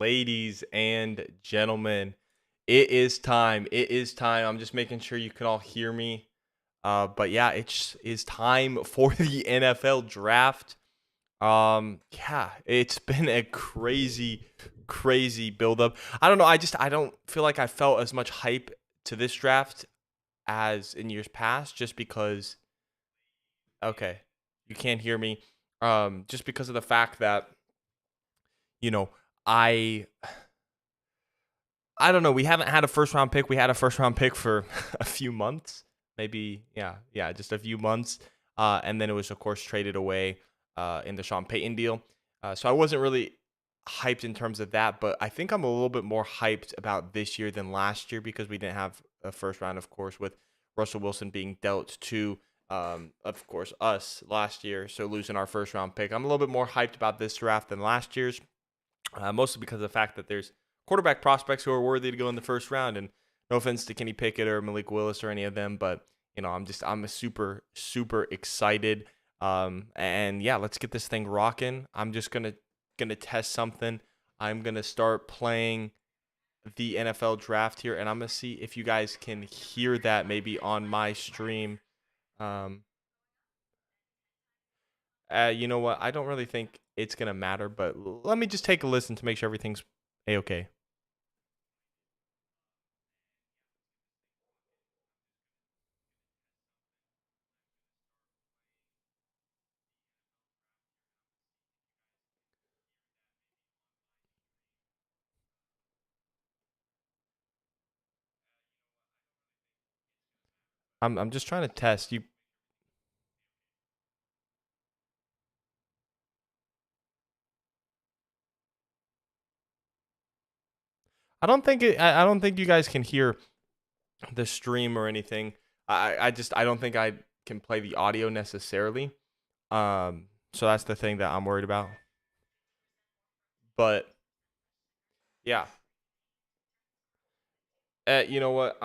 Ladies and gentlemen, it is time. It is time. I'm just making sure you can all hear me. But yeah, it is time for the NFL draft. Yeah, it's been a crazy buildup. I don't know. I don't feel like I felt as much hype to this draft as in years past, just because. Okay, you can't hear me. Just because of the fact that you know I I don't know. We haven't had a first round pick. We had a first round pick for a few months, maybe. Yeah, just a few months. And then it was, of course, traded away in the Sean Payton deal. So I wasn't really hyped in terms of that, but I think I'm a little bit more hyped about this year than last year because we didn't have a first round, of course, with Russell Wilson being dealt to, of course, us last year. So losing our first round pick. I'm a little bit more hyped about this draft than last year's, mostly because of the fact that there's quarterback prospects who are worthy to go in the first round. And no offense to Kenny Pickett or Malik Willis or any of them, but I'm a super excited. And yeah, let's get this thing rocking. I'm just gonna test something. I'm gonna start playing the NFL draft here, and I'm gonna see if you guys can hear that maybe on my stream. Um, you know what? I don't really think it's gonna matter, but let me just take a listen to make sure everything's a-okay. I'm just trying to test you. I don't think you guys can hear the stream or anything. I don't think I can play the audio necessarily. So that's the thing that I'm worried about. But yeah, you know what?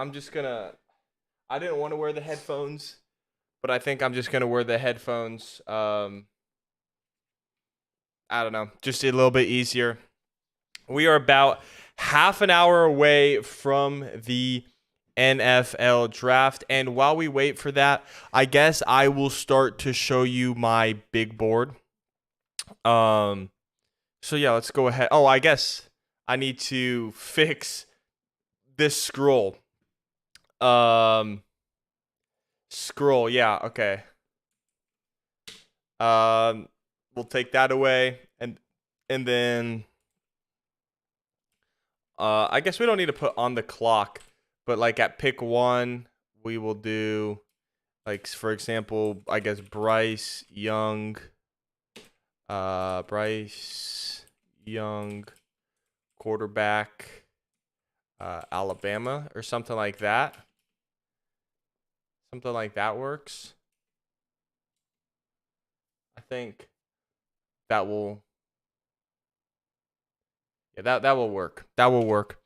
I didn't want to wear the headphones, but I think I'm just gonna wear the headphones. I don't know, just a little bit easier. We are about half an hour away from the NFL draft. And while we wait for that, I guess I will start to show you my big board. So yeah, let's go ahead. Oh, I guess I need to fix this scroll. Um, Scroll. Yeah. Okay. Um, we'll take that away, and then I guess we don't need to put on the clock, but like at pick one, we will do, like, for example, I guess Bryce Young, quarterback, Alabama or something like that. Something like that works. I think that will, yeah, that will work. That will work.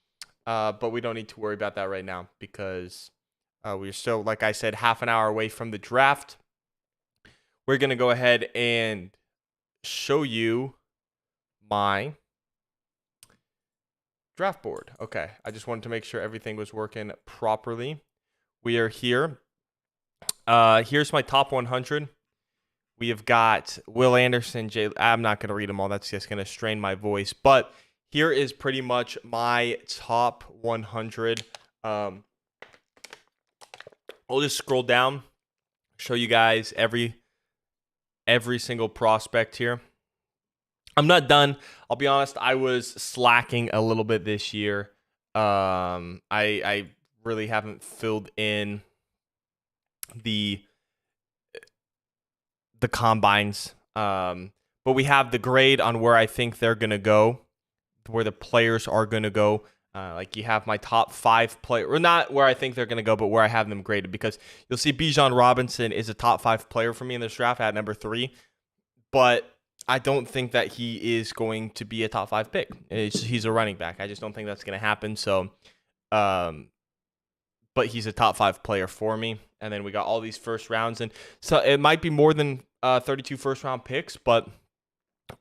But we don't need to worry about that right now because we're still, like I said, half an hour away from the draft. We're going to go ahead and show you my draft board. Okay, I just wanted to make sure everything was working properly. We are here. Here's my top 100. We have got Will Anderson, I'm not going to read them all. That's just going to strain my voice. But here is pretty much my top 100. I'll just scroll down, show you guys every single prospect here. I'm not done. I'll be honest, I was slacking a little bit this year. I really haven't filled in the combines. But we have the grade on where I think they're going to go, where the players are going to go. Like you have my top 5 players, or not where I think they're going to go, but where I have them graded, because you'll see Bijan Robinson is a top 5 player for me in this draft at number 3, but I don't think that he is going to be a top 5 pick. He's a running back. I just don't think that's going to happen. So, but he's a top 5 player for me. And then we got all these first rounds, and so it might be more than 32 first round picks, but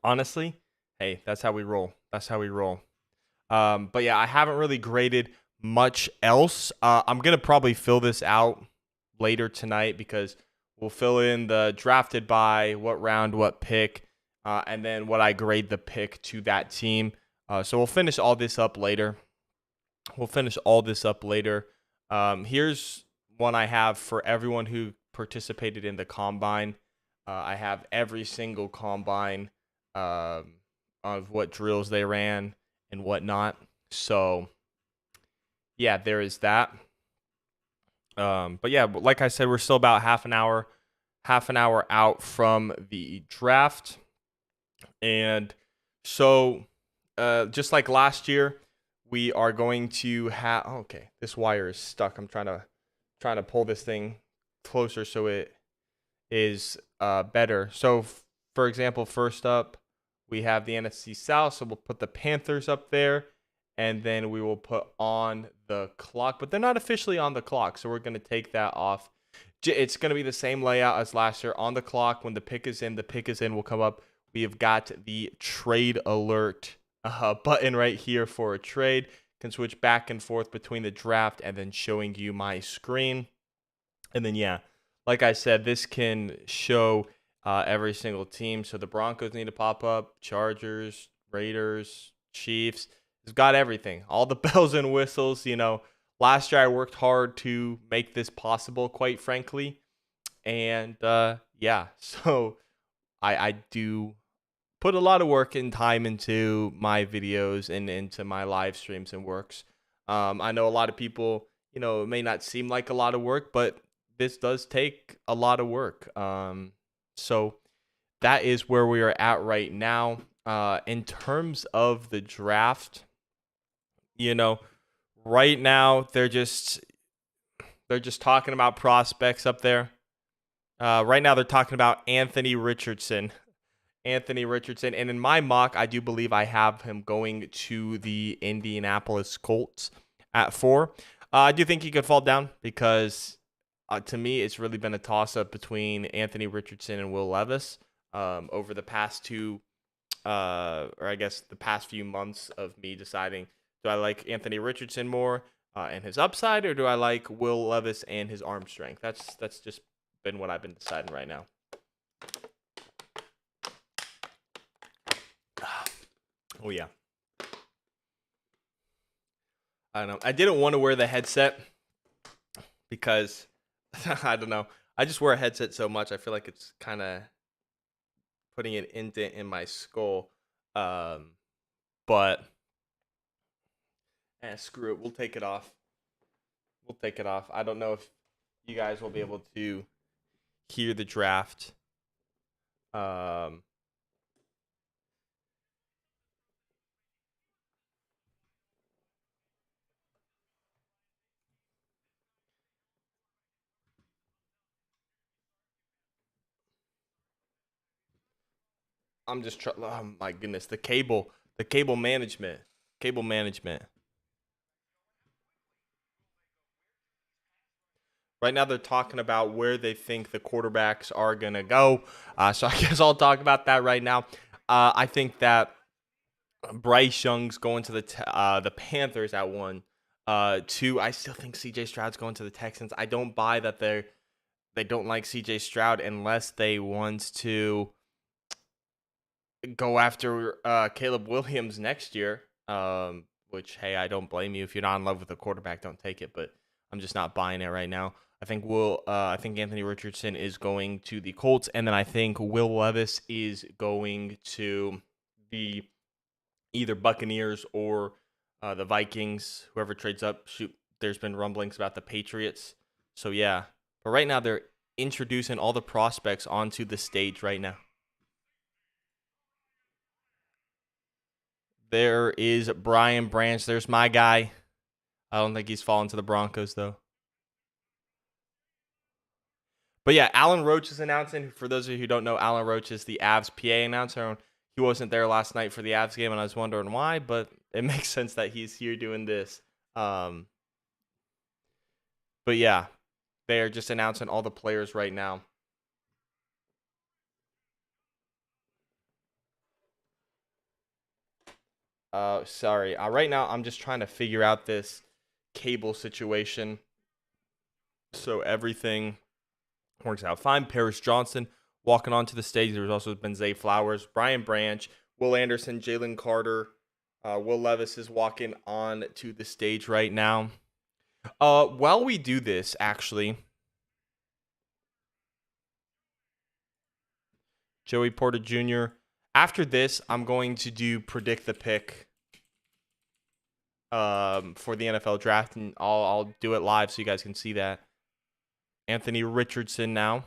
honestly, hey, that's how we roll. That's how we roll. But yeah, I haven't really graded much else. I'm gonna probably fill this out later tonight because we'll fill in the drafted by, what round, what pick, and then what I grade the pick to that team. So we'll finish all this up later. Here's one I have for everyone who participated in the combine. I have every single combine of what drills they ran and whatnot. So yeah, there is that. But yeah, like I said, we're still about half an hour out from the draft. And so just like last year, we are going to have, okay, this wire is stuck. I'm trying to pull this thing closer so it is better. So for example, first up, we have the NFC South, so we'll put the Panthers up there, and then we will put on the clock, but they're not officially on the clock, so we're going to take that off. It's going to be the same layout as last year. On the clock, when the pick is in, will come up. We have got the trade alert button right here for a trade. Can switch back and forth between the draft and then showing you my screen. And then, yeah, like I said, this can show every single team. So the Broncos need to pop up, Chargers, Raiders, Chiefs. It's got everything, all the bells and whistles. Last year I worked hard to make this possible, quite frankly. And yeah, so I do put a lot of work and time into my videos and into my live streams and works. I know a lot of people, it may not seem like a lot of work, but this does take a lot of work. So that is where we are at right now. In terms of the draft, right now they're just talking about prospects up there. Right now they're talking about Anthony Richardson. And in my mock, I do believe I have him going to the Indianapolis Colts at 4. I do think he could fall down because to me, it's really been a toss-up between Anthony Richardson and Will Levis over the past the past few months of me deciding, do I like Anthony Richardson more and his upside, or do I like Will Levis and his arm strength? That's just been what I've been deciding right now. Oh, yeah. I don't know. I didn't want to wear the headset because, I don't know. I just wear a headset so much. I feel like it's kind of putting an indent in my skull. But, screw it. We'll take it off. I don't know if you guys will be able to hear the draft. I'm just trying. Oh my goodness, the cable management. Right now, they're talking about where they think the quarterbacks are gonna go. So I guess I'll talk about that right now. I think that Bryce Young's going to the Panthers at 1. 2, I still think C.J. Stroud's going to the Texans. I don't buy that they don't like C.J. Stroud unless they want to go after Caleb Williams next year. Which, hey, I don't blame you. If you're not in love with a quarterback, don't take it. But I'm just not buying it right now. I think Anthony Richardson is going to the Colts, and then I think Will Levis is going to the either Buccaneers or the Vikings. Whoever trades up. Shoot, there's been rumblings about the Patriots. So yeah, but right now they're introducing all the prospects onto the stage right now. There is Brian Branch. There's my guy. I don't think he's fallen to the Broncos, though. But yeah, Alan Roach is announcing. For those of you who don't know, Alan Roach is the Avs PA announcer. He wasn't there last night for the Avs game, and I was wondering why, but it makes sense that he's here doing this. But yeah, they are just announcing all the players right now. Sorry. Right now, I'm just trying to figure out this cable situation so everything works out fine. Paris Johnson walking onto the stage. There's also been Zay Flowers, Brian Branch, Will Anderson, Jalen Carter. Will Levis is walking on to the stage right now. While we do this, actually, Joey Porter Jr. After this, I'm going to do predict the pick for the NFL draft, and I'll do it live so you guys can see that. Anthony Richardson now.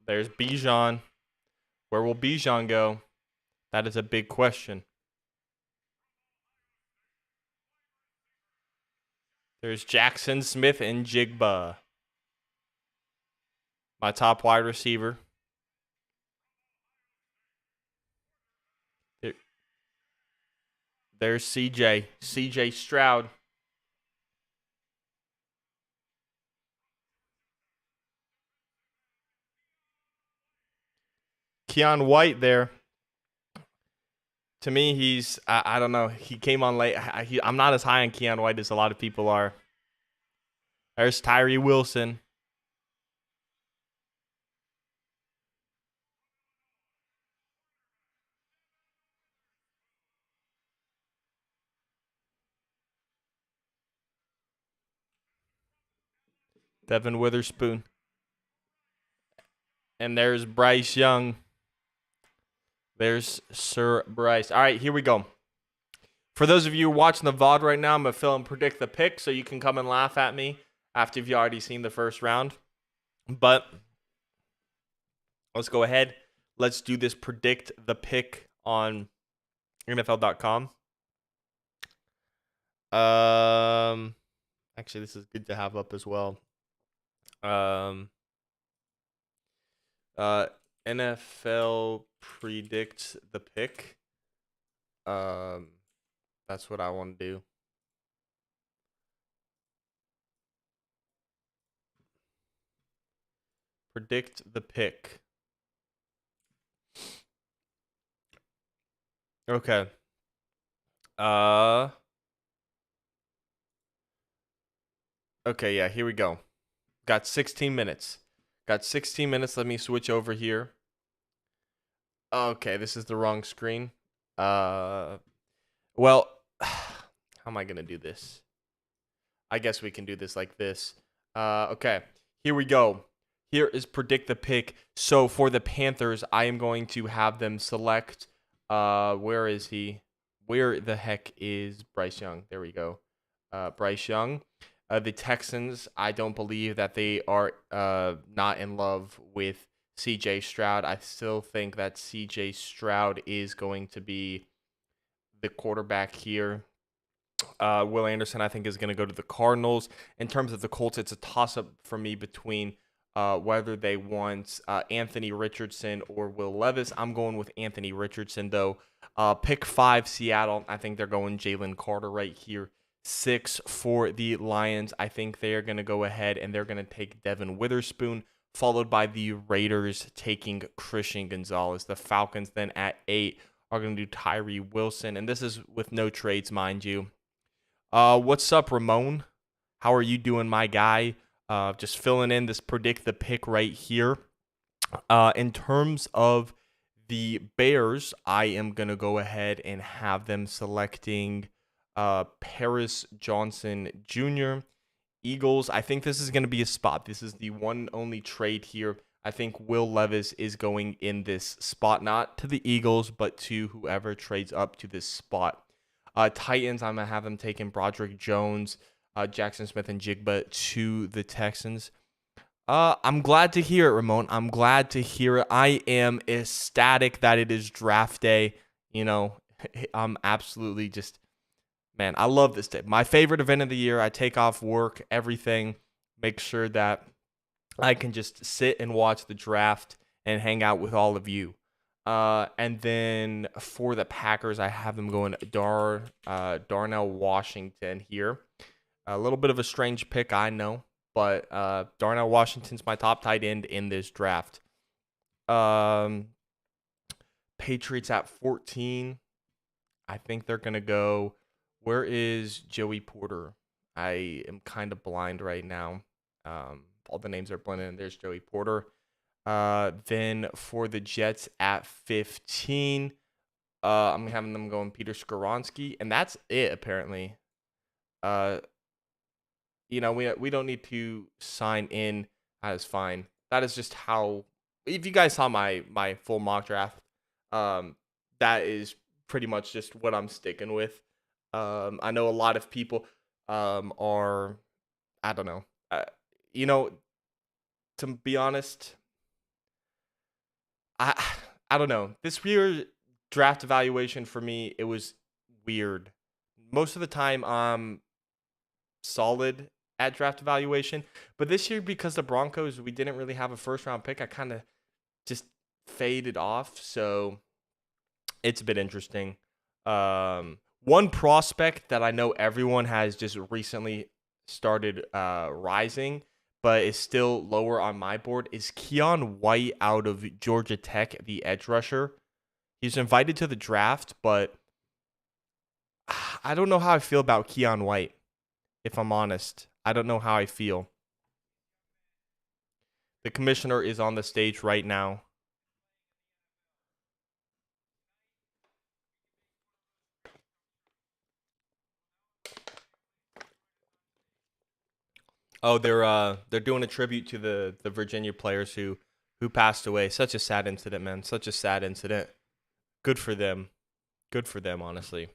There's Bijan. Where will Bijan go? That is a big question. There's Jackson Smith-Njigba, my top wide receiver. There's CJ Stroud. Keon White there. To me, he's, I don't know. He came on late. I'm not as high on Keon White as a lot of people are. There's Tyree Wilson. Devin Witherspoon. And there's Bryce Young. There's Sir Bryce. All right, here we go. For those of you watching the VOD right now, I'm going to fill and predict the pick so you can come and laugh at me after you've already seen the first round. But let's go ahead. Let's do this predict the pick on NFL.com. Actually, this is good to have up as well. NFL predicts the pick. That's what I want to do. Predict the pick. Okay. Okay, yeah, here we go. Got 16 minutes. Got 16 minutes. Let me switch over here. Okay, this is the wrong screen. Well, how am I going to do this? I guess we can do this like this. Okay, here we go. Here is predict the pick. So for the Panthers, I am going to have them select. Where is he? Where the heck is Bryce Young? There we go. Bryce Young. The Texans, I don't believe that they are not in love with CJ Stroud. I still think that CJ Stroud is going to be the quarterback here. Will Anderson, I think, is going to go to the Cardinals. In terms of the Colts, it's a toss-up for me between whether they want Anthony Richardson or Will Levis. I'm going with Anthony Richardson, though. Pick 5, Seattle. I think they're going Jalen Carter right here. 6 for the Lions. I think they are going to go ahead and they're going to take Devin Witherspoon, followed by the Raiders taking Christian Gonzalez. The Falcons then at 8 are going to do Tyree Wilson, and this is with no trades, mind you. What's up, Ramon? How are you doing, my guy? Just filling in this predict the pick right here. In terms of the Bears, I am going to go ahead and have them selecting Paris Johnson Jr. Eagles, I think this is going to be a spot. This is the one only trade here. I think Will Levis is going in this spot, not to the Eagles, but to whoever trades up to this spot. Titans, I'm going to have them taking Broderick Jones, Jackson Smith-Njigba to the Texans. I'm glad to hear it, Ramon. I'm glad to hear it. I am ecstatic that it is draft day. You know, I'm absolutely just... Man, I love this day. My favorite event of the year. I take off work, everything, make sure that I can just sit and watch the draft and hang out with all of you. And then for the Packers, I have them going Darnell Washington here. A little bit of a strange pick, I know, but Darnell Washington's my top tight end in this draft. Um, Patriots at 14. I think they're gonna go. Where is Joey Porter? I am kind of blind right now. All the names are blended in. There's Joey Porter. Then for the Jets at 15, I'm having them going Peter Skoronski, and that's it apparently. Uh, we don't need to sign in. That is fine. That is just how. If you guys saw my full mock draft, that is pretty much just what I'm sticking with. I know a lot of people are, I don't know. You know, to be honest, I I don't know. This year draft evaluation for me, it was weird. Most of the time I'm solid at draft evaluation, but this year because the Broncos we didn't really have a first round pick, I kind of just faded off. So it's a bit interesting. One prospect that I know everyone has just recently started rising, but is still lower on my board is Keon White out of Georgia Tech, the edge rusher. He's invited to the draft, but I don't know how I feel about Keon White, if I'm honest. I don't know how I feel. The commissioner is on the stage right now. Oh, they're doing a tribute to the Virginia players who passed away. Such a sad incident, man. Such a sad incident. Good for them. Good for them, honestly.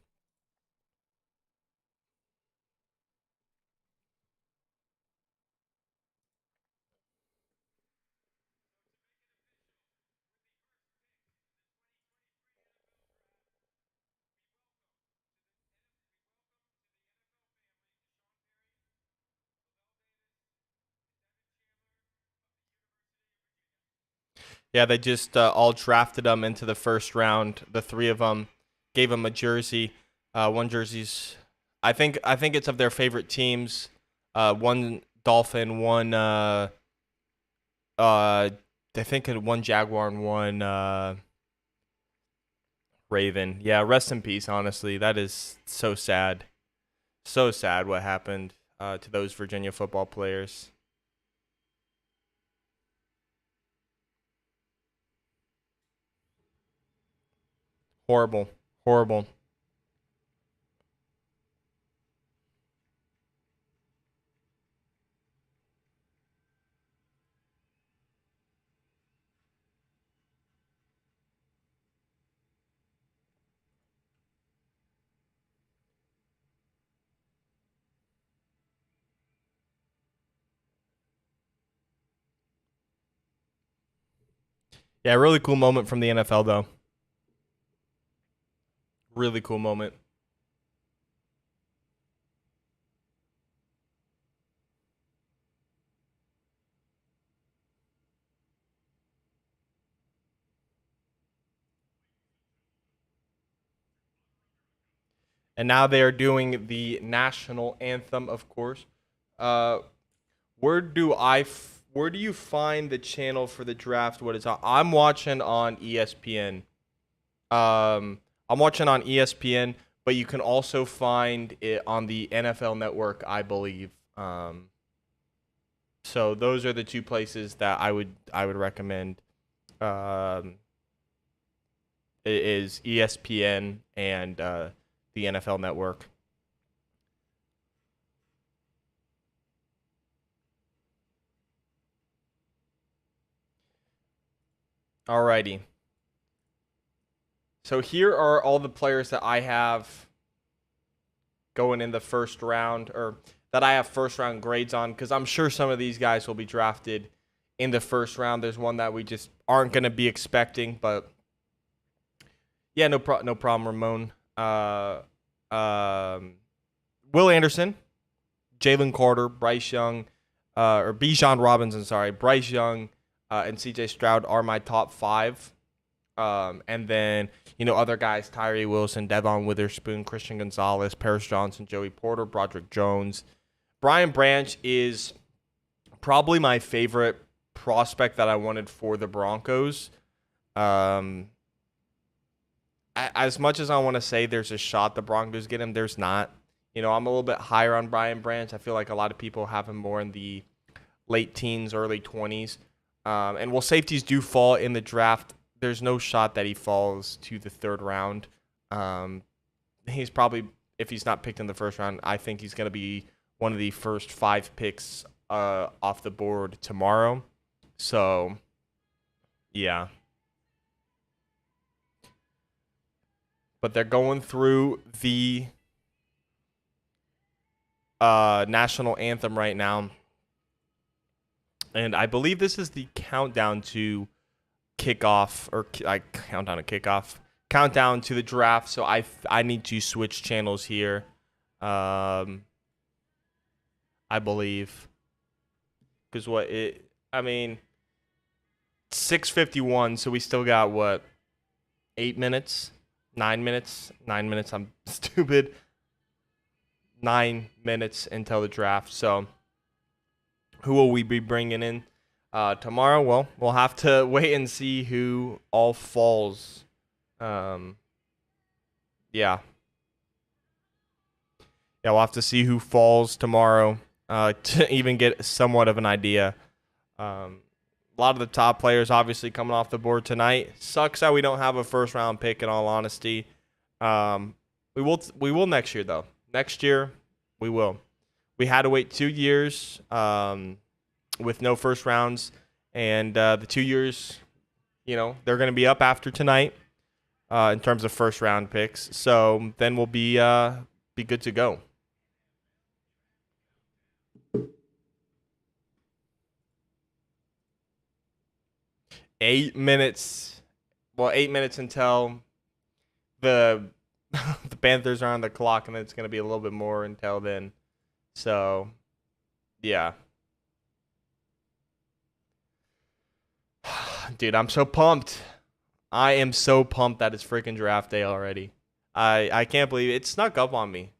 Yeah, they just all drafted them into the first round. The three of them gave them a jersey. One jersey's, I think it's of their favorite teams. One Dolphin, one I think one Jaguar and one Raven. Yeah, rest in peace. Honestly, that is so sad. So sad what happened to those Virginia football players. Horrible, horrible. Yeah, really cool moment from the NFL though. Really cool moment. And now they are doing the national anthem, of course. Uh, where do you find the channel for the draft? What is on? I'm watching on ESPN. I'm watching on ESPN, but you can also find it on the NFL Network, I believe. So those are the two places that I would recommend. Um, it is ESPN and the NFL Network. Alrighty. So here are all the players that I have going in the first round, or that I have first round grades on, because I'm sure some of these guys will be drafted in the first round. There's one that we just aren't going to be expecting, but yeah, no problem, Ramon. Um, Will Anderson, Jalen Carter, Bryce Young, or Bijan Robinson, sorry, Bryce Young, and C.J. Stroud are my top five. And then, other guys, Tyree Wilson, Devon Witherspoon, Christian Gonzalez, Paris Johnson, Joey Porter, Broderick Jones. Brian Branch is Probably my favorite prospect that I wanted for the Broncos. Um, as much as I want to say there's a shot the Broncos get him, there's not. You know, I'm a little bit higher on Brian Branch. I feel like a lot of people have him more in the late teens, early 20s. And while safeties do fall in the draft, there's no shot that he falls to the third round. He's probably, if he's not picked in the first round, I think he's going to be one of the first 5 picks off the board tomorrow. So, yeah. But they're going through the national anthem right now. And I believe this is the countdown to kickoff, or countdown to the draft. So I need to switch channels here. I believe, because 6:51. So we still got what, 8 minutes, 9 minutes, 9 minutes. I'm stupid. 9 minutes until the draft. So who will we be bringing in tomorrow? Well, we'll have to wait and see who all falls. Yeah, we'll have to see who falls tomorrow to even get somewhat of an idea. A lot of the top players obviously coming off the board tonight. Sucks that we don't have a first round pick, in all honesty. We will next year, though. Next year we will. We had to wait 2 years with no first rounds, and the 2 years, they're going to be up after tonight in terms of first round picks. So then we'll be good to go. Eight minutes until the the Panthers are on the clock, and then it's going to be a little bit more until then. So, yeah. Dude, I'm so pumped. I am so pumped that it's freaking draft day already. I can't believe it. It snuck up on me.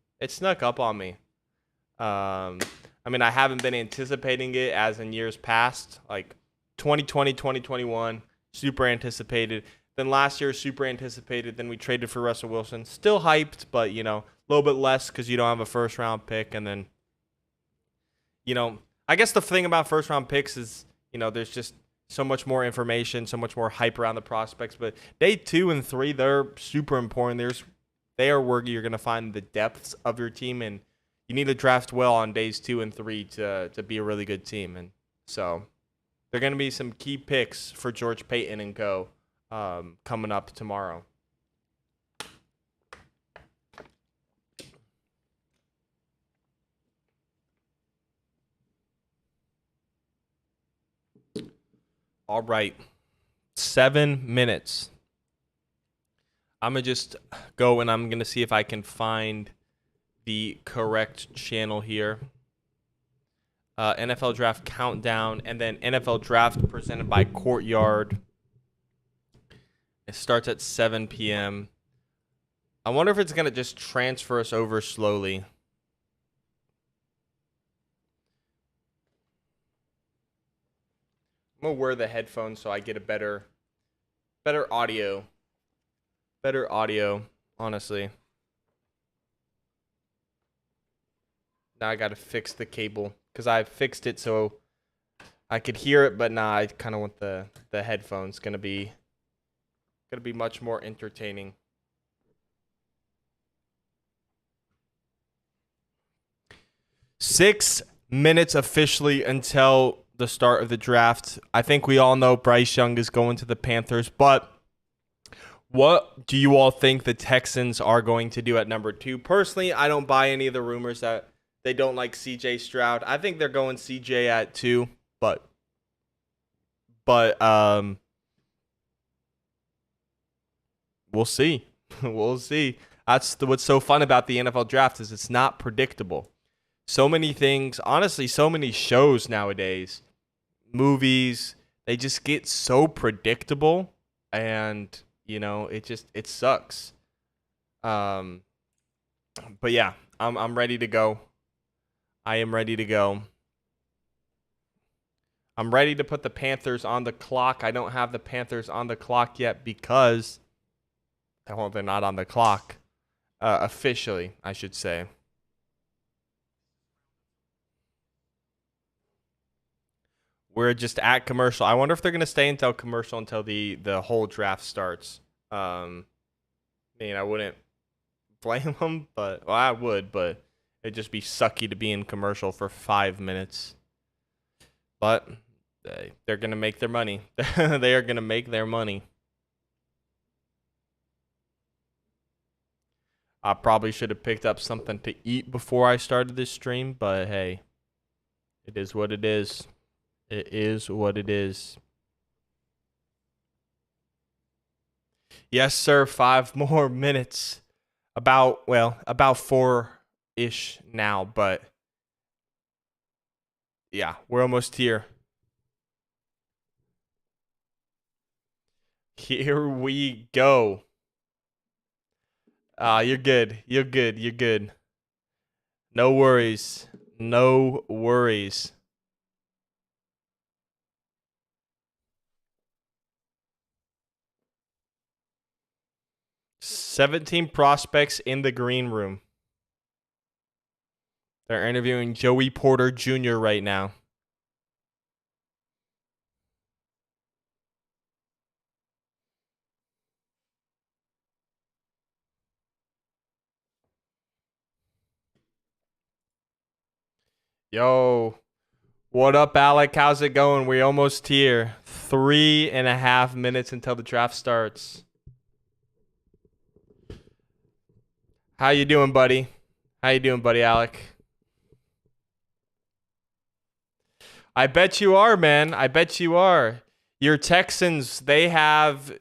I haven't been anticipating it as in years past, like 2020, 2021, super anticipated. Then last year, super anticipated. Then we traded for Russell Wilson. Still hyped, but, a little bit less because you don't have a first-round pick. And then, I guess the thing about first-round picks is, there's just so much more information, so much more hype around the prospects. But day 2 and 3, they're super important. They are where you're going to find the depths of your team, and you need to draft well on days 2 and 3 to be a really good team. And so there are going to be some key picks for George Paton and co. Coming up tomorrow. All right. 7 minutes. I'm going to just go and I'm going to see if I can find the correct channel here. NFL Draft Countdown, and then NFL Draft presented by Courtyard. It starts at 7 p.m. I wonder if it's going to just transfer us over slowly. I'm going to wear the headphones so I get a better audio. Better audio, honestly. Now I got to fix the cable because I fixed it so I could hear it, but I kind of want the headphones. Going to be much more entertaining. Six minutes officially until the start of the draft. I think we all know Bryce Young is going to the Panthers, but what do you all think the Texans are going to do at number 2? Personally, I don't buy any of the rumors that they don't like CJ Stroud. I think they're going CJ at 2, but we'll see. We'll see. That's what's so fun about the NFL draft is it's not predictable. So many things, honestly, so many shows nowadays, movies, they just get so predictable, and it sucks. But yeah, I'm ready to go. I am ready to go. I'm ready to put the Panthers on the clock. I don't have the Panthers on the clock yet because, well, they're not on the clock. Officially, I should say. We're just at commercial. I wonder if they're going to stay until commercial until the whole draft starts. I wouldn't blame them, but well, I would, but it'd just be sucky to be in commercial for 5 minutes. But they're going to make their money. They are going to make their money. I probably should have picked up something to eat before I started this stream, but hey, it is what it is. It is what it is. Yes, sir. 5 more minutes. About 4-ish now, but yeah, we're almost here. Here we go. You're good. You're good. You're good. No worries. No worries. "17 prospects in the green room." They're interviewing Joey Porter Jr. right now. Yo, what up, Alec? How's it going? We're almost here. 3.5 minutes until the draft starts. How you doing, buddy? How you doing, buddy, Alec? I bet you are, man. I bet you are. Your Texans, they have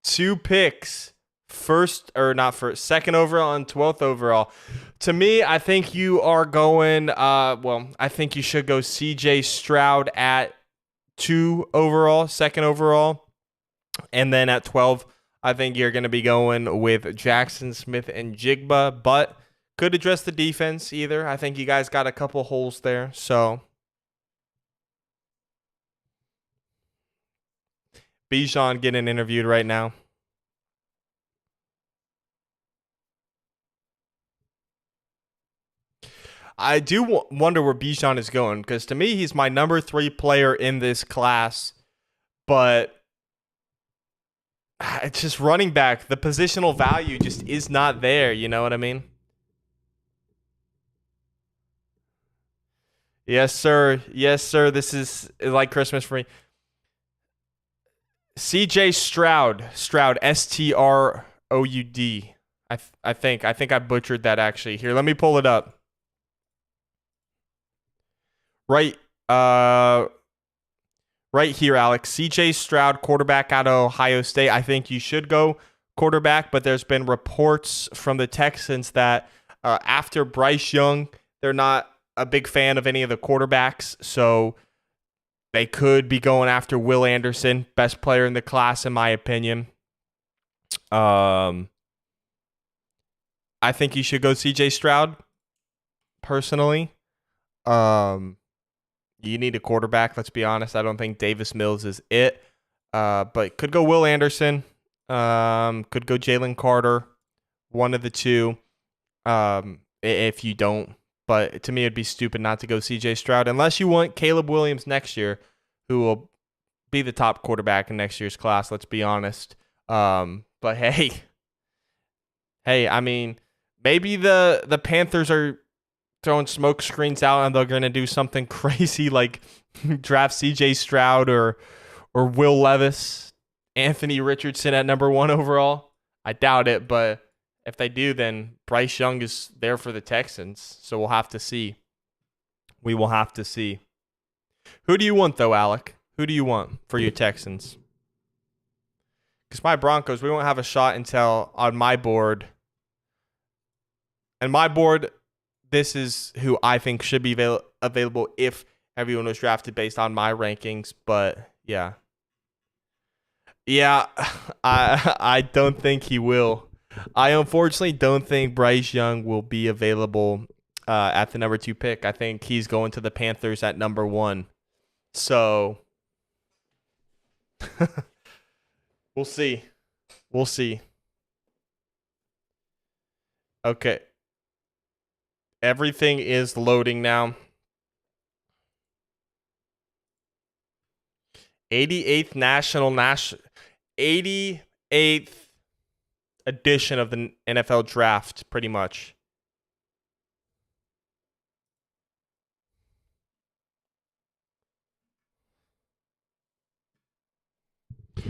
2 picks. Second overall and 12th overall. To me, I think you are going, I think you should go CJ Stroud at 2 overall, second overall. And then at 12, I think you're going to be going with Jackson Smith-Njigba, but could address the defense either. I think you guys got a couple holes there, so. Bijan getting interviewed right now. I do wonder where Bijan is going, because to me, he's my number 3 player in this class, but it's just running back. The positional value just is not there. You know what I mean? Yes, sir. Yes, sir. This is like Christmas for me. CJ Stroud. Stroud. I think I butchered that actually. Here, let me pull it up. Right here, Alex. CJ Stroud, quarterback out of Ohio State. I think you should go quarterback, but there's been reports from the Texans that after Bryce Young, they're not a big fan of any of the quarterbacks, so they could be going after Will Anderson, best player in the class, in my opinion. I think you should go CJ Stroud, personally. You need a quarterback, let's be honest. I don't think Davis Mills is it. But could go Will Anderson. Could go Jalen Carter. One of the two. If you don't. But to me, it'd be stupid not to go CJ Stroud. Unless you want Caleb Williams next year, who will be the top quarterback in next year's class, let's be honest. But hey, I mean, maybe the Panthers are throwing smoke screens out and they're going to do something crazy like draft CJ Stroud or Will Levis, Anthony Richardson at number 1 overall. I doubt it, but if they do, then Bryce Young is there for the Texans. So we'll have to see. We will have to see. Who do you want, though, Alec? Who do you want for your Texans? Because my Broncos, we won't have a shot until on my board. And my board, this is who I think should be available if everyone was drafted based on my rankings. But, yeah. Yeah, I don't think he will. I unfortunately don't think Bryce Young will be available at the number 2 pick. I think he's going to the Panthers at number 1. So we'll see. We'll see. Okay. Everything is loading now. 88th 88th edition of the NFL draft, pretty much.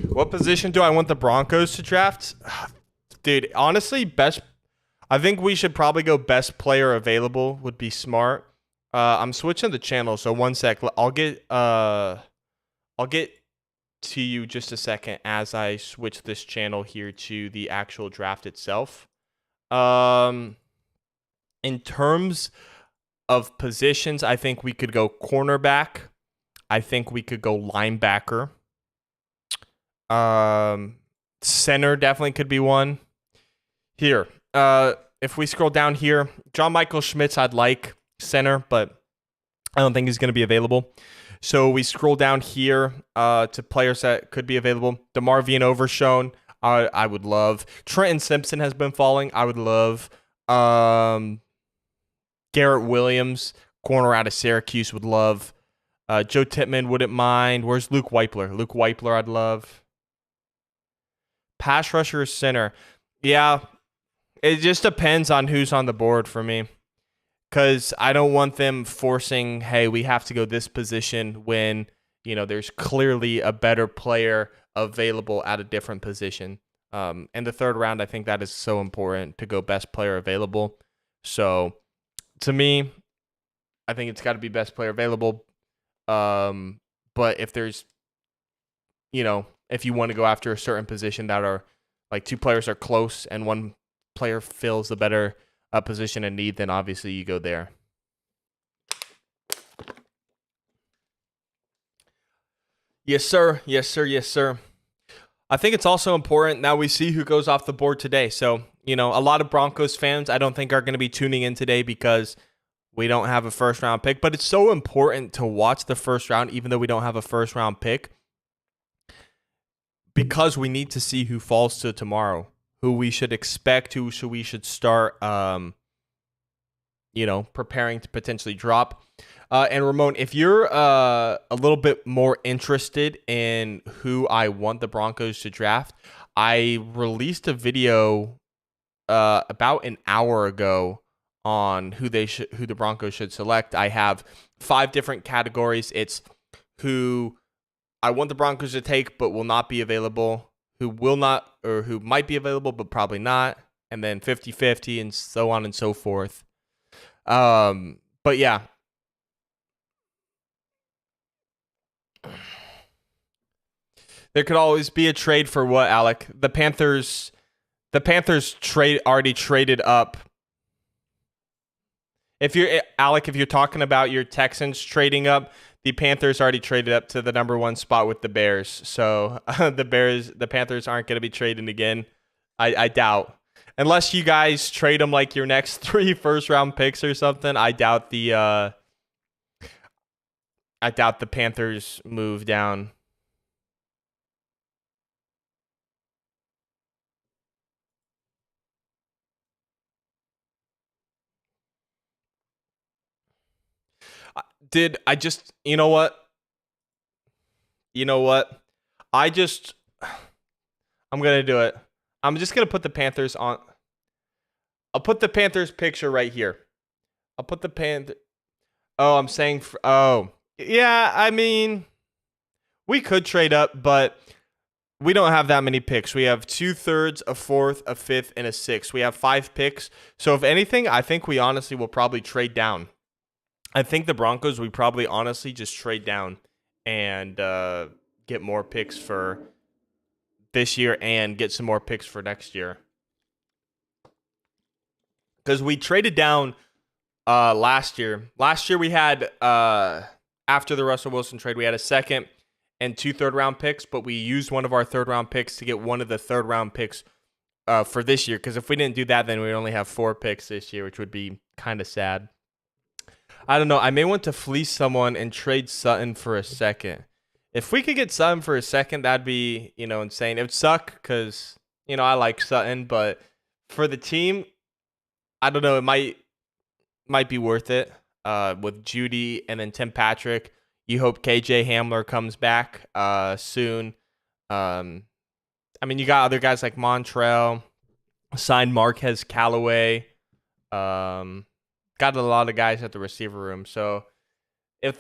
What position do I want the Broncos to draft? Dude, honestly, I think we should probably go best player available would be smart. I'm switching the channel, so one sec. I'll get to you just a second as I switch this channel here to the actual draft itself. In terms of positions, I think we could go cornerback. I think we could go linebacker. Center definitely could be one. Here, if we scroll down here, John Michael Schmitz, I'd like center, but I don't think he's going to be available. So we scroll down here to players that could be available. DeMarvion Overshown, I would love. Trenton Simpson has been falling. I would love. Garrett Williams, corner out of Syracuse, would love. Joe Tippmann, wouldn't mind. Where's Luke Weipler? Luke Weipler, I'd love. Pass rusher, center. Yeah, it just depends on who's on the board for me. Because I don't want them forcing, hey, we have to go this position when, there's clearly a better player available at a different position. In the third round, I think that is so important to go best player available. So, to me, I think it's got to be best player available. But if there's, if you want to go after a certain position that are, like, two players are close and one player fills the better position and need, then obviously you go there. Yes, sir. Yes, sir. Yes, sir. I think it's also important now we see who goes off the board today. So, a lot of Broncos fans I don't think are going to be tuning in today because we don't have a first round pick, but it's so important to watch the first round even though we don't have a first round pick because we need to see who falls to tomorrow, who we should expect, who we should start preparing to potentially drop. And Ramon, if you're a little bit more interested in who I want the Broncos to draft, I released a video about an hour ago on who the Broncos should select. I have 5 different categories. It's who I want the Broncos to take but will not be available, who will not or who might be available but probably not, and then 50-50 and so on and so forth. But yeah. There could always be a trade for what, Alec? The Panthers already traded up. If you're talking about your Texans trading up, the Panthers already traded up to the number 1 spot with the Bears. So the Panthers aren't going to be trading again. I doubt. Unless you guys trade them like your next 3 first round picks or something, I doubt the Panthers move down. You know what? I'm going to do it. I'm just going to put the Panthers on. I'll put the Panthers picture right here. I'll put the Panther. Oh, I'm saying, yeah, I mean, we could trade up, but we don't have that many picks. We have 2/3, a 4th, a 5th, and a 6th. We have 5 picks. So if anything, I think we honestly will probably trade down. I think the Broncos, we probably honestly just trade down and get more picks for this year and get some more picks for next year. Because we traded down last year. Last year we had, after the Russell Wilson trade, we had a 2nd and 2 third-round picks, but we used one of our third-round picks to get one of the third-round picks for this year. Because if we didn't do that, then we'd only have 4 picks this year, which would be kind of sad. I don't know. I may want to fleece someone and trade Sutton for a second. If we could get Sutton for a second, that'd be, insane. It would suck because, I like Sutton, but for the team, I don't know. It might be worth it. With Judy and then Tim Patrick, you hope KJ Hamler comes back soon. You got other guys like Montrell, signed Marquez Callaway. Got a lot of guys at the receiver room. So if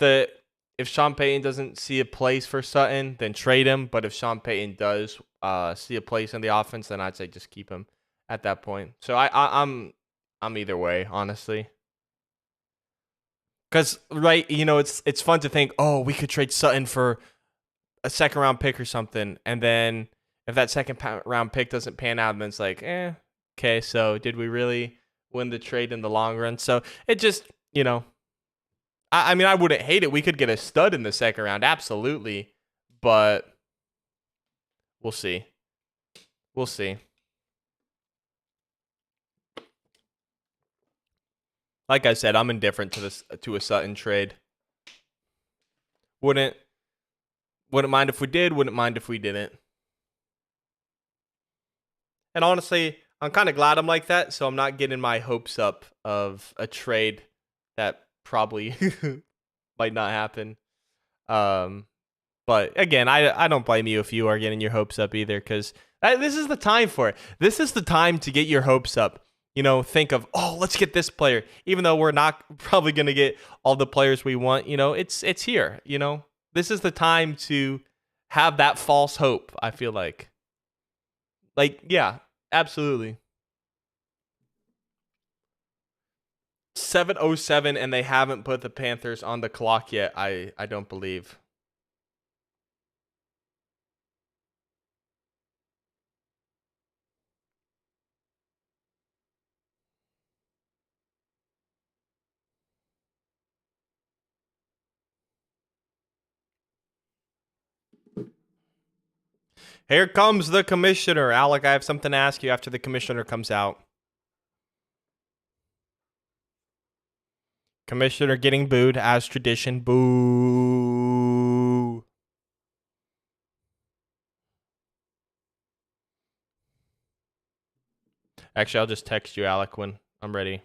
Sean Payton doesn't see a place for Sutton, then trade him. But if Sean Payton does see a place in the offense, then I'd say just keep him at that point. So I'm either way, honestly. Because right, it's fun to think, oh, we could trade Sutton for a second round pick or something, and then if that second round pick doesn't pan out, then it's like, okay, so did we really win the trade in the long run? So it just, I wouldn't hate it. We could get a stud in the second round, absolutely, but we'll see. We'll see. Like I said, I'm indifferent to a Sutton trade. Wouldn't mind if we did. Wouldn't mind if we didn't. And honestly, I'm kind of glad I'm like that, so I'm not getting my hopes up of a trade that probably might not happen. But again, I don't blame you if you are getting your hopes up either, because this is the time for it. This is the time to get your hopes up. Think of, let's get this player, even though we're not probably going to get all the players we want. It's here. This is the time to have that false hope, I feel like. Yeah, absolutely. 7:07 and they haven't put the Panthers on the clock yet. I don't believe. Here comes the commissioner. Alec, I have something to ask you after the commissioner comes out. Commissioner getting booed as tradition. Boo. Actually, I'll just text you, Alec, when I'm ready.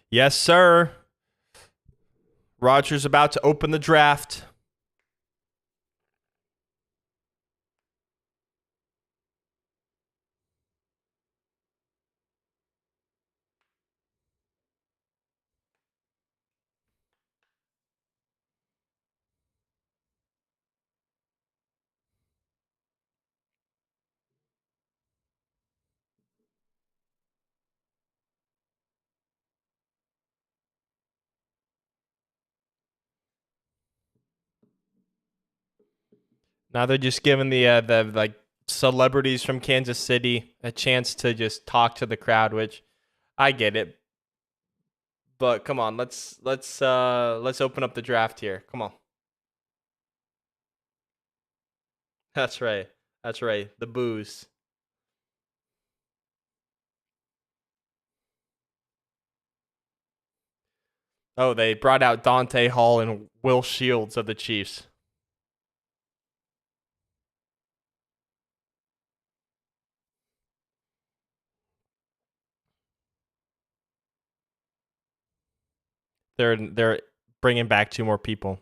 Yes, sir. Roger's about to open the draft. Now they're just giving the celebrities from Kansas City a chance to just talk to the crowd, which I get it. But come on, let's open up the draft here. Come on. That's right. That's right. The booze. Oh, they brought out Dante Hall and Will Shields of the Chiefs. They're bringing back two more people.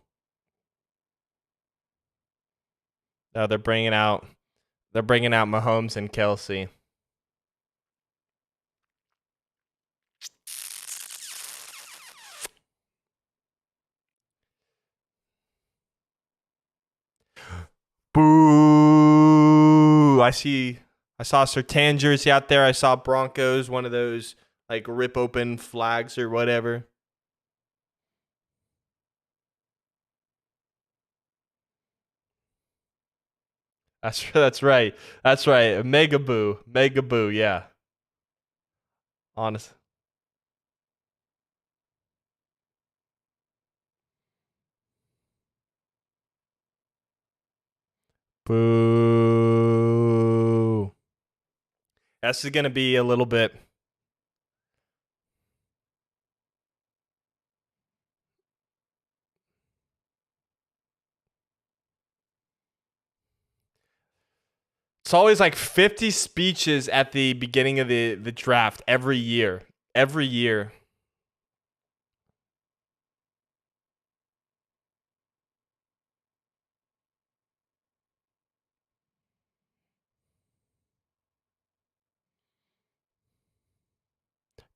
No, they're bringing out Mahomes and Kelsey. Boo! I saw Sertan jersey out there. I saw Broncos, one of those like rip open flags or whatever. That's right. That's right. Mega boo. Mega boo. Yeah. Honest. Boo. That's going to be a little bit. It's always like 50 speeches at the beginning of the draft every year. Every year.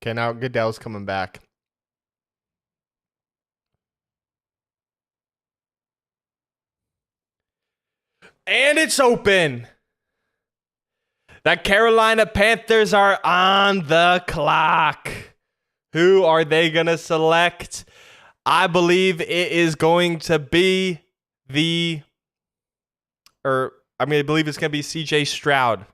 Okay, now Goodell's coming back. And it's open. The Carolina Panthers are on the clock. Who are they going to select? I believe it is going to be I believe it's going to be CJ Stroud.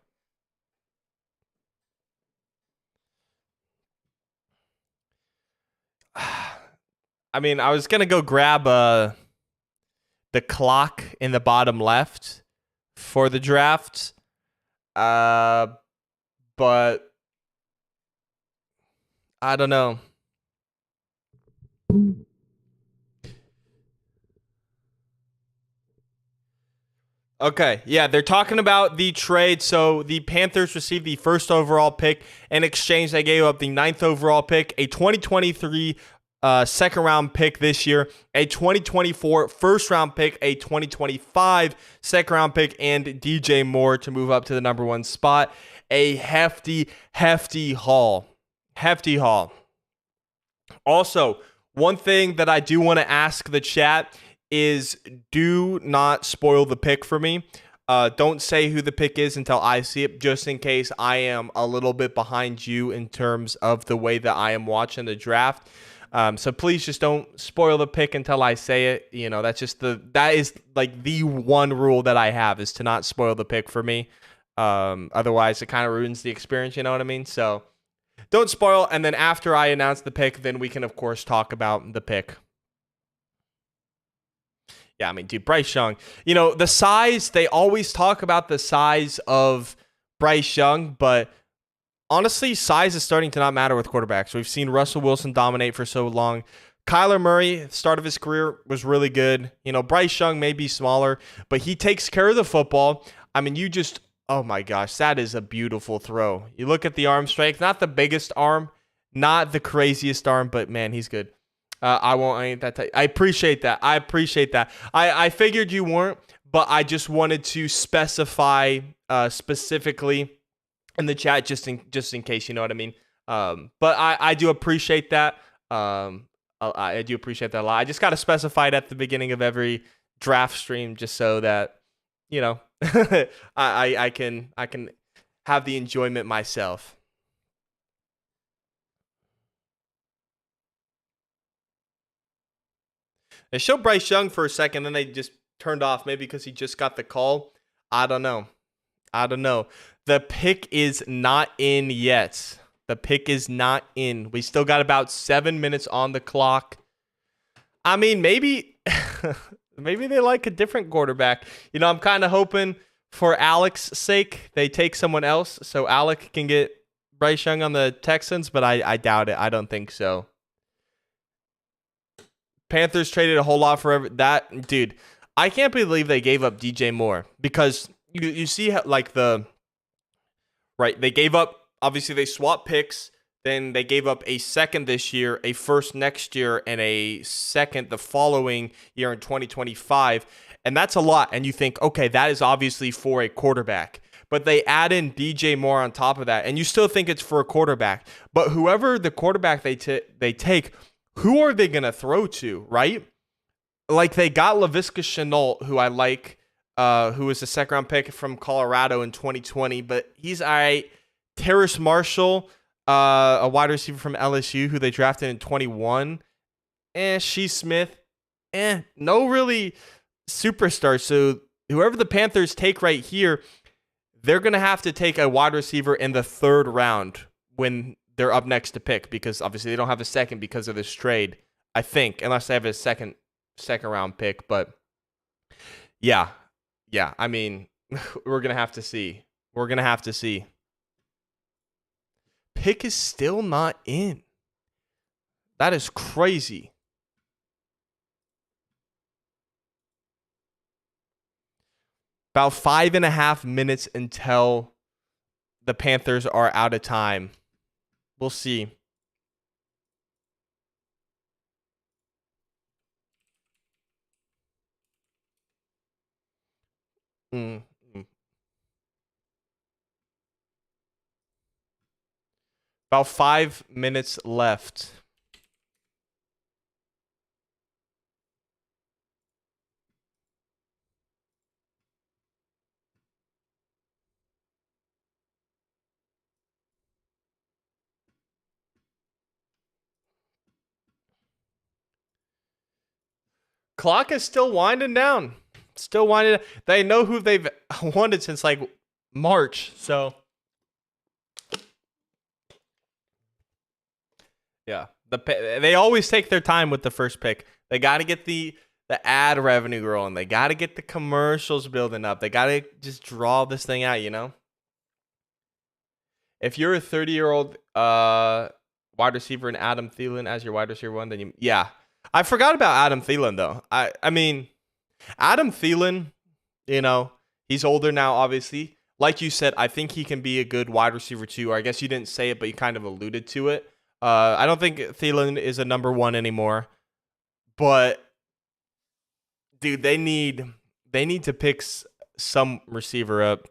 I mean, I was going to go grab the clock in the bottom left for the draft. But I don't know. Okay, yeah, they're talking about the trade. So the Panthers received the first overall pick. In exchange, they gave up the 9th overall pick, a 2023 second round pick this year, a 2024 first round pick, a 2025 second round pick, and DJ Moore to move up to the number 1 spot. A hefty haul. Hefty haul. Also, one thing that I do want to ask the chat is do not spoil the pick for me. Don't say who the pick is until I see it, just in case I am a little bit behind you in terms of the way that I am watching the draft. So please just don't spoil the pick until I say it. You know, that is like the one rule that I have, is to not spoil the pick for me. Otherwise it kind of ruins the experience, you know what I mean? So don't spoil. And then after I announce the pick, then we can of course talk about the pick. Yeah, I mean, dude, Bryce Young, you know, the size, they always talk about the size of Bryce Young, but honestly, size is starting to not matter with quarterbacks. We've seen Russell Wilson dominate for so long. Kyler Murray, start of his career, was really good. You know, Bryce Young may be smaller, but he takes care of the football. I mean, oh my gosh, that is a beautiful throw. You look at the arm strength, not the biggest arm, not the craziest arm, but man, he's good. I ain't that tight. I appreciate that. I figured you weren't, but I just wanted to specify specifically in the chat just in case, you know what I mean. But I do appreciate that. I do appreciate that a lot. I just got to specify it at the beginning of every draft stream just so that, you know, I can have the enjoyment myself. They showed Bryce Young for a second, then they just turned off, maybe because he just got the call. I don't know. The pick is not in yet. The pick is not in. We still got about 7 minutes on the clock. I mean, maybe they like a different quarterback. You know, I'm kind of hoping for Alex's sake they take someone else so Alex can get Bryce Young on the Texans, but I doubt it. I don't think so. Panthers traded a whole lot for that. Dude, I can't believe they gave up DJ Moore, because you see how, like, they gave up, obviously they swapped picks, then they gave up a second this year, a first next year, and a second the following year in 2025. And that's a lot. And you think, okay, that is obviously for a quarterback. But they add in DJ Moore on top of that, and you still think it's for a quarterback. But whoever the quarterback they take, who are they going to throw to, right? Like, they got Laviska Shenault, who I like, who was a second-round pick from Colorado in 2020, but he's all right. Terrace Marshall, a wide receiver from LSU, who they drafted in 21. Shee Smith, no really superstars. So whoever the Panthers take right here, they're going to have to take a wide receiver in the 3rd round when they're up next to pick, because obviously they don't have a second because of this trade, I think, unless they have a second round pick. But yeah, I mean, we're going to have to see. We're going to have to see. Pick is still not in. That is crazy. About 5.5 minutes until the Panthers are out of time. We'll see. About 5 minutes left. Clock is still winding down. Still winding down. They know who they've wanted since like March. So yeah, they always take their time with the first pick. They got to get the ad revenue growing. They got to get the commercials building up. They got to just draw this thing out, you know? If you're a 30-year-old wide receiver and Adam Thielen as your wide receiver one, then yeah. I forgot about Adam Thielen, though. I mean, Adam Thielen, you know, he's older now, obviously. Like you said, I think he can be a good wide receiver, too. Or I guess you didn't say it, but you kind of alluded to it. I don't think Thielen is a number 1 anymore. But, dude, they need to pick some receiver up.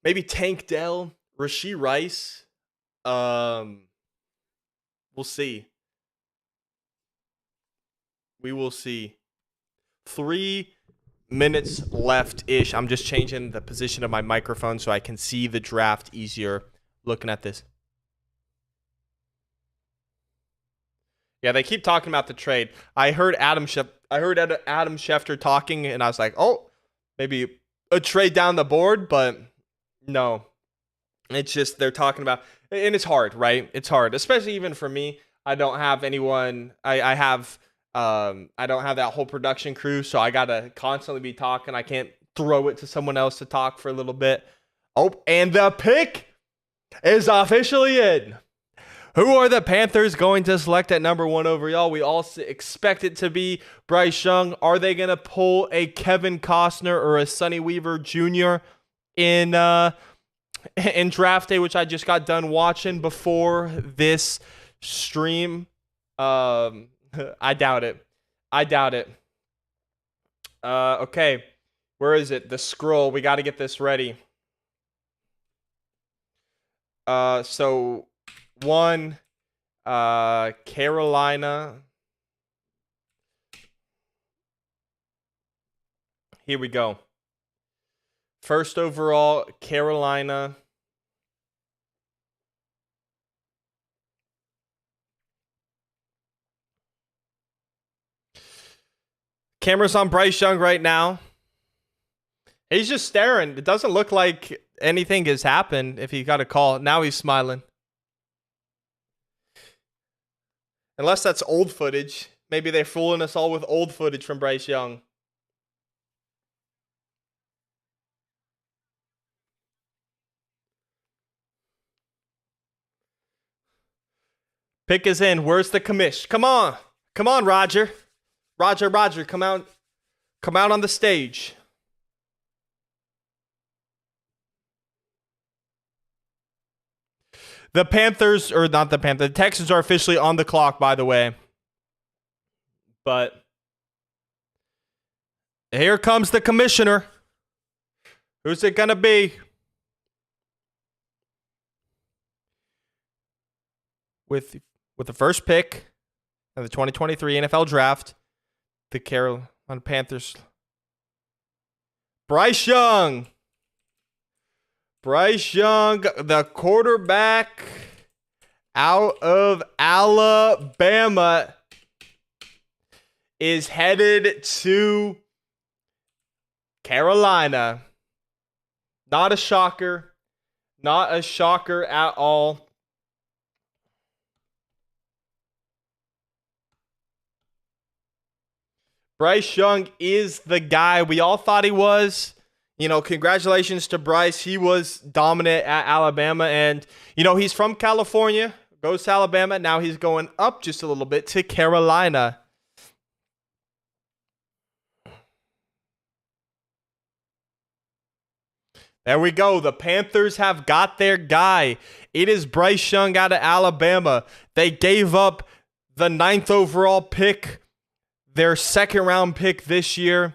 Maybe Tank Dell, Rashee Rice. We'll see. We will see. 3 minutes left-ish. I'm just changing the position of my microphone so I can see the draft easier looking at this. Yeah, they keep talking about the trade. I heard Adam Schefter talking, and I was like, oh, maybe a trade down the board, but no. It's just they're talking about, and it's hard, right? It's hard, especially even for me. I don't have anyone. I don't have that whole production crew, so I gotta constantly be talking. I can't throw it to someone else to talk for a little bit. Oh, and the pick is officially in. Who are the Panthers going to select at number 1 overall? We all expect it to be Bryce Young. Are they going to pull a Kevin Costner or a Sonny Weaver Jr. in draft day, which I just got done watching before this stream? I doubt it. Okay. Where is it? The scroll. We got to get this ready. So 1, Carolina. Here we go. First overall, Carolina. Camera's on Bryce Young right now. He's just staring. It doesn't look like anything has happened if he got a call. Now he's smiling. Unless that's old footage. Maybe they're fooling us all with old footage from Bryce Young. Pick is in. Where's the commish? Come on. Come on, Roger. Roger, come out. Come out on the stage. The Panthers, or not the Panthers, the Texans are officially on the clock, by the way. But here comes the commissioner. Who's it going to be? With the first pick of the 2023 NFL Draft, the Carolina Panthers. Bryce Young. Bryce Young, the quarterback out of Alabama, is headed to Carolina. Not a shocker. Not a shocker at all. Bryce Young is the guy we all thought he was. Congratulations to Bryce. He was dominant at Alabama. And, he's from California, goes to Alabama. Now he's going up just a little bit to Carolina. There we go. The Panthers have got their guy. It is Bryce Young out of Alabama. They gave up the 9th overall pick, their 2nd round pick this year,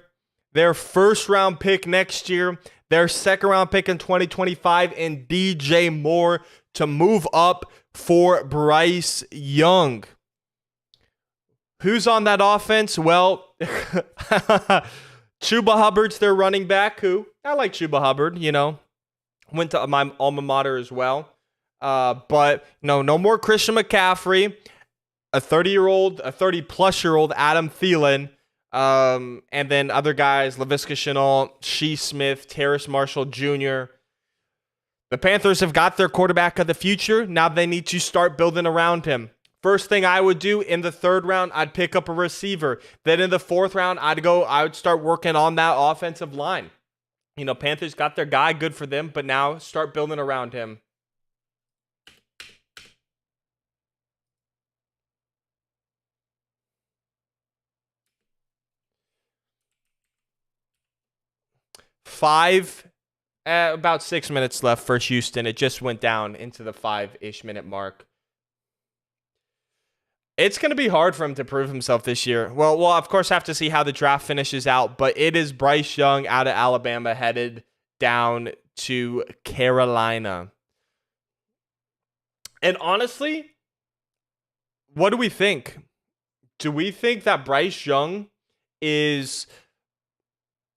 their 1st round pick next year, their 2nd round pick in 2025, and DJ Moore to move up for Bryce Young. Who's on that offense? Well, Chuba Hubbard's their running back, who I like Chuba Hubbard, went to my alma mater as well. But no more Christian McCaffrey, a 30-plus-year-old Adam Thielen, and then other guys, Laviska Shenault, Shee Smith, Terrace Marshall Jr. The Panthers have got their quarterback of the future. Now they need to start building around him. First thing I would do in the 3rd round, I'd pick up a receiver. Then in the 4th round, I would start working on that offensive line. Panthers got their guy, good for them, but now start building around him. About 6 minutes left for Houston. It just went down into the 5-ish minute mark. It's going to be hard for him to prove himself this year. Well, we'll of course have to see how the draft finishes out, but it is Bryce Young out of Alabama headed down to Carolina. And honestly, what do we think? Do we think that Bryce Young is,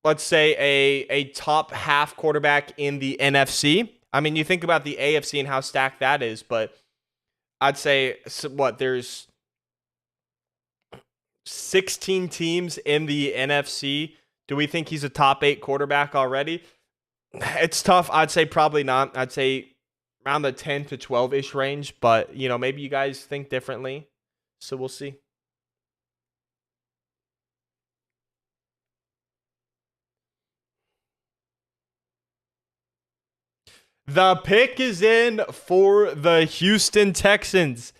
let's say, a top half quarterback in the NFC? I mean, you think about the AFC and how stacked that is, but I'd say, there's 16 teams in the NFC. Do we think he's a top 8 quarterback already? It's tough. I'd say probably not. I'd say around the 10 to 12-ish range, but, maybe you guys think differently. So we'll see. The pick is in for the Houston Texans.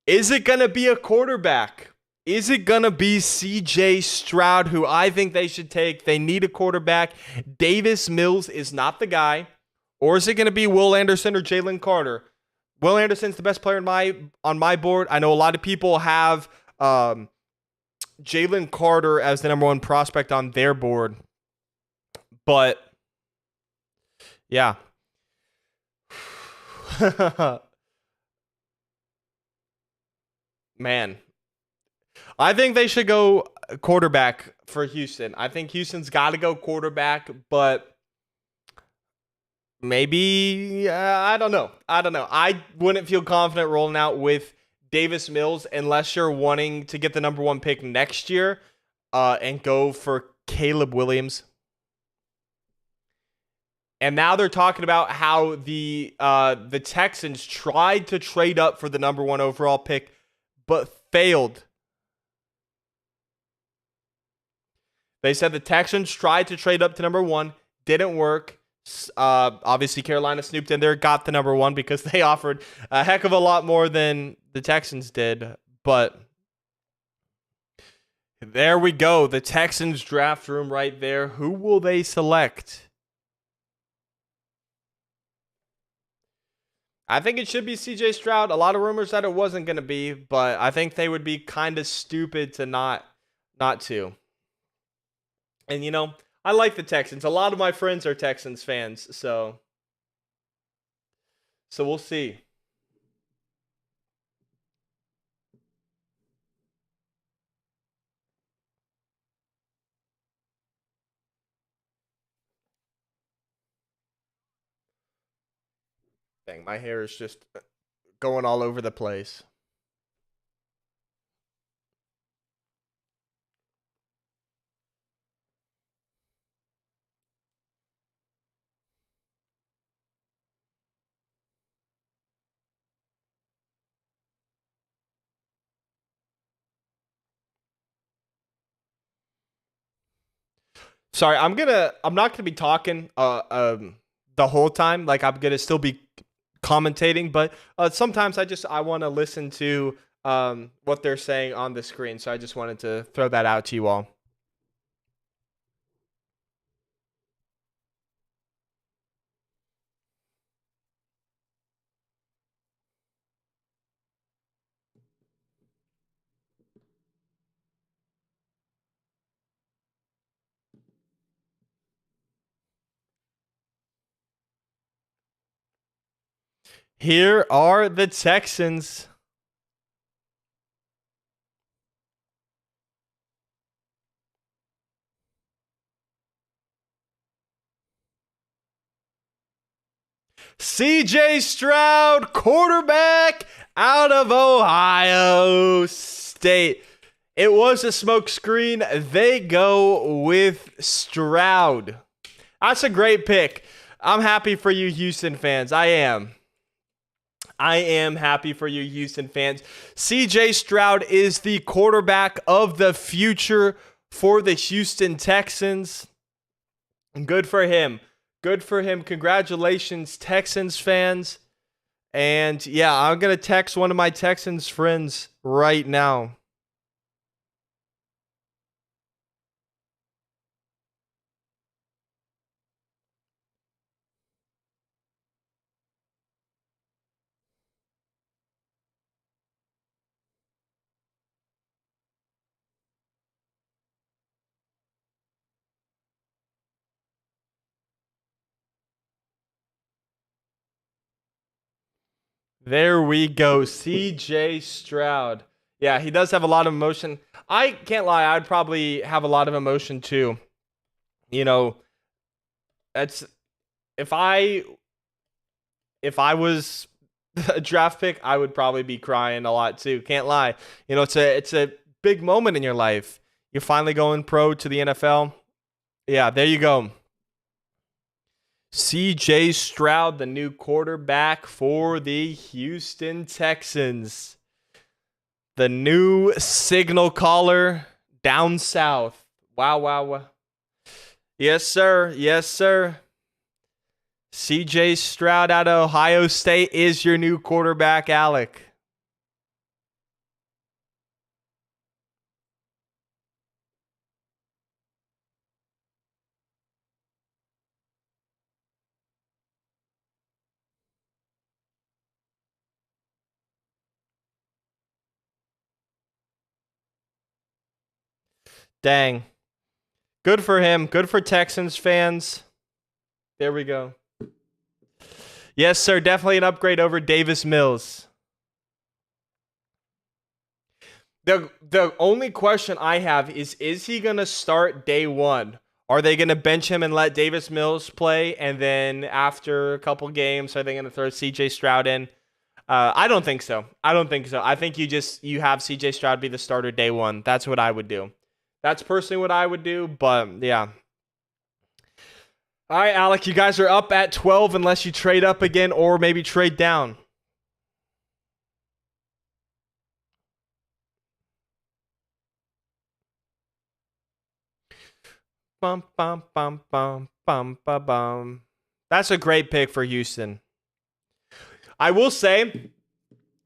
Is it going to be a quarterback? Is it going to be C.J. Stroud, who I think they should take? They need a quarterback. Davis Mills is not the guy. Or is it going to be Will Anderson or Jalen Carter? Will Anderson's the best player on my board. I know a lot of people have Jalen Carter as the number 1 prospect on their board. But, yeah. Man. I think they should go quarterback for Houston. I think Houston's got to go quarterback, but maybe, I don't know. I wouldn't feel confident rolling out with Davis Mills unless you're wanting to get the number 1 pick next year and go for Caleb Williams. And now they're talking about how the Texans tried to trade up for the number 1 overall pick, but failed. They said the Texans tried to trade up to number 1, didn't work. Obviously, Carolina snooped in there, got the number 1 because they offered a heck of a lot more than the Texans did. But there we go. The Texans draft room right there. Who will they select? I think it should be C.J. Stroud. A lot of rumors that it wasn't going to be, but I think they would be kind of stupid to not to. And, I like the Texans. A lot of my friends are Texans fans, so we'll see. Dang, my hair is just going all over the place. Sorry, I'm not gonna be talking the whole time. Like I'm gonna still be commentating, but sometimes I want to listen to what they're saying on the screen. So I just wanted to throw that out to you all. Here are the Texans. CJ Stroud, quarterback out of Ohio State. It was a smokescreen. They go with Stroud. That's a great pick. I'm happy for you, Houston fans. I am happy for you, Houston fans. CJ Stroud is the quarterback of the future for the Houston Texans. Good for him. Good for him. Congratulations, Texans fans. And yeah, I'm going to text one of my Texans friends right now. There we go. CJ Stroud. Yeah, he does have a lot of emotion. I can't lie, I'd probably have a lot of emotion too. You know, that's if I was a draft pick, I would probably be crying a lot too. Can't lie. You know, it's a big moment in your life. You're finally going pro to the NFL. Yeah, there you go. CJ Stroud, the new quarterback for the Houston Texans. The new signal caller down south. Wow, wow, wow. Yes, sir. Yes, sir. CJ Stroud out of Ohio State is your new quarterback, Alec. Dang. Good for him. Good for Texans fans. There we go. Yes, sir. Definitely an upgrade over Davis Mills. The only question I have is he going to start day one? Are they going to bench him and let Davis Mills play? And then after a couple games, are they going to throw CJ Stroud in? I don't think so. I think you have CJ Stroud be the starter day one. That's what I would do. That's personally what I would do. But yeah. All right, Alec, you guys are up at 12 unless you trade up again or maybe trade down. Bum, bum, bum, bum, bum, bum, bum. That's a great pick for Houston. I will say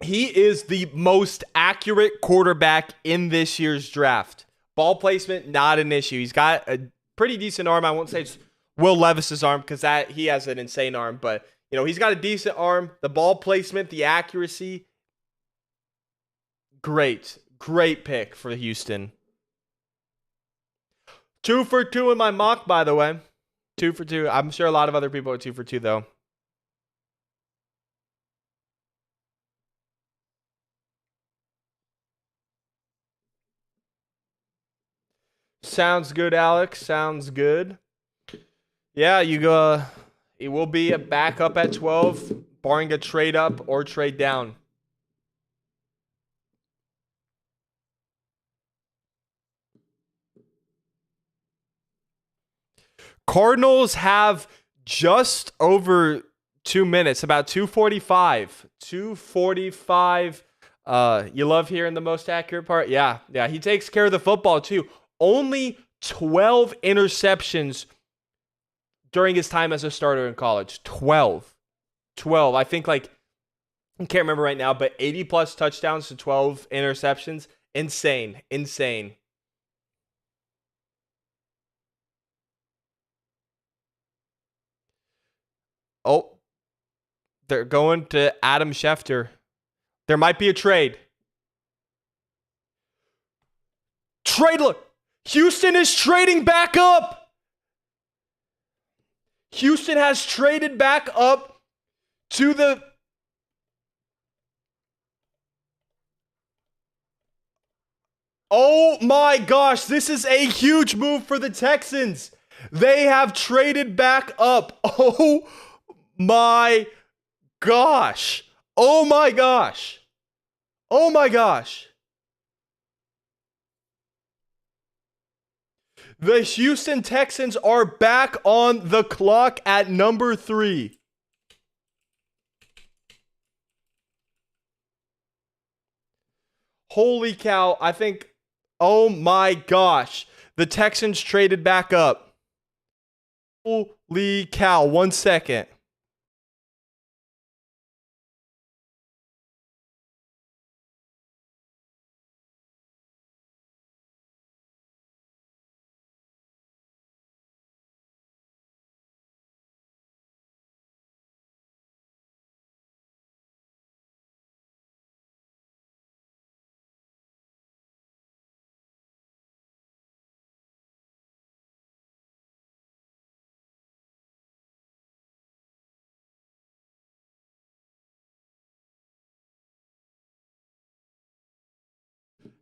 he is the most accurate quarterback in this year's draft. Ball placement, not an issue. He's got a pretty decent arm. I won't say it's Will Levis's arm because he has an insane arm, but he's got a decent arm. The ball placement, the accuracy, great pick for Houston. 2 for 2 in my mock, by the way. 2 for 2. I'm sure a lot of other people are 2 for 2 though. Sounds good, Alex. Sounds good. Yeah, it will be a back up at 12, barring a trade up or trade down. Cardinals have just over 2 minutes, about 2:45. 2:45. You love hearing the most accurate part? Yeah. He takes care of the football too. Only 12 interceptions during his time as a starter in college. 12. I think I can't remember right now, but 80 plus touchdowns to 12 interceptions. Insane. Oh, they're going to Adam Schefter. There might be a trade. Look. Houston is trading back up. Houston has traded back up to the... Oh my gosh, this is a huge move for the Texans. They have traded back up. Oh my gosh. Oh my gosh. The Houston Texans are back on the clock at number 3. Holy cow, I think, oh my gosh, the Texans traded back up. Holy cow, 1 second.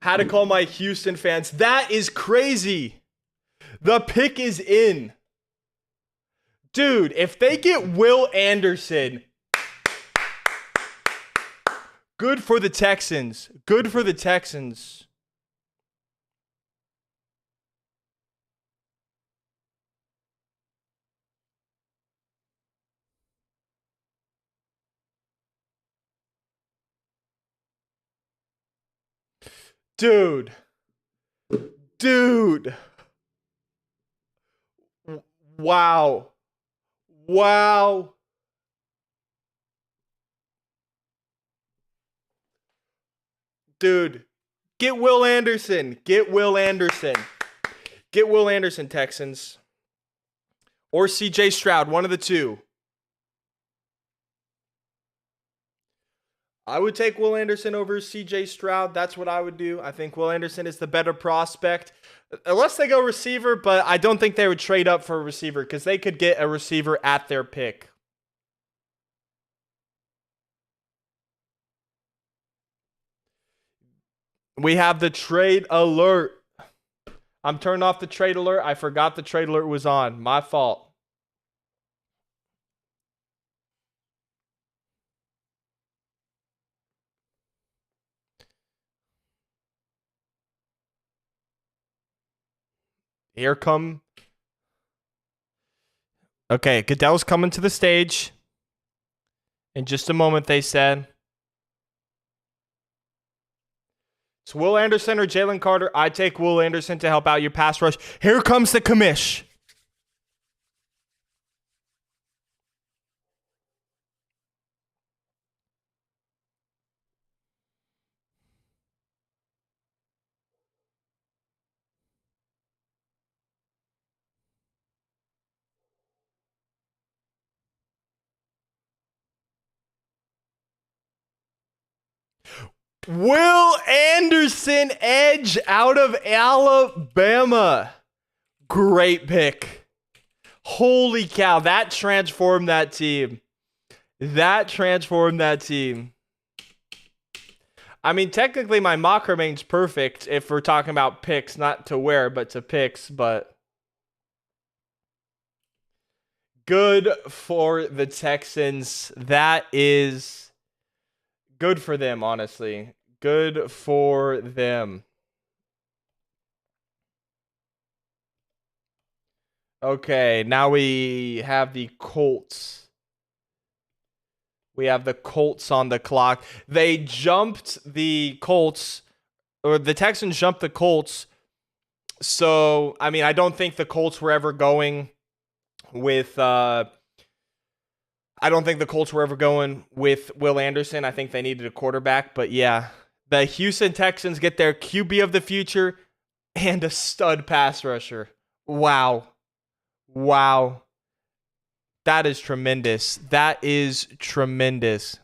How to call my Houston fans. That is crazy. The pick is in. Dude, if they get Will Anderson, good for the Texans. Dude. Wow. Dude, get Will Anderson. Get Will Anderson, Texans. Or CJ Stroud, one of the two. I would take Will Anderson over CJ Stroud. That's what I would do. I think Will Anderson is the better prospect. Unless they go receiver, but I don't think they would trade up for a receiver because they could get a receiver at their pick. We have the trade alert. I'm turning off the trade alert. I forgot the trade alert was on. My fault. Here come. Okay, Goodell's coming to the stage. In just a moment, they said. It's Will Anderson or Jalen Carter. I take Will Anderson to help out your pass rush. Here comes the commish. Will Anderson, edge out of Alabama. Great pick. Holy cow, that transformed that team. I mean, technically my mock remains perfect if we're talking about picks, not to wear, but to picks, but good for the Texans. That is good for them, honestly. Good for them. Okay, now we have the Colts. We have the Colts on the clock. They jumped the Colts, or the Texans jumped the Colts So, I mean, I don't think the Colts were ever going with I don't think the Colts were ever going with Will Anderson. I think they needed a quarterback, but yeah, the Houston Texans get their QB of the future and a stud pass rusher. Wow. Wow. That is tremendous. That is tremendous.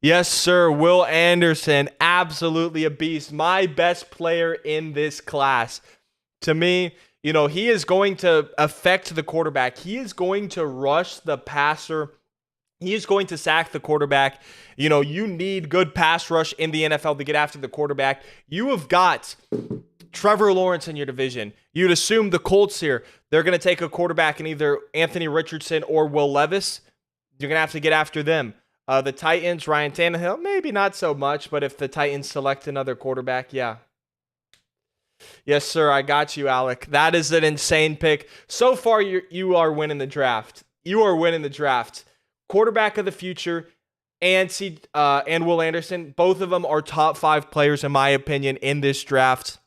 Yes, sir. Will Anderson, absolutely a beast. My best player in this class. To me, he is going to affect the quarterback. He is going to rush the passer. He is going to sack the quarterback. You need good pass rush in the NFL to get after the quarterback. You have got Trevor Lawrence in your division. You'd assume the Colts here, they're going to take a quarterback in either Anthony Richardson or Will Levis. You're going to have to get after them. The Titans, Ryan Tannehill, maybe not so much, but if the Titans select another quarterback, yeah. Yes, sir, I got you, Alec. That is an insane pick. So far, you are winning the draft. You are winning the draft. Quarterback of the future and Will Anderson, both of them are top 5 players, in my opinion, in this draft.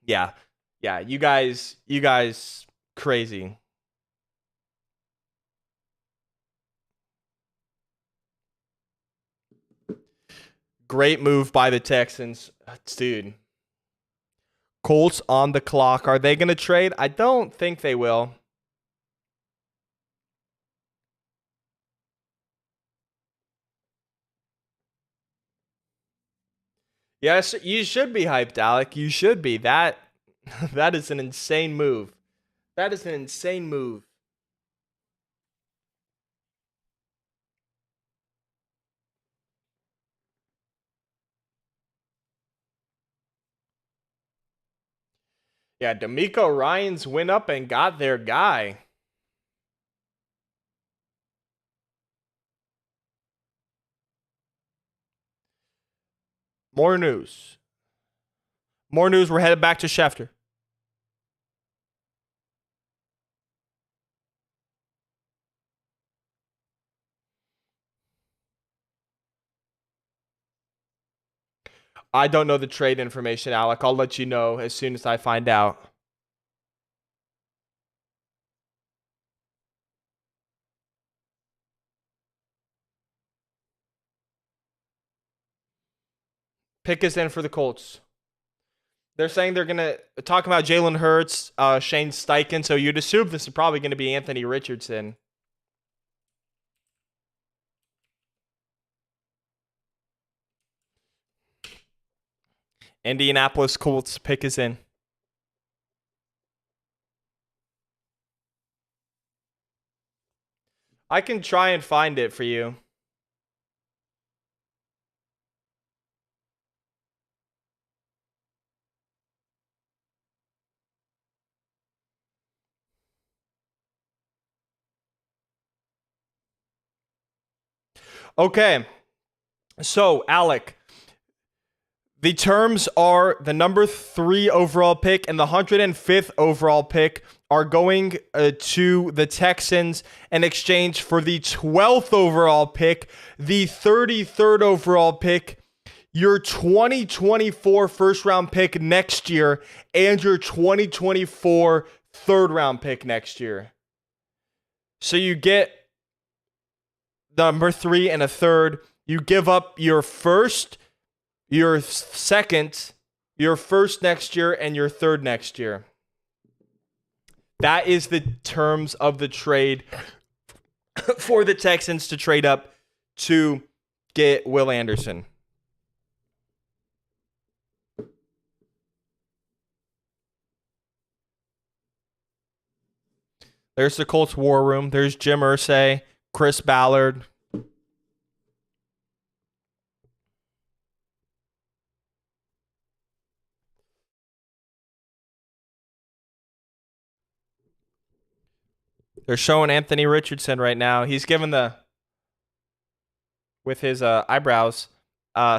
Yeah. You guys, crazy. Great move by the Texans. Dude. Colts on the clock. Are they going to trade? I don't think they will. Yes, you should be hyped, Alec. You should be. That is an insane move. That is an insane move. Yeah, D'Amico Ryans went up and got their guy. More news. We're headed back to Schefter. I don't know the trade information, Alec. I'll let you know as soon as I find out. Pick is in for the Colts. They're saying they're going to talk about Jalen Hurts, Shane Steichen, so you'd assume this is probably going to be Anthony Richardson. Indianapolis Colts pick is in. I can try and find it for you. Okay. So, Alec, the terms are the number 3 overall pick and the 105th overall pick are going to the Texans in exchange for the 12th overall pick, the 33rd overall pick, your 2024 first round pick next year, and your 2024 third round pick next year. So you get number 3 and a third. You give up your first, your second, your first next year, and your third next year. That is the terms of the trade for the Texans to trade up to get Will Anderson. There's the Colts war room. There's Jim Irsay, Chris Ballard. They're showing Anthony Richardson right now. He's given with his eyebrows.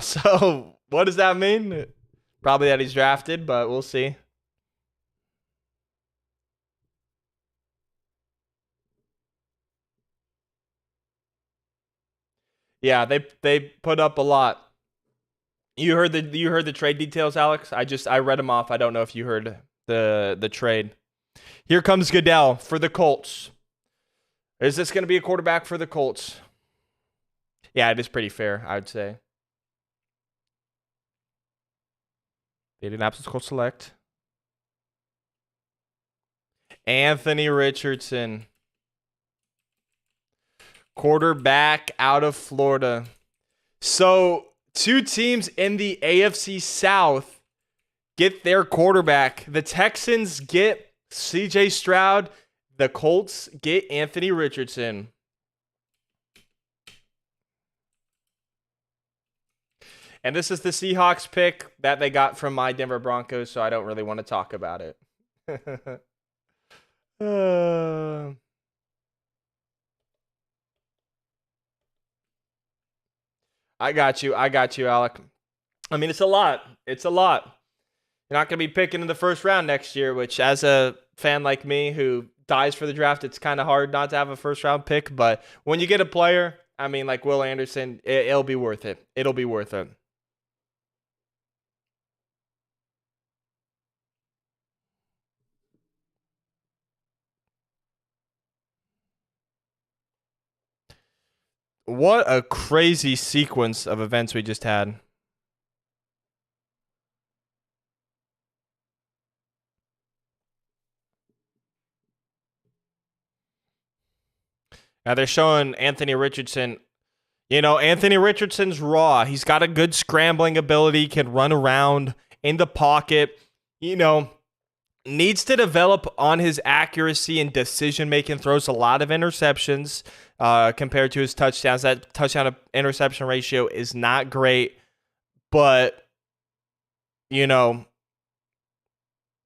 So what does that mean? Probably that he's drafted, but we'll see. Yeah, they put up a lot. You heard the trade details, Alex? I read them off. I don't know if you heard the trade. Here comes Goodell for the Colts. Is this going to be a quarterback for the Colts? Yeah, it is pretty fair, I would say. The Indianapolis Colts select Anthony Richardson, quarterback out of Florida. So, two teams in the AFC South get their quarterback. The Texans get CJ Stroud. The Colts get Anthony Richardson. And this is the Seahawks pick that they got from my Denver Broncos, so I don't really want to talk about it. I got you. I got you, Alec. I mean, it's a lot. It's a lot. You're not going to be picking in the first round next year, which, as a fan like me who dies for the draft, it's kind of hard not to have a first round pick. But when you get a player, I mean, like Will Anderson, it'll be worth it. It'll be worth it. What a crazy sequence of events we just had. Now they're showing Anthony Richardson. You know, Anthony Richardson's raw. He's got a good scrambling ability, can run around in the pocket. You know, needs to develop on his accuracy and decision making. Throws a lot of interceptions compared to his touchdowns. That touchdown to interception ratio is not great, but you know,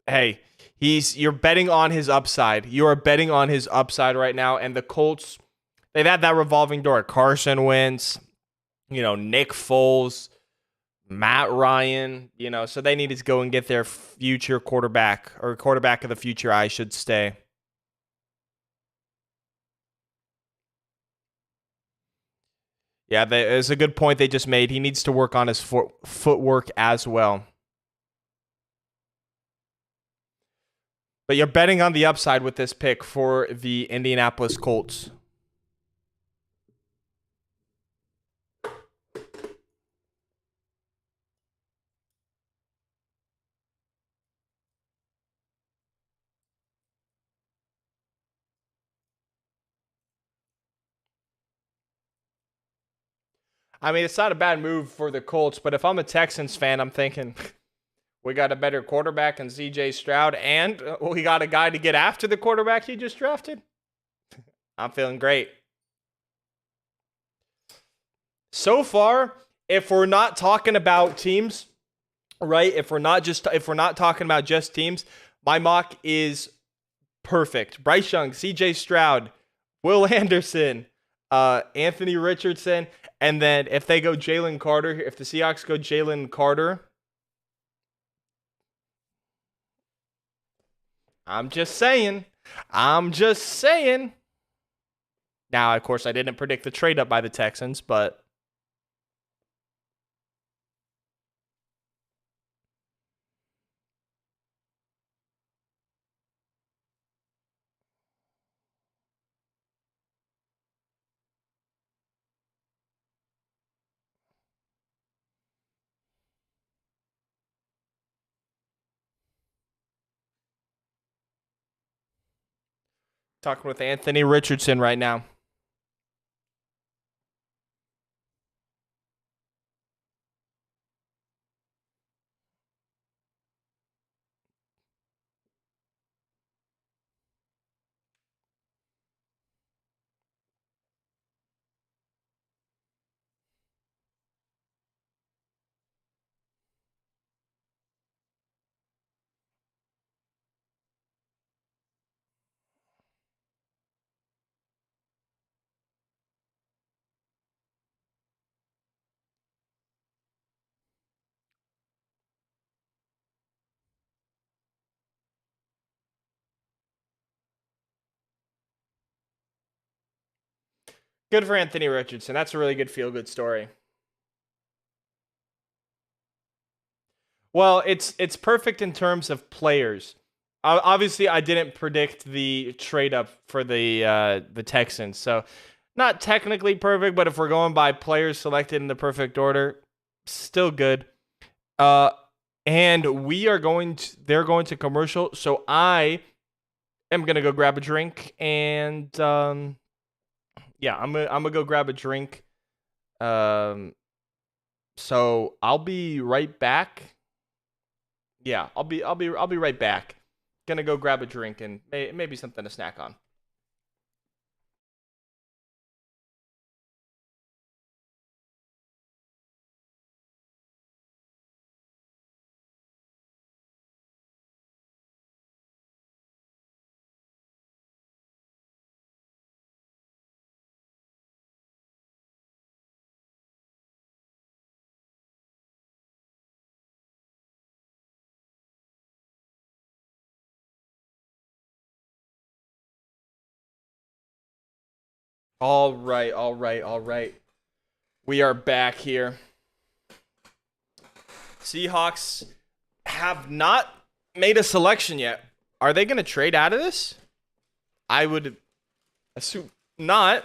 hey, you're betting on his upside. You are betting on his upside right now, and the Colts, they've had that revolving door. Carson Wentz, Nick Foles, Matt Ryan, so they needed to go and get their future quarterback, or quarterback of the future, I should say. Yeah, it's a good point they just made. He needs to work on his footwork as well. But you're betting on the upside with this pick for the Indianapolis Colts. I mean, it's not a bad move for the Colts, but if I'm a Texans fan, I'm thinking we got a better quarterback in CJ Stroud, and we got a guy to get after the quarterback you just drafted. I'm feeling great. So far, if we're not talking about teams, right? If we're not talking about just teams, my mock is perfect. Bryce Young, CJ Stroud, Will Anderson, Anthony Richardson, and then if they go Jalen Carter, if the Seahawks go Jalen Carter, I'm just saying. Now, of course, I didn't predict the trade up by the Texans, but talking with Anthony Richardson right now. Good for Anthony Richardson. That's a really good feel-good story. Well, it's perfect in terms of players. Obviously, I didn't predict the trade up for the Texans, so not technically perfect. But if we're going by players selected in the perfect order, still good. Uh, and we are going to they're going to commercial, so I am gonna go grab a drink, and yeah, I'm gonna go grab a drink. Um, so I'll be right back. Yeah, I'll be right back. Gonna go grab a drink and maybe something to snack on. All right, all right, all right. We are back here. Seahawks have not made a selection yet. Are they gonna trade out of this? I would assume not,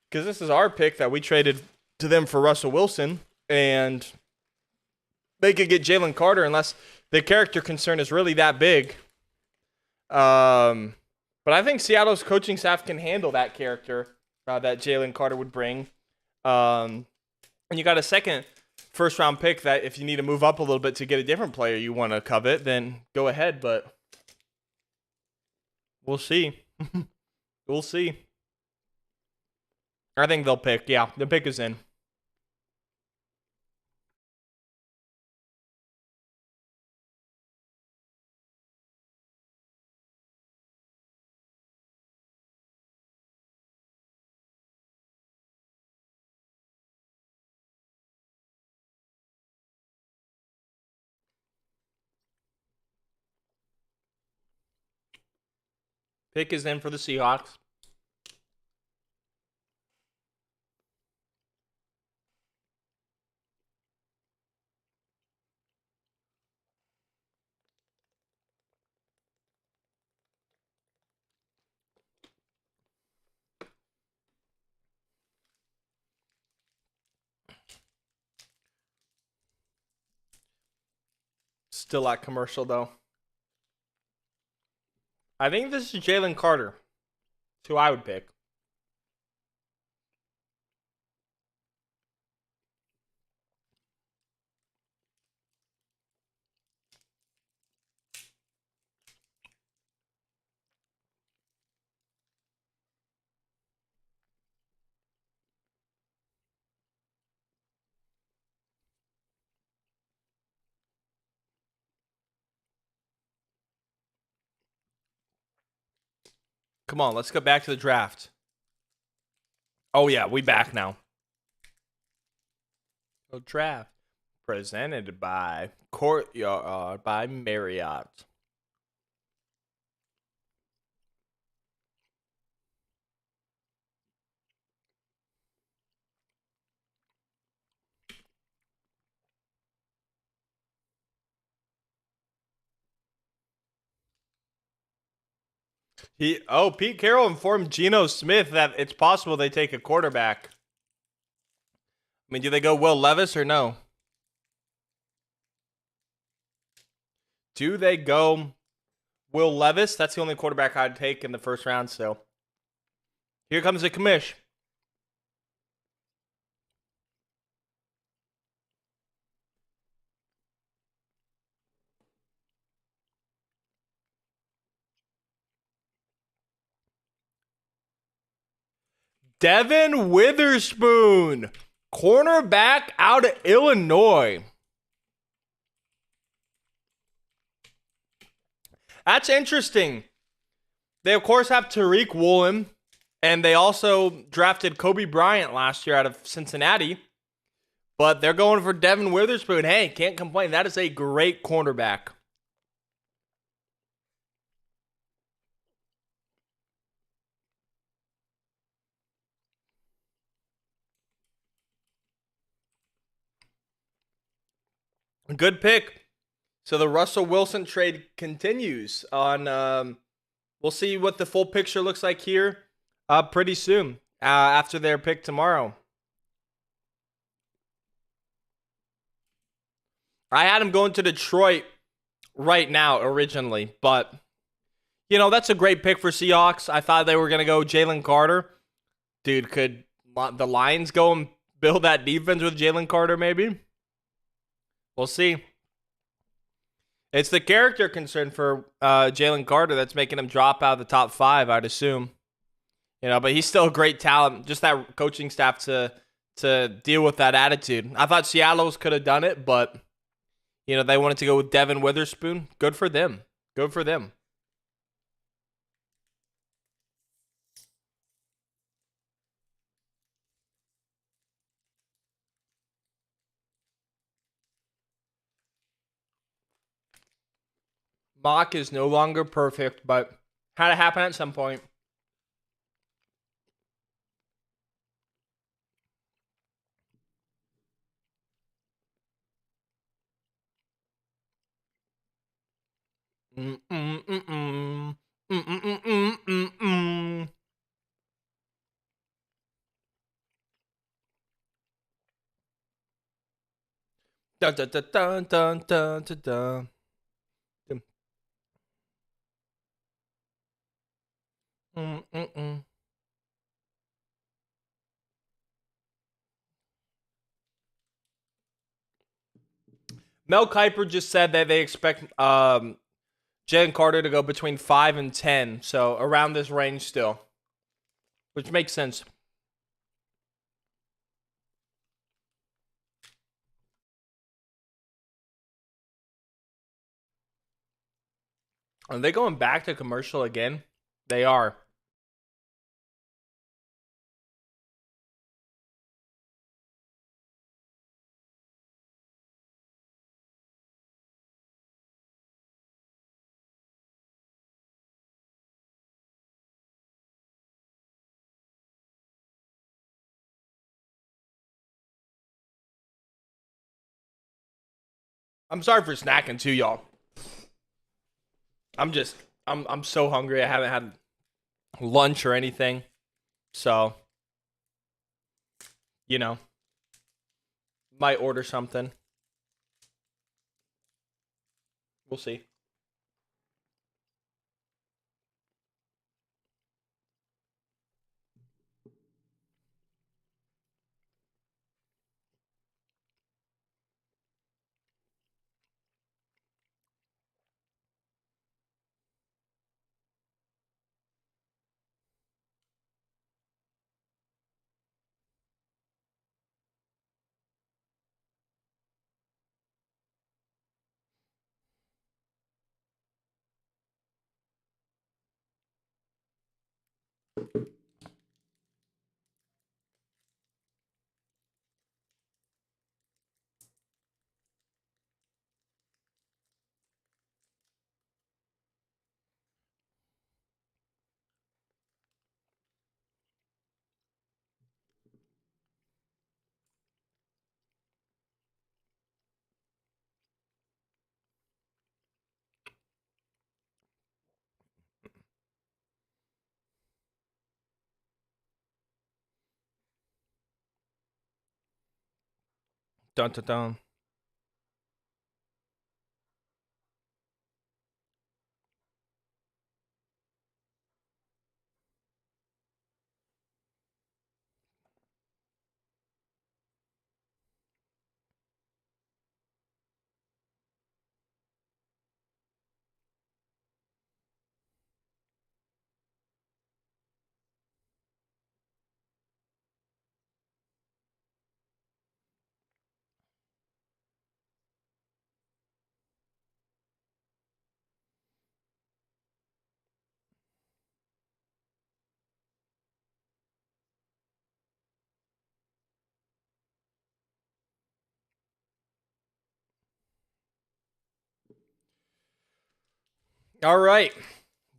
because this is our pick that we traded to them for Russell Wilson, and they could get Jalen Carter unless the character concern is really that big. But I think Seattle's coaching staff can handle that character that Jalen Carter would bring. And you got a second first round pick that if you need to move up a little bit to get a different player you want to covet, then go ahead. But we'll see. We'll see. I think they'll pick. Yeah, the pick is in. Pick is in for the Seahawks. Still at commercial though. I think this is Jalen Carter. That's who I would pick. Come on, let's go back to the draft. Oh yeah, we back now. Go draft. Presented by Courtyard by Marriott. Pete Carroll informed Geno Smith that it's possible they take a quarterback. I mean, do they go Will Levis or no? Do they go Will Levis? That's the only quarterback I'd take in the first round. So here comes the commish. Devin Witherspoon, cornerback out of Illinois. That's interesting. They, of course, have Tariq Woolen, and they also drafted Kobe Bryant last year out of Cincinnati. But they're going for Devin Witherspoon. Hey, can't complain. That is a great cornerback. Good pick. So the Russell Wilson trade continues on. We'll see what the full picture looks like here pretty soon after their pick tomorrow. I had him going to Detroit right now originally, but that's a great pick for Seahawks. I thought they were going to go Jalen Carter. Dude, could the Lions go and build that defense with Jalen Carter maybe? We'll see. It's the character concern for Jalen Carter that's making him drop out of the top 5, I'd assume. But he's still a great talent. Just that coaching staff to deal with that attitude. I thought Seattle's could have done it, but they wanted to go with Devin Witherspoon. Good for them. Good for them. Mock is no longer perfect, but had to happen at some point. Dun, dun, dun, dun, dun, dun, dun, dun. Mel Kiper just said that they expect Jalen Carter to go between 5 and 10, so around this range still, which makes sense. Are they going back to commercial again? They are. I'm sorry for snacking too, y'all. I'm so hungry. I haven't had lunch or anything. So, might order something. We'll see. Dun dun dun. All right.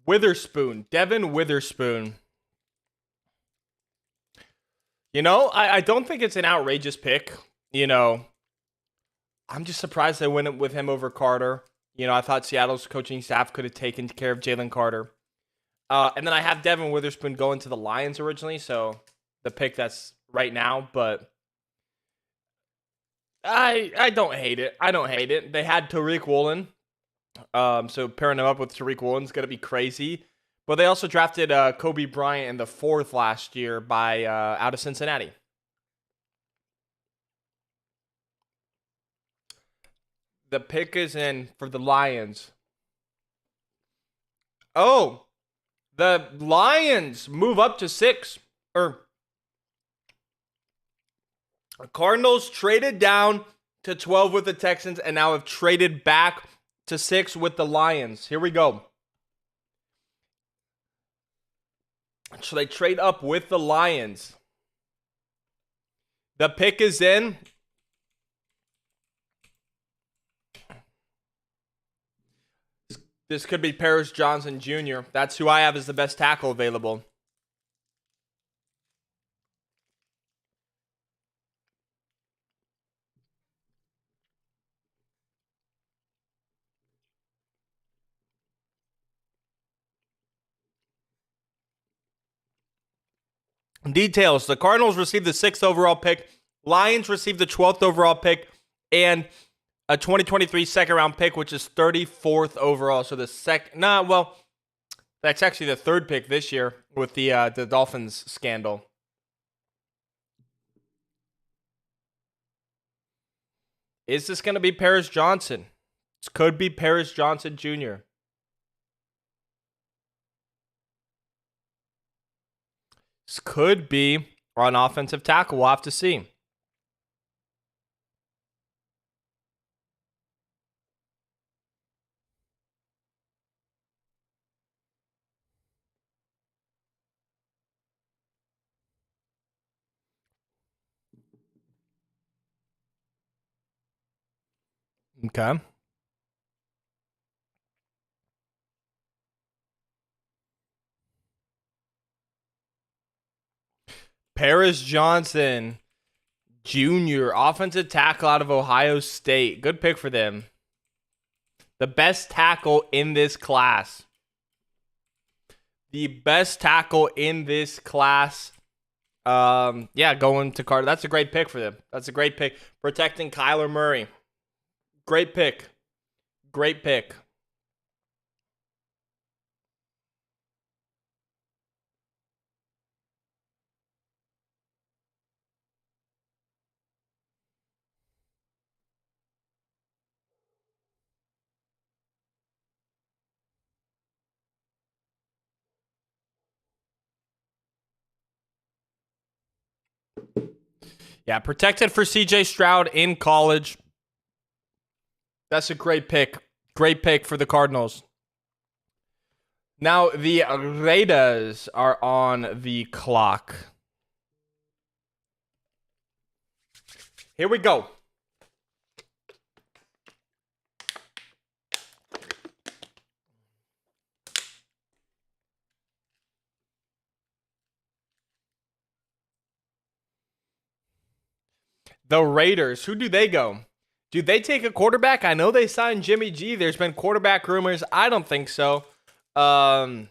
Witherspoon. Devin Witherspoon. I don't think it's an outrageous pick. I'm just surprised they went with him over Carter. I thought Seattle's coaching staff could have taken care of Jalen Carter. And then I have Devin Witherspoon going to the Lions originally, so the pick that's right now, but I don't hate it. I don't hate it. They had Tariq Woolen. So pairing him up with Tariq Woolen's going to be crazy. But they also drafted Kobe Bryant in the 4th last year by out of Cincinnati. The pick is in for the Lions. Oh, the Lions move up to 6. Cardinals traded down to 12 with the Texans and now have traded back to 6 with the Lions. Here we go. So they trade up with the Lions. The pick is in. This could be Paris Johnson Jr. That's who I have as the best tackle available. Details. The Cardinals received the 6th overall pick. Lions received the 12th overall pick. And a 2023 second-round pick, which is 34th overall. So the that's actually the 3rd pick this year with the Dolphins scandal. Is this going to be Paris Johnson? This could be Paris Johnson Jr. This could be on offensive tackle. We'll have to see. Okay. Paris Johnson Jr., offensive tackle out of Ohio State. Good pick for them. The best tackle in this class. The best tackle in this class. Going to Carter. That's a great pick for them. That's a great pick. Protecting Kyler Murray. Great pick. Great pick. Yeah, protected for CJ Stroud in college. That's a great pick. Great pick for the Cardinals. Now, the Raiders are on the clock. Here we go. The Raiders, who do they go? Do they take a quarterback? I know they signed Jimmy G. There's been quarterback rumors. I don't think so. I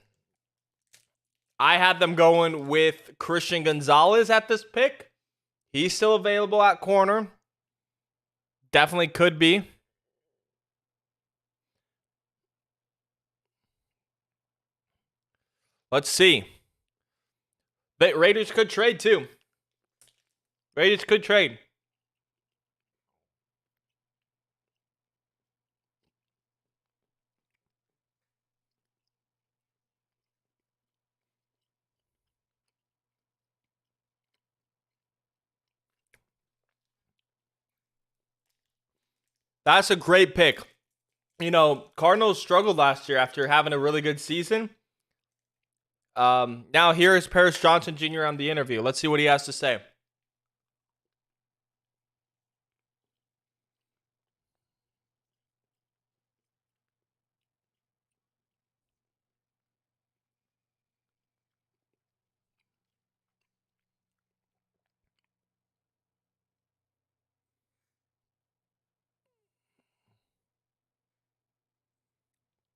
had them going with Christian Gonzalez at this pick. He's still available at corner. Definitely could be. Let's see. The Raiders could trade too. Raiders could trade. That's a great pick. Cardinals struggled last year after having a really good season. Now here is Paris Johnson Jr. on the interview. Let's see what he has to say.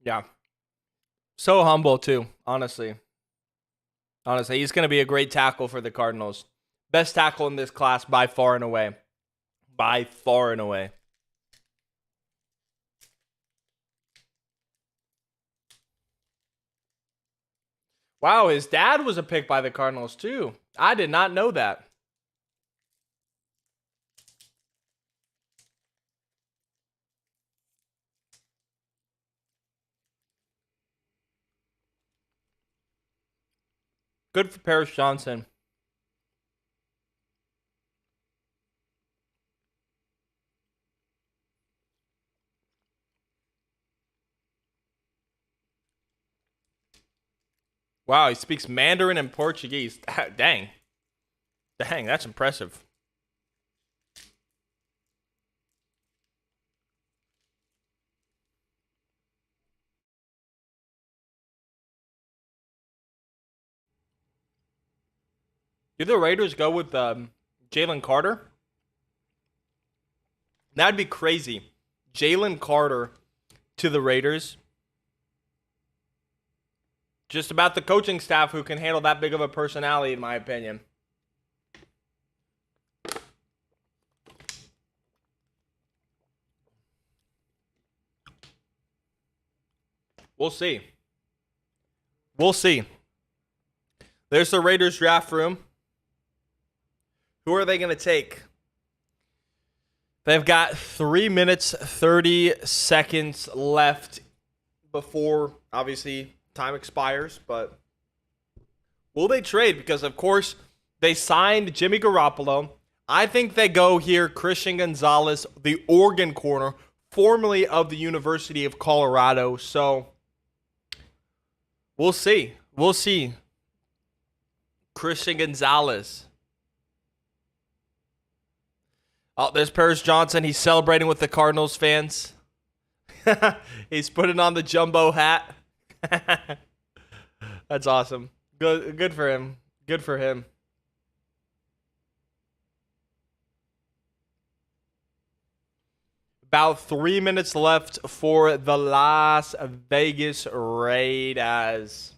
Yeah. So humble, too, honestly. Honestly, he's going to be a great tackle for the Cardinals. Best tackle in this class by far and away. By far and away. Wow, his dad was a pick by the Cardinals, too. I did not know that. Good for Paris Johnson. Wow, he speaks Mandarin and Portuguese. Dang. Dang, that's impressive. Did the Raiders go with Jalen Carter? That'd be crazy. Jalen Carter to the Raiders. Just about the coaching staff who can handle that big of a personality, in my opinion. We'll see. We'll see. There's the Raiders draft room. Who are they going to take? They've got 3 minutes, 30 seconds left before, obviously, time expires. But will they trade? Because, of course, they signed Jimmy Garoppolo. I think they go here, Christian Gonzalez, the Oregon corner, formerly of the University of Colorado. So we'll see. We'll see. Christian Gonzalez. Oh, there's Paris Johnson. He's celebrating with the Cardinals fans. He's putting on the jumbo hat. That's awesome. Good for him. Good for him. About 3 minutes left for the Las Vegas Raiders.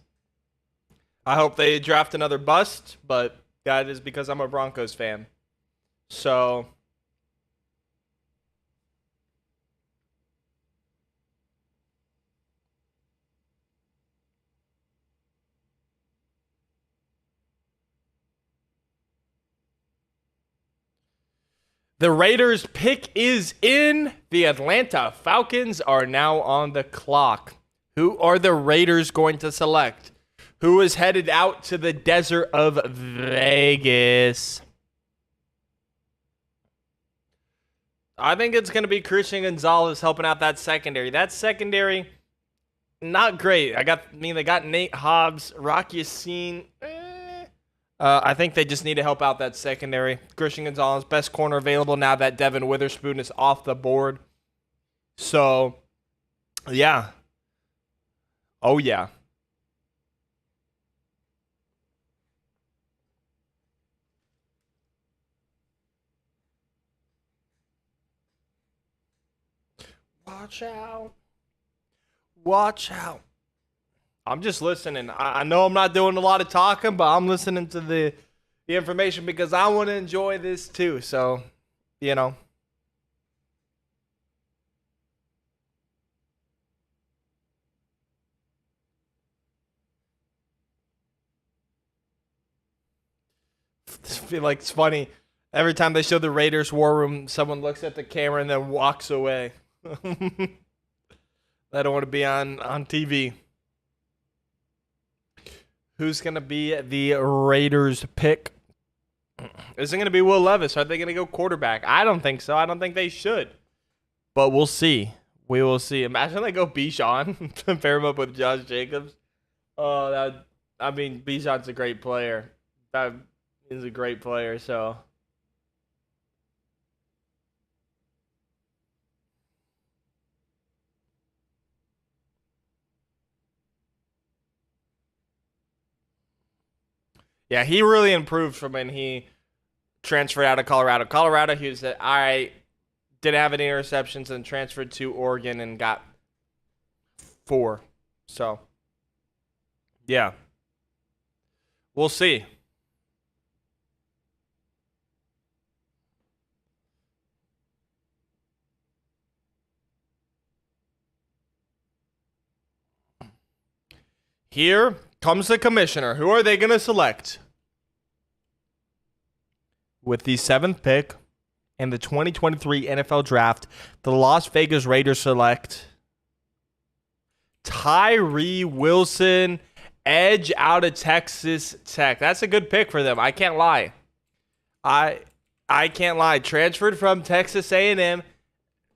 I hope they draft another bust, but that is because I'm a Broncos fan. So the Raiders' pick is in. The Atlanta Falcons are now on the clock. Who are the Raiders going to select? Who is headed out to the desert of Vegas? I think it's going to be Christian Gonzalez helping out that secondary. That secondary, not great. They got Nate Hobbs, Rocky Yassin. I think they just need to help out that secondary. Christian Gonzalez, best corner available now that Devin Witherspoon is off the board. So, yeah. Oh, yeah. Watch out. Watch out. I'm just listening. I know I'm not doing a lot of talking, but I'm listening to the information because I want to enjoy this too. So, you know. I feel like it's funny. Every time they show the Raiders War Room, someone looks at the camera and then walks away. They don't want to be on TV. Who's going to be the Raiders pick? Is it going to be Will Levis? Are they going to go quarterback? I don't think so. I don't think they should. But we'll see. We will see. Imagine they go Bijan to pair him up with Josh Jacobs. Oh, Bijan's a great player. That is a great player, so. Yeah, he really improved from when he transferred out of Colorado. Colorado, he was all right, didn't have any interceptions, and transferred to Oregon and got 4. So, yeah. We'll see. Here comes the commissioner. Who are they going to select? With the 7th pick in the 2023 NFL Draft, the Las Vegas Raiders select Tyree Wilson, edge out of Texas Tech. That's a good pick for them. I can't lie. I can't lie. Transferred from Texas A&M,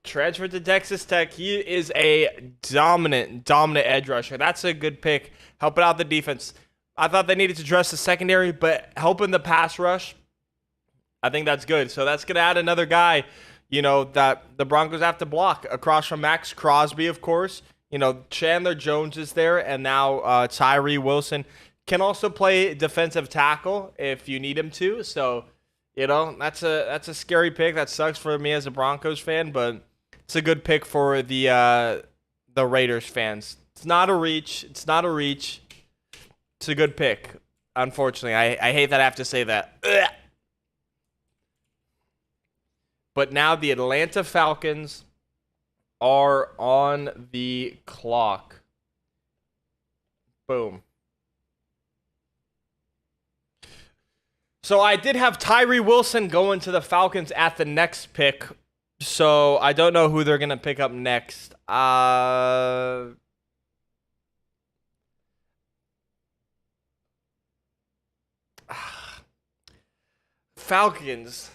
transferred to Texas Tech. He is a dominant edge rusher. That's a good pick. Helping out the defense. I thought they needed to address the secondary, but helping the pass rush, I think that's good. So that's going to add another guy, that the Broncos have to block across from Max Crosby, of course. Chandler Jones is there, and now Tyree Wilson can also play defensive tackle if you need him to. So, that's a scary pick. That sucks for me as a Broncos fan, but it's a good pick for the Raiders fans. It's not a reach. It's a good pick. Unfortunately, I hate that I have to say that. Ugh. But now the Atlanta Falcons are on the clock. Boom. So I did have Tyree Wilson going to the Falcons at the next pick. So I don't know who they're going to pick up next. Falcons.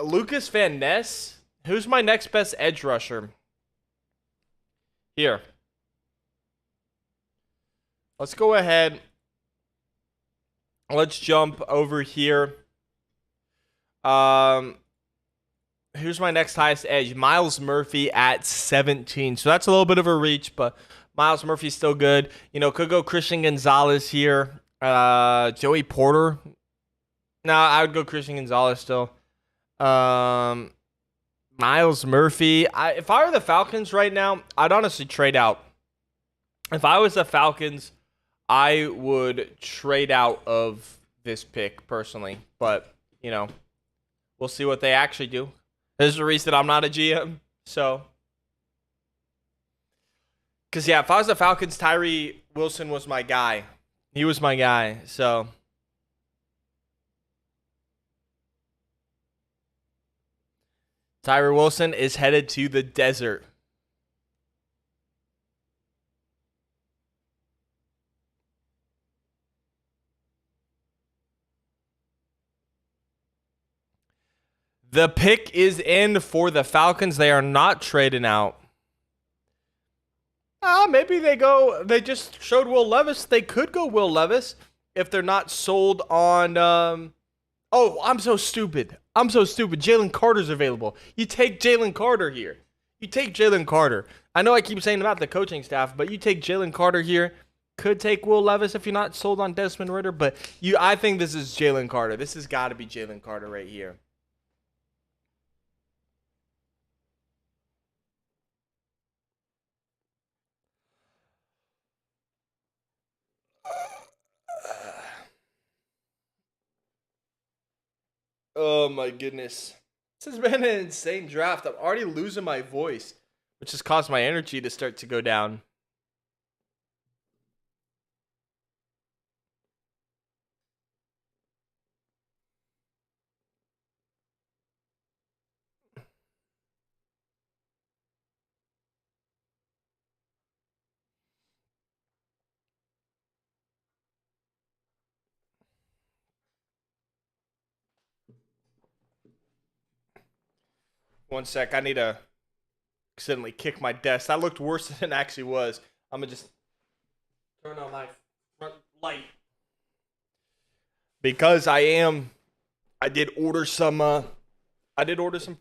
Lucas Van Ness. Who's my next best edge rusher? Here. Let's go ahead. Let's jump over here. Who's my next highest edge? Myles Murphy at 17. So that's a little bit of a reach, but Myles Murphy's still good. Could go Christian Gonzalez here. Joey Porter. No, I would go Christian Gonzalez still. Myles Murphy. If I were the Falcons right now, I'd honestly trade out. If I was the Falcons, I would trade out of this pick personally. But, we'll see what they actually do. There's a reason I'm not a GM. So, because, if I was the Falcons, Tyree Wilson was my guy. He was my guy. So, Tyree Wilson is headed to the desert. The pick is in for the Falcons. They are not trading out. Maybe they just showed Will Levis. They could go Will Levis if they're not sold on I'm so stupid. Jalen Carter's available. You take Jalen Carter here. I know I keep saying about the coaching staff, but you take Jalen Carter here. Could take Will Levis if you're not sold on Desmond Ridder, but I think this is Jalen Carter. This has got to be Jalen Carter right here. Oh my goodness. This has been an insane draft. I'm already losing my voice, which has caused my energy to start to go down. One sec, I need to accidentally kick my desk. That looked worse than it actually was. I'm gonna just turn on my front light. Because I did order some food. I did order some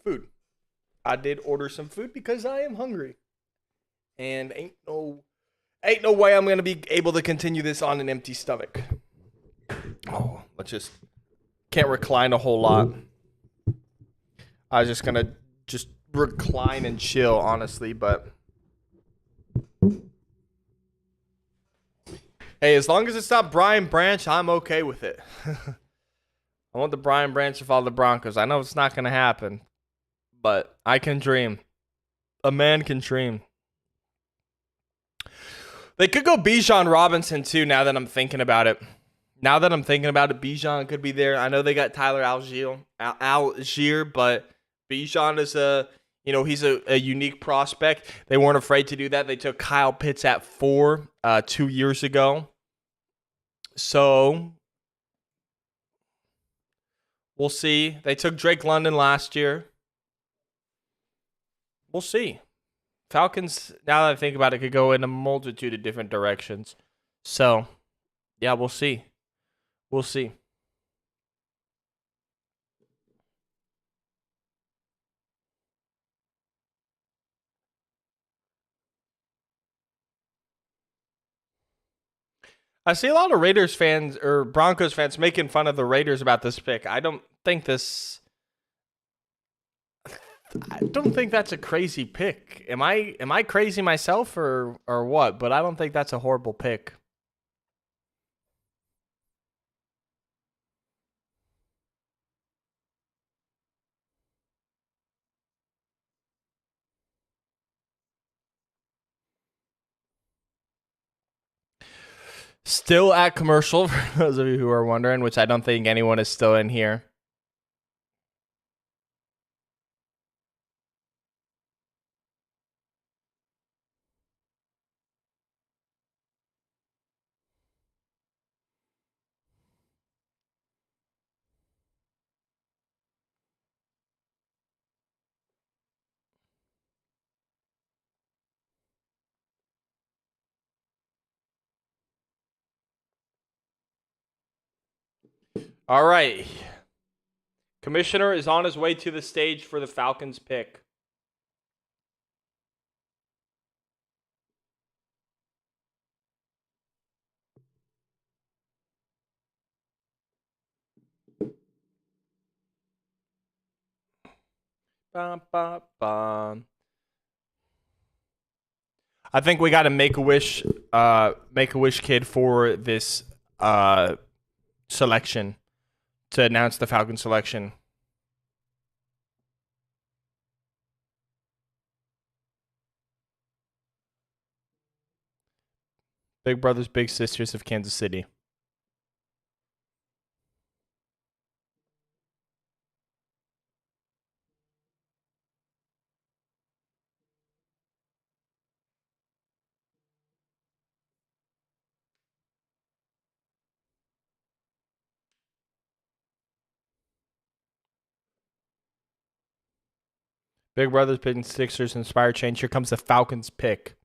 food because I am hungry. And ain't no way I'm gonna be able to continue this on an empty stomach. Oh, can't recline a whole lot. I was just gonna recline and chill, honestly, but Hey, as long as it's not Brian Branch, I'm okay with it. I want the Brian Branch to follow the Broncos. I know it's not going to happen, but I can dream. A man can dream. They could go Bijan Robinson too. Now that I'm thinking about it, Bijan could be there. I know they got Tyler Algier, but Bijan is he's a unique prospect. They weren't afraid to do that. They took Kyle Pitts at 4 2 years ago. So we'll see. They took Drake London last year. We'll see. Falcons, now that I think about it, could go in a multitude of different directions. So, yeah, we'll see. We'll see. I see a lot of Raiders fans or Broncos fans making fun of the Raiders about this pick. I don't think that's a crazy pick. Am I crazy myself or what? But I don't think that's a horrible pick. Still at commercial, for those of you who are wondering, which I don't think anyone is still in here. All right. Commissioner is on his way to the stage for the Falcons pick. Bum, bum, bum. I think we got to make a wish kid for this selection to announce the Falcon selection. Big brothers, big sisters of Kansas City. Big brothers, big sisters, inspire change. Here comes the Falcons pick.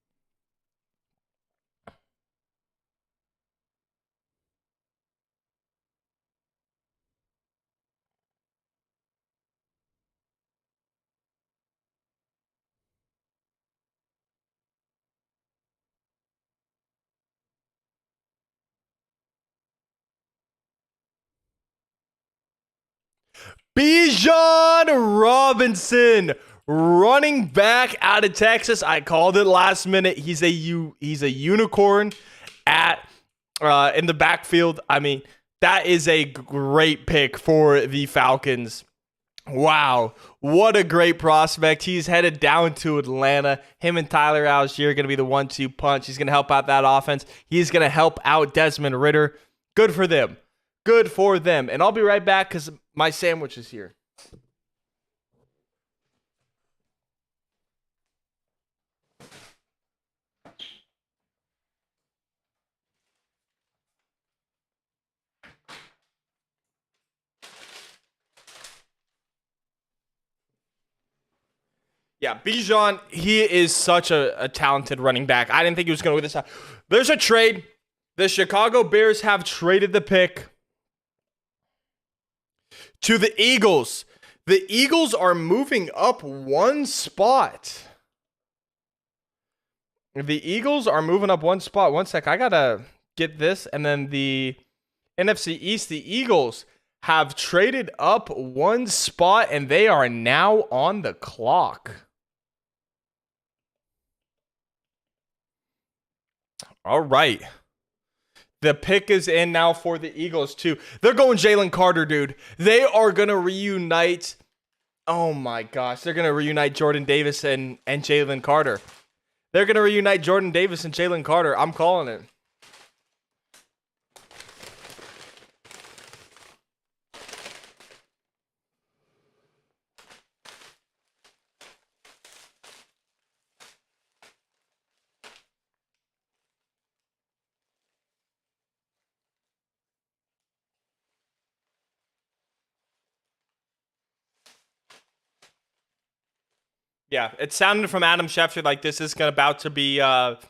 Bijan Robinson, running back out of Texas. I called it last minute. He's a unicorn at in the backfield. I mean, that is a great pick for the Falcons. Wow, what a great prospect. He's headed down to Atlanta. Him and Tyler Algier are going to be the 1-2 punch. He's going to help out that offense. He's going to help out Desmond Ridder. Good for them. Good for them. And I'll be right back because my sandwich is here. Yeah, Bijan, he is such a talented running back. I didn't think he was going to win this. There's a trade. The Chicago Bears have traded the pick to the Eagles. The Eagles are moving up one spot. The Eagles are moving up one spot. One sec. I got to get this. And then the NFC East, the Eagles have traded up one spot, and they are now on the clock. All right. The pick is in now for the Eagles, too. They're going Jalen Carter, dude. They are going to reunite. Oh, my gosh. They're going to reunite Jordan Davis and Jalen Carter. They're going to reunite Jordan Davis and Jalen Carter. I'm calling it. Yeah, it sounded from Adam Schefter like this is about to be Jalen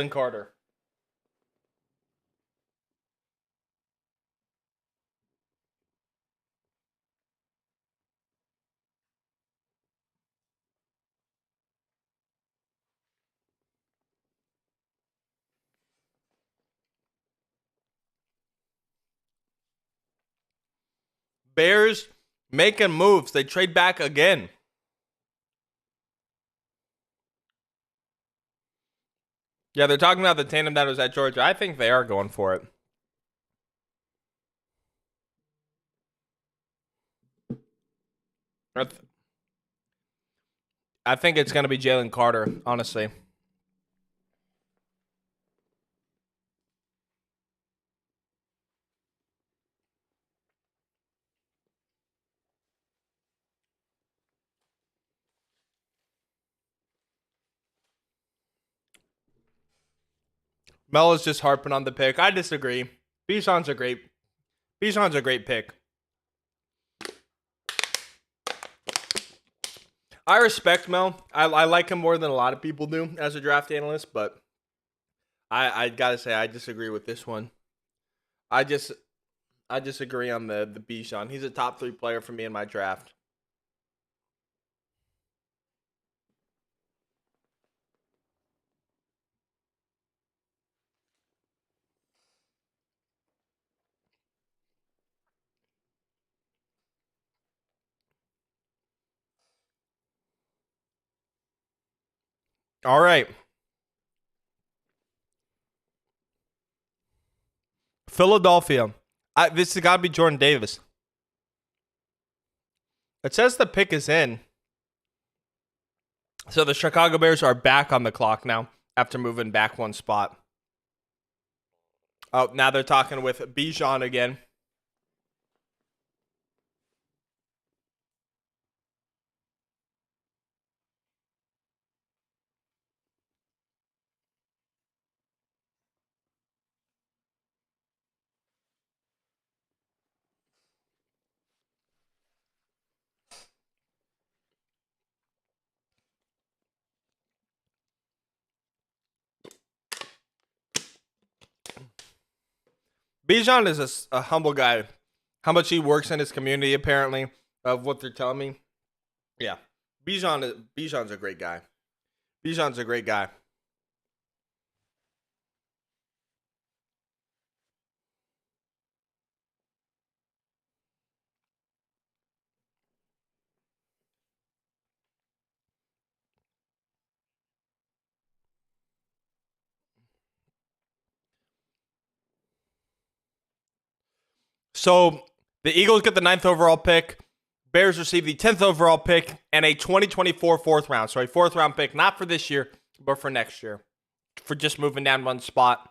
Carter. Bears making moves. They trade back again. Yeah, they're talking about the tandem that was at Georgia. I think they are going for it. I think it's going to be Jalen Carter, honestly. Mel is just harping on the pick. I disagree. Bijan's a great pick. I respect Mel. I like him more than a lot of people do as a draft analyst, but I gotta say I disagree with this one. I disagree on the Bijan. He's a top 3 player for me in my draft. All right. Philadelphia. This has got to be Jordan Davis. It says the pick is in. So the Chicago Bears are back on the clock now after moving back one spot. Oh, now they're talking with Bijan again. Bijan is a humble guy. How much he works in his community, apparently, of what they're telling me. Yeah. Bijan's a great guy. Bijan's a great guy. So the Eagles get the 9th overall pick. Bears receive the 10th overall pick and a 2024 4th round. So a 4th round pick, not for this year, but for next year. For just moving down one spot.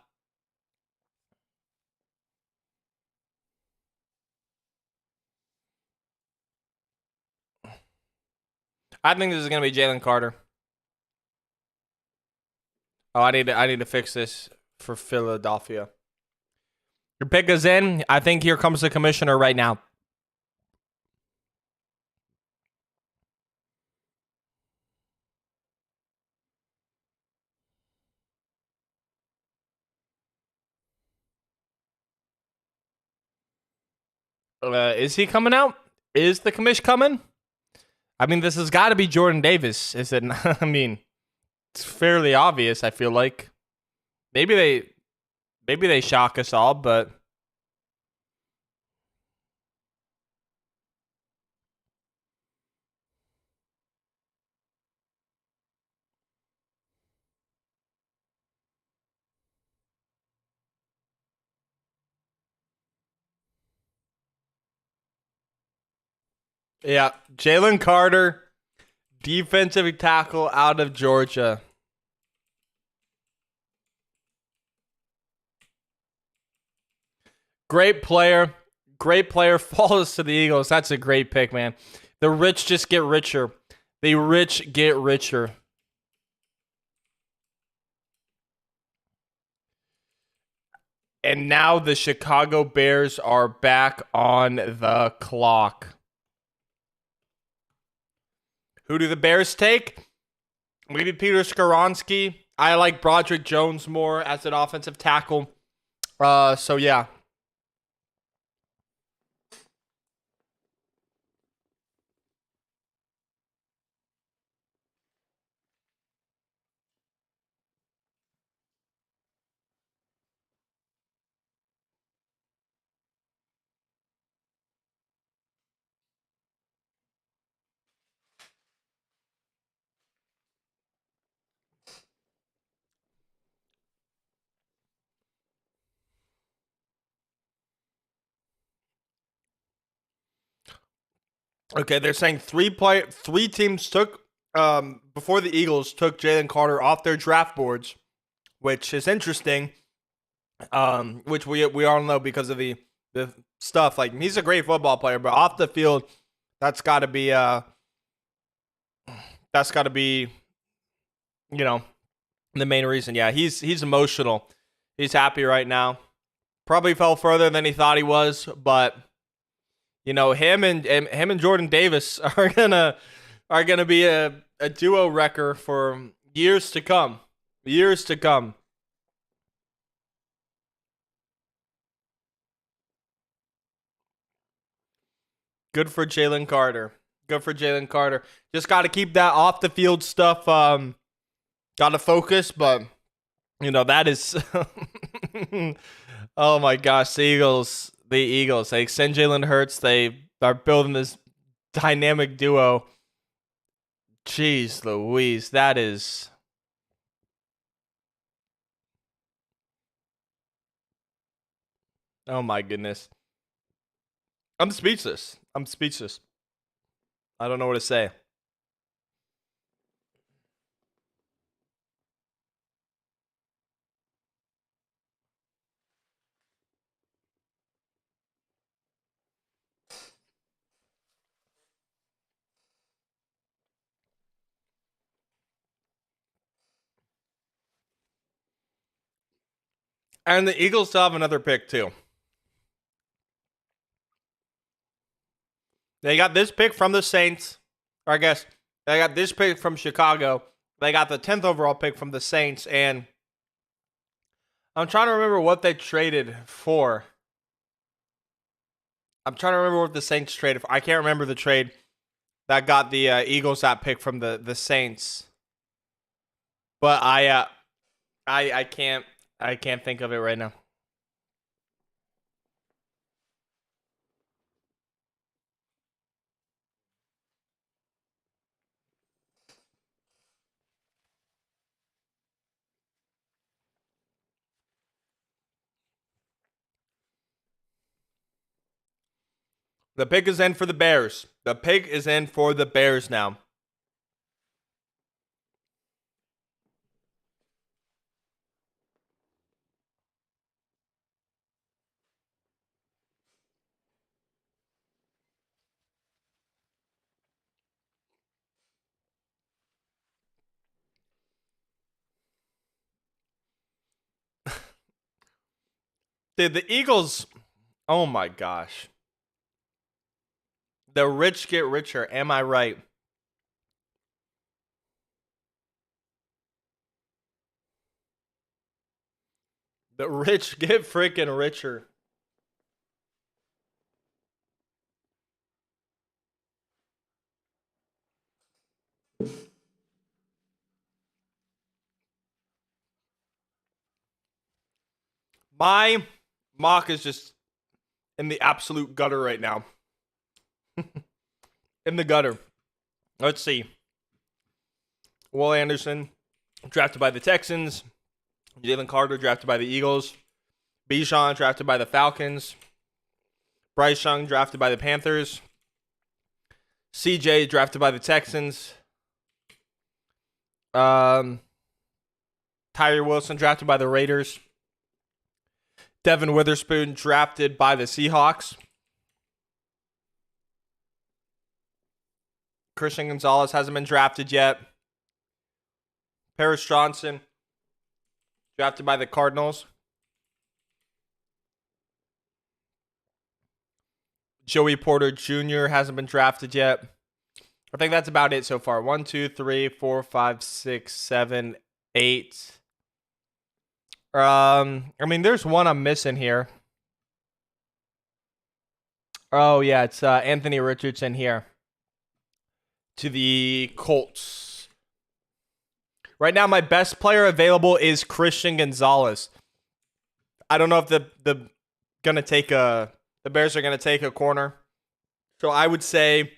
I think this is going to be Jalen Carter. Oh, I need to fix this for Philadelphia. Your pick is in. I think here comes the commissioner right now. Is he coming out? Is the commish coming? I mean, this has got to be Jordan Davis. Is it? I mean, it's fairly obvious. I feel like maybe they shock us all, but Yeah, Jalen Carter, defensive tackle out of Georgia. Great player. Great player. Falls to the Eagles. That's a great pick, man. The rich just get richer. The rich get richer. And now the Chicago Bears are back on the clock. Who do the Bears take? Maybe Peter Skoronski. I like Broderick Jones more as an offensive tackle. So yeah. Okay, they're saying three teams took before the Eagles took Jalen Carter off their draft boards, which is interesting. Which we all know because of the stuff. Like, he's a great football player, but off the field, that's got to be you know the main reason. Yeah, he's emotional. He's happy right now. Probably fell further than he thought he was, but him and Jordan Davis are gonna be a duo wrecker for years to come. Years to come. Good for Jalen Carter. Good for Jalen Carter. Just got to keep that off the field stuff. Got to focus, but that is. Oh my gosh, the Eagles. The Eagles. They extend Jalen Hurts. They are building this dynamic duo. Jeez Louise, that is. Oh my goodness. I'm speechless. I'm speechless. I don't know what to say. And the Eagles still have another pick too. They got this pick from the Saints. Or I guess they got this pick from Chicago. They got the 10th overall pick from the Saints. And I'm trying to remember what they traded for. I'm trying to remember what the Saints traded for. I can't remember the trade that got the Eagles that pick from the Saints. But I can't think of it right now. The pick is in for the Bears. The pick is in for the Bears now. Dude, the Eagles, oh my gosh. The rich get richer. Am I right? The rich get freaking richer. My mock is just in the absolute gutter right now. In the gutter. Let's see. Will Anderson, drafted by the Texans. Jalen Carter, drafted by the Eagles. Bijan, drafted by the Falcons. Bryce Young, drafted by the Panthers. CJ drafted by the Texans. Tyree Wilson drafted by the Raiders. Devin Witherspoon drafted by the Seahawks. Christian Gonzalez hasn't been drafted yet. Paris Johnson drafted by the Cardinals. Joey Porter Jr. hasn't been drafted yet. I think that's about it so far. 1, 2, 3, 4, 5, 6, 7, 8. I mean, there's one I'm missing here. Oh, yeah, it's Anthony Richardson here to the Colts. Right now, my best player available is Christian Gonzalez. I don't know if the Bears are gonna take a corner. So I would say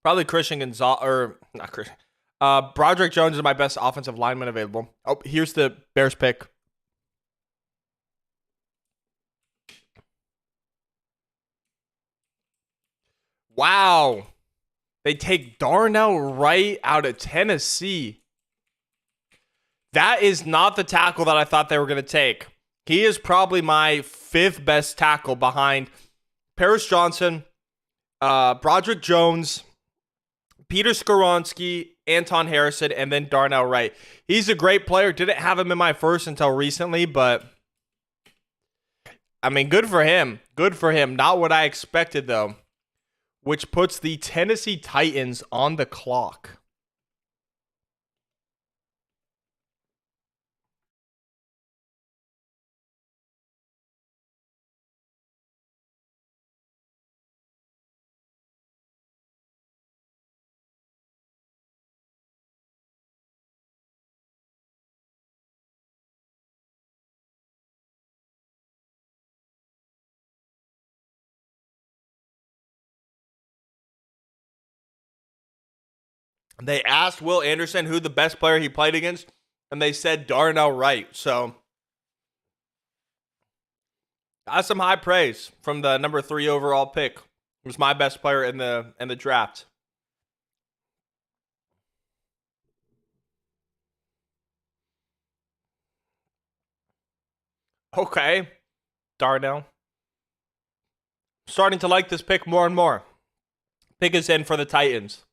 probably Christian Gonzalez, or not Christian. Broderick Jones is my best offensive lineman available. Oh, here's the Bears pick. Wow. They take Darnell Wright out of Tennessee. That is not the tackle that I thought they were going to take. He is probably my 5th best tackle behind Paris Johnson, Broderick Jones, Peter Skoronski, Anton Harrison, and then Darnell Wright. He's a great player. Didn't have him in my first until recently, but I mean, good for him. Good for him. Not what I expected, though, which puts the Tennessee Titans on the clock. They asked Will Anderson who the best player he played against, and they said Darnell Wright. So that's some high praise from the number 3 overall pick. He was my best player in the draft. Okay, Darnell. Starting to like this pick more and more. Pick is in for the Titans.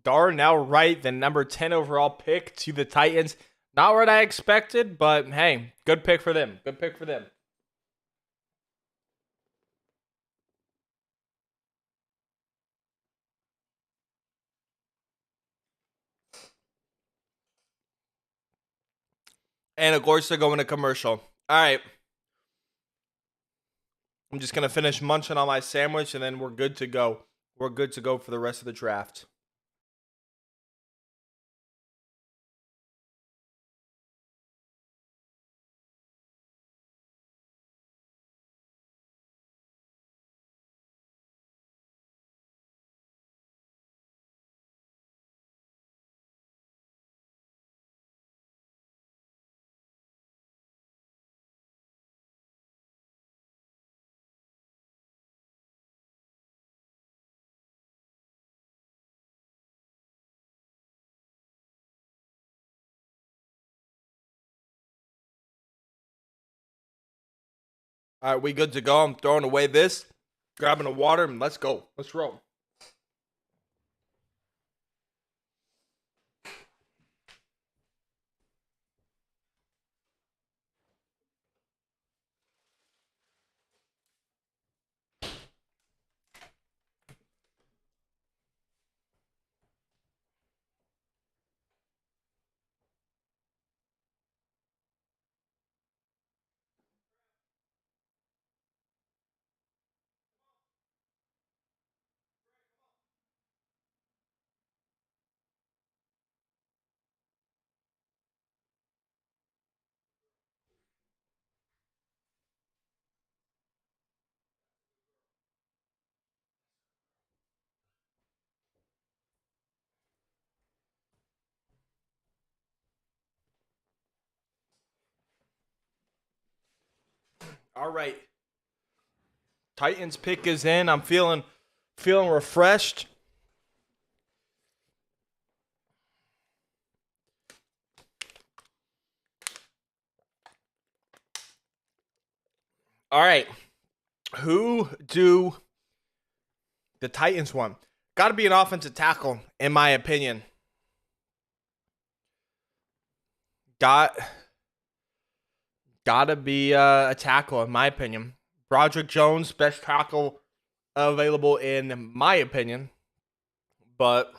Darnell Wright, the number 10 overall pick to the Titans. Not what I expected, but hey, good pick for them. Good pick for them. And of course, they're going to commercial. All right. I'm just going to finish munching on my sandwich, and then we're good to go. We're good to go for the rest of the draft. All right, we good to go. I'm throwing away this, grabbing a water, and let's go. Let's roll. All right. Titans pick is in. I'm feeling refreshed. All right. Who do the Titans want? Got to be an offensive tackle, in my opinion. Gotta be a tackle, in my opinion. Broderick Jones, best tackle available, in my opinion. But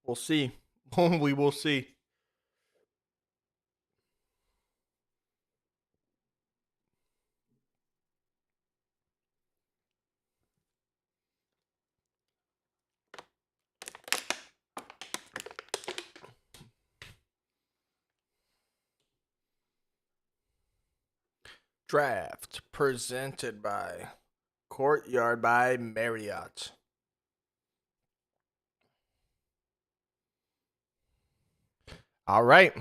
we'll see. We will see. Draft presented by Courtyard by Marriott. All right.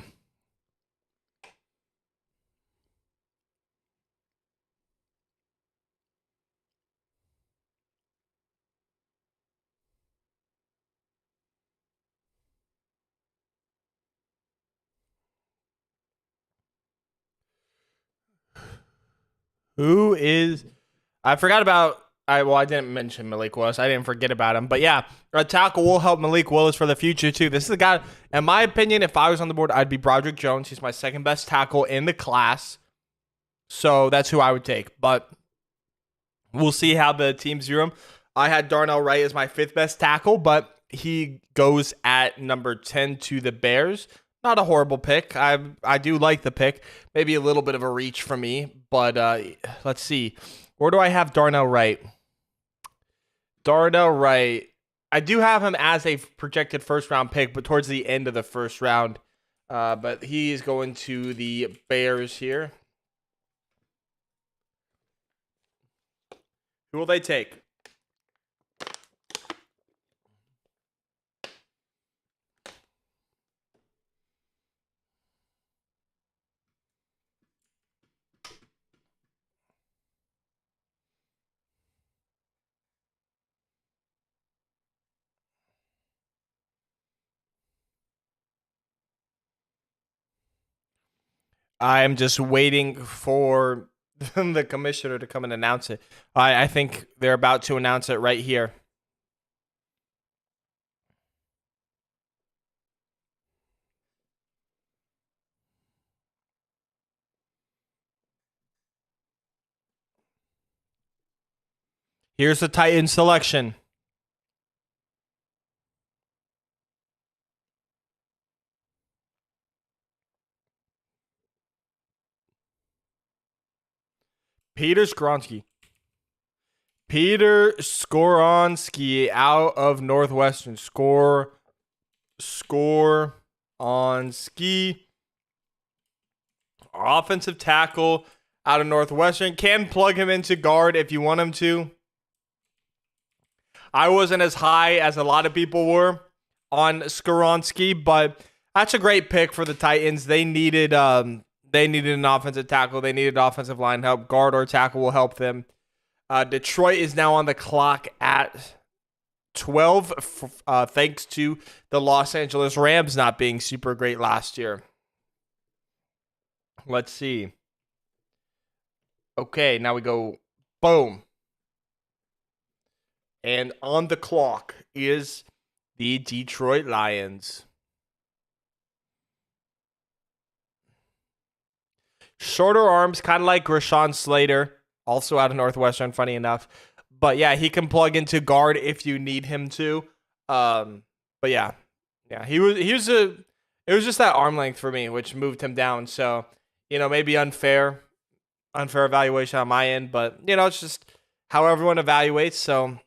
Who is? I forgot about. I didn't mention Malik Willis. I didn't forget about him. But yeah, a tackle will help Malik Willis for the future too. This is the guy. In my opinion, if I was on the board, I'd be Broderick Jones. He's my second best tackle in the class. So that's who I would take. But we'll see how the teams view him. I had Darnell Wright as my fifth best tackle, but he goes at number 10 to the Bears. Not a horrible pick. I do like the pick. Maybe a little bit of a reach for me, but let's see. Where do I have Darnell Wright? Darnell Wright. I do have him as a projected first-round pick, but towards the end of the first round. But he is going to the Bears here. Who will they take? I'm just waiting for the commissioner to come and announce it. I think they're about to announce it right here. Here's the Titan selection. Peter Skoronski. Peter Skoronski out of Northwestern. Skoronski. Offensive tackle out of Northwestern. Can plug him into guard if you want him to. I wasn't as high as a lot of people were on Skoronski, but that's a great pick for the Titans. They needed an offensive tackle. They needed offensive line help. Guard or tackle will help them. Detroit is now on the clock at 12, thanks to the Los Angeles Rams not being super great last year. Let's see. Okay, now we go. Boom. And on the clock is the Detroit Lions. Shorter arms, kind of like Rashawn Slater, also out of Northwestern, funny enough. But yeah, he can plug into guard if you need him to. But yeah, it was just that arm length for me, which moved him down. So, maybe unfair evaluation on my end, but it's just how everyone evaluates. So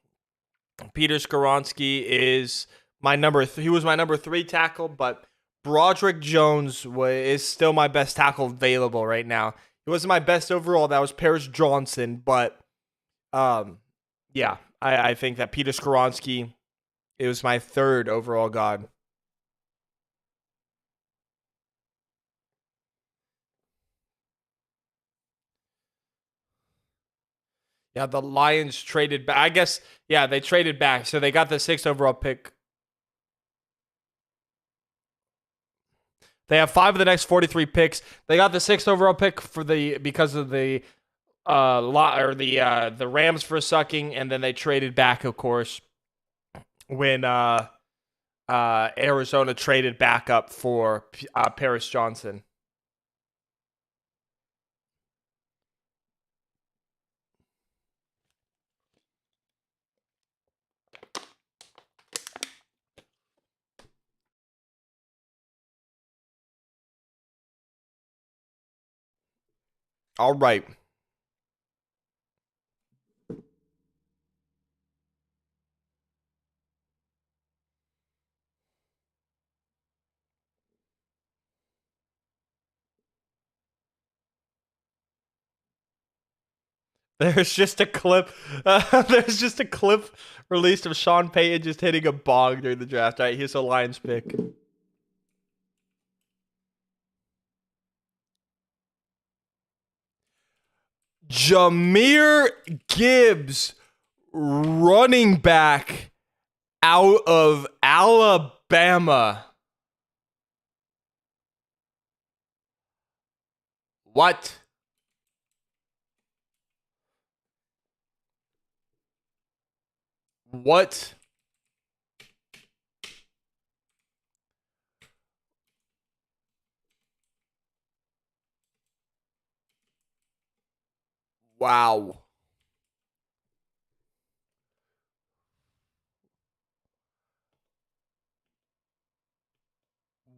Peter Skoronski is my he was my number 3 tackle, but Broderick Jones is still my best tackle available right now. He wasn't my best overall. That was Paris Johnson, but yeah, I think that Peter Skoronski, it was my 3rd overall god. Yeah, the Lions traded back. I guess, yeah, they traded back. So they got the 6th overall pick. They have 5 of the next 43 picks. They got the 6th overall pick because of the the Rams for sucking, and then they traded back, of course, when Arizona traded back up for Paris Johnson. All right. There's just a clip. There's just a clip released of Sean Payton just hitting a bong during the draft. All right, here's a Lions pick. Jahmyr Gibbs, running back out of Alabama. What? What? Wow.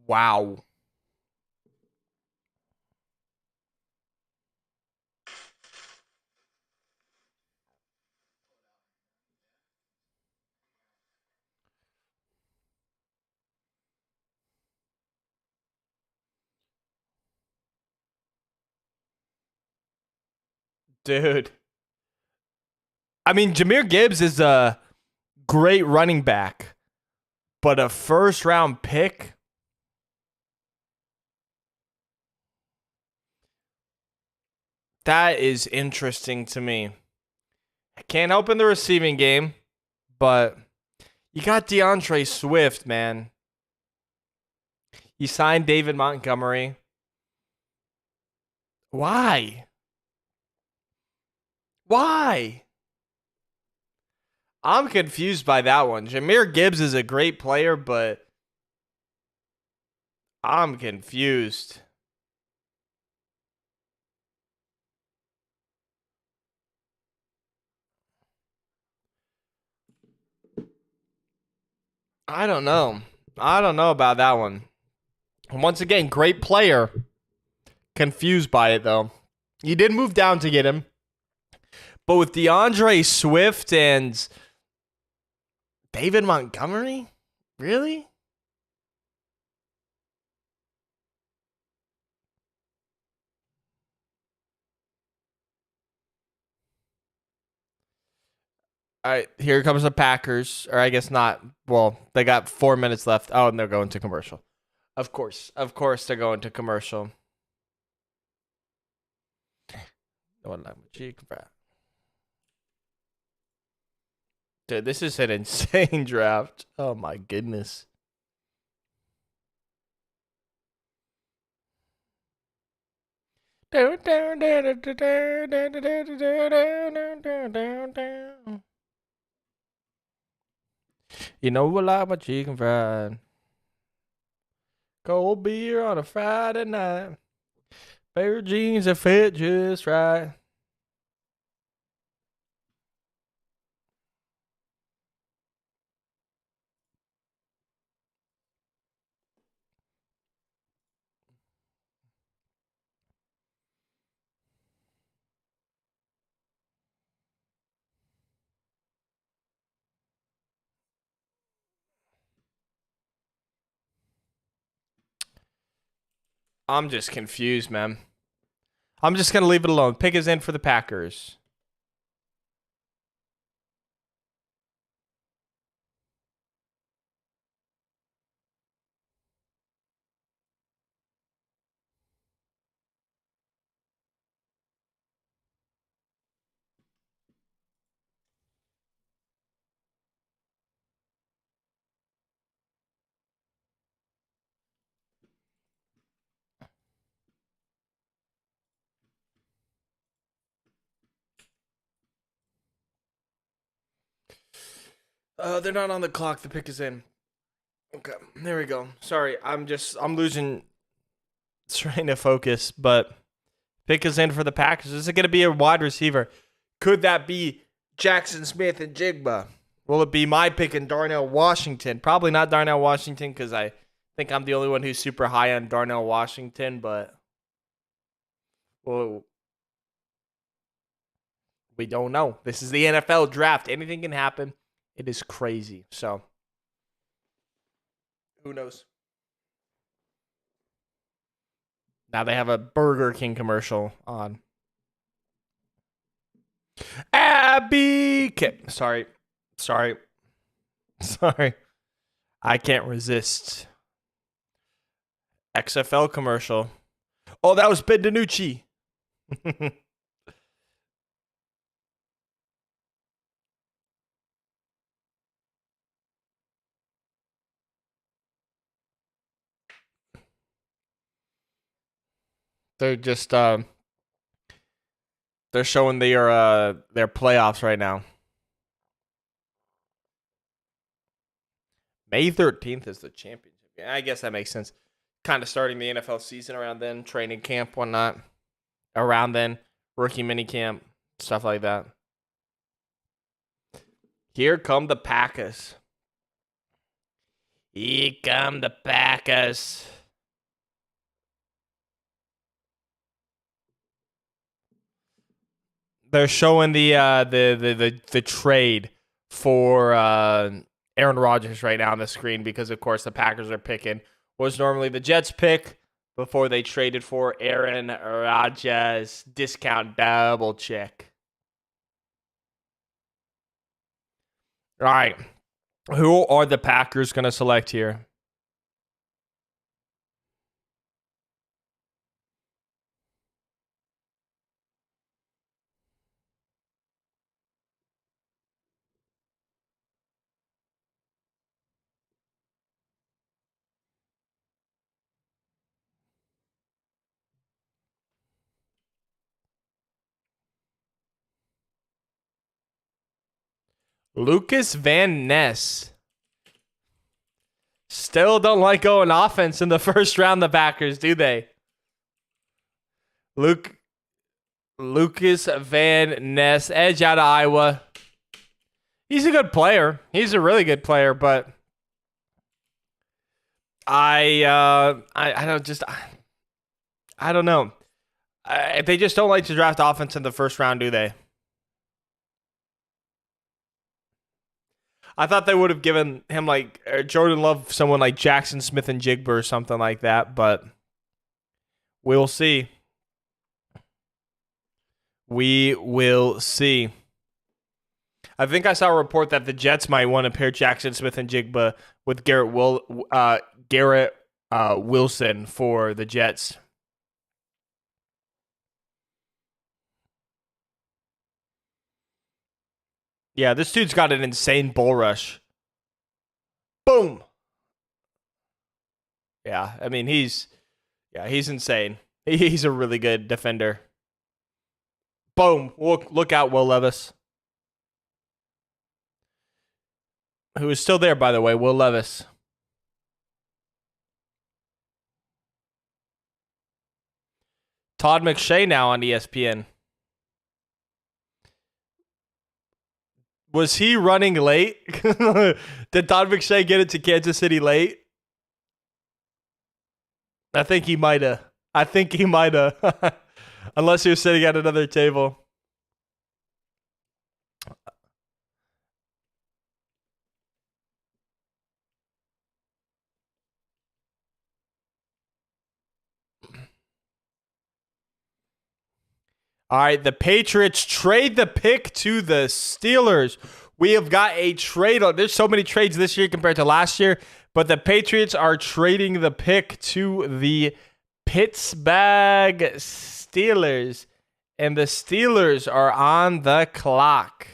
Wow. Dude. I mean, Jahmyr Gibbs is a great running back, but a first round pick? That is interesting to me. I can't help in the receiving game, but you got DeAndre Swift, man. You signed David Montgomery. Why? Why? I'm confused by that one. Jahmyr Gibbs is a great player, but I'm confused. I don't know. I don't know about that one. Once again, great player. Confused by it, though. You did move down to get him. But with DeAndre Swift and David Montgomery? Really? All right, here comes the Packers. Or I guess not. Well, they got 4 minutes left. Oh, and they're going to commercial. Of course. Of course they're going to commercial. Dude, this is an insane draft. Oh my goodness. You know I like my chicken fried. Cold beer on a Friday night. Pair of jeans that fit just right. I'm just confused, man. I'm just going to leave it alone. Pick is in for the Packers. They're not on the clock. The pick is in. Okay, there we go. Sorry, I'm losing train of focus, but pick is in for the Packers. Is it going to be a wide receiver? Could that be Jackson Smith-Njigba? Will it be my pick in Darnell Washington? Probably not Darnell Washington because I think I'm the only one who's super high on Darnell Washington, but well, we don't know. This is the NFL draft. Anything can happen. It is crazy. So, who knows? Now they have a Burger King commercial on. Abby! Sorry. I can't resist. XFL commercial. Oh, that was Ben DiNucci. They're just they're showing their playoffs right now. May 13th is the championship. Yeah, I guess that makes sense. Kind of starting the NFL season around then, training camp, whatnot. Around then, rookie minicamp, stuff like that. Here come the Packers. Here come the Packers. They're showing the trade for Aaron Rodgers right now on the screen because, of course, the Packers are picking. Was normally the Jets pick before they traded for Aaron Rodgers. Discount double check. All right. Who are the Packers going to select here? Lucas Van Ness. Still don't like going offense in the first round, the Packers, do they? Lucas Van Ness, edge out of Iowa. He's a good player. He's a really good player, but I don't know. They just don't like to draft offense in the first round, do they? I thought they would have given him like Jordan Love, someone like Jackson Smith-Njigba or something like that, but we'll see. We will see. I think I saw a report that the Jets might want to pair Jackson Smith-Njigba with Garrett Wilson for the Jets. Yeah, this dude's got an insane bull rush. Boom. Yeah, I mean he's insane. He's a really good defender. Boom. Look out, Will Levis. Who is still there, by the way, Will Levis. Todd McShay now on ESPN. Was he running late? Did Todd McShay get it to Kansas City late? I think he might have. Unless he was sitting at another table. All right, the Patriots trade the pick to the Steelers. We have got a trade. There's so many trades this year compared to last year, but the Patriots are trading the pick to the Pittsburgh Steelers, and the Steelers are on the clock.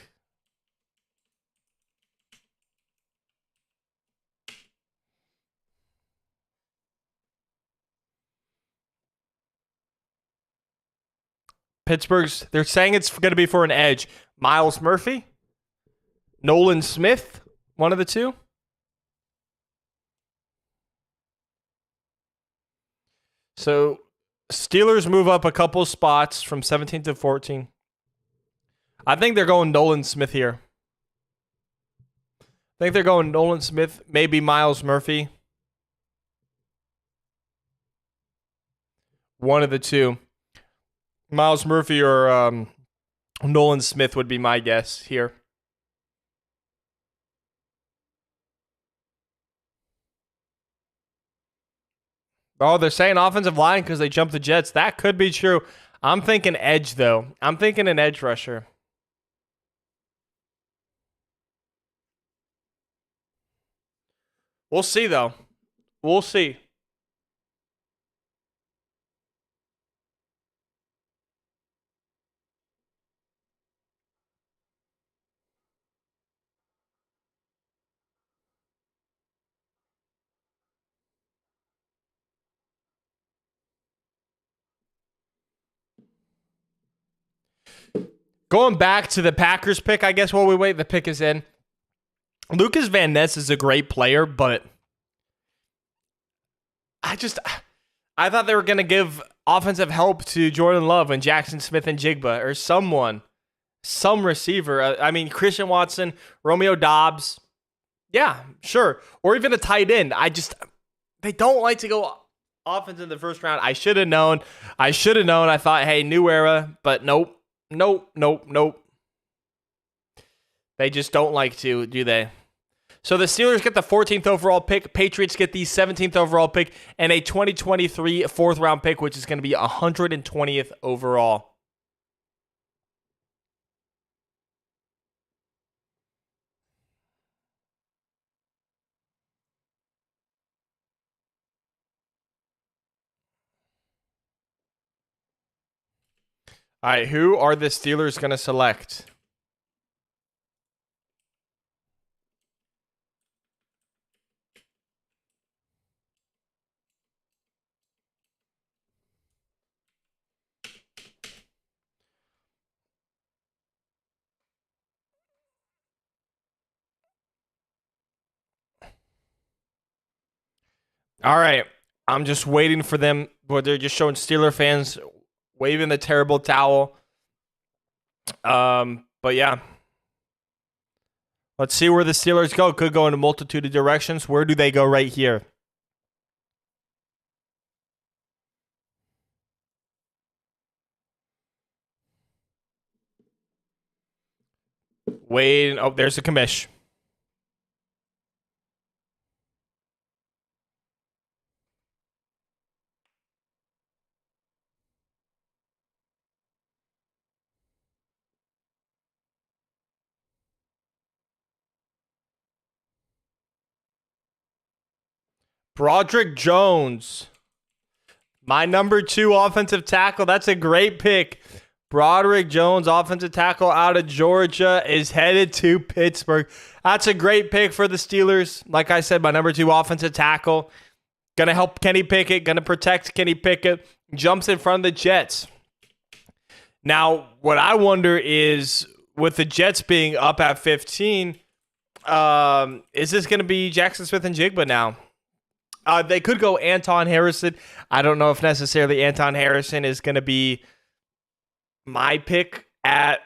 They're saying it's going to be for an edge. Miles Murphy, Nolan Smith, One of the two? So Steelers move up a couple spots from 17 to 14. I think they're going Nolan Smith here. I think they're going Nolan Smith, maybe Miles Murphy. One of the two. Miles Murphy or Nolan Smith would be my guess here. Oh, they're saying offensive line because they jumped the Jets. That could be true. I'm thinking edge, though. I'm thinking an edge rusher. We'll see, though. We'll see. Going back to the Packers pick, I guess while we wait, the pick is in. Lucas Van Ness is a great player, but I thought they were going to give offensive help to Jordan Love and Jackson Smith-Njigba or someone, some receiver. I mean, Christian Watson, Romeo Doubs. Yeah, sure. Or even a tight end. They don't like to go offense in the first round. I should have known. I thought, hey, new era, but nope. They just don't like to, do they? So the Steelers get the 14th overall pick. Patriots get the 17th overall pick and a 2023 fourth round pick, which is going to be 120th overall. All right, who are the Steelers going to select? All right, I'm just waiting for them, but they're just showing Steeler fans waving the terrible towel. But yeah. Let's see where the Steelers go. Could go in a multitude of directions. Where do they go right here? Wait. Oh, there's a commish. Broderick Jones. My number 2 offensive tackle. That's a great pick. Broderick Jones, offensive tackle out of Georgia, is headed to Pittsburgh. That's a great pick for the Steelers. Like I said, my number 2 offensive tackle. Going to help Kenny Pickett. Going to protect Kenny Pickett. Jumps in front of the Jets. Now, what I wonder is, with the Jets being up at 15, is this going to be Jackson Smith-Njigba now? They could go Anton Harrison. I don't know if necessarily Anton Harrison is going to be my pick at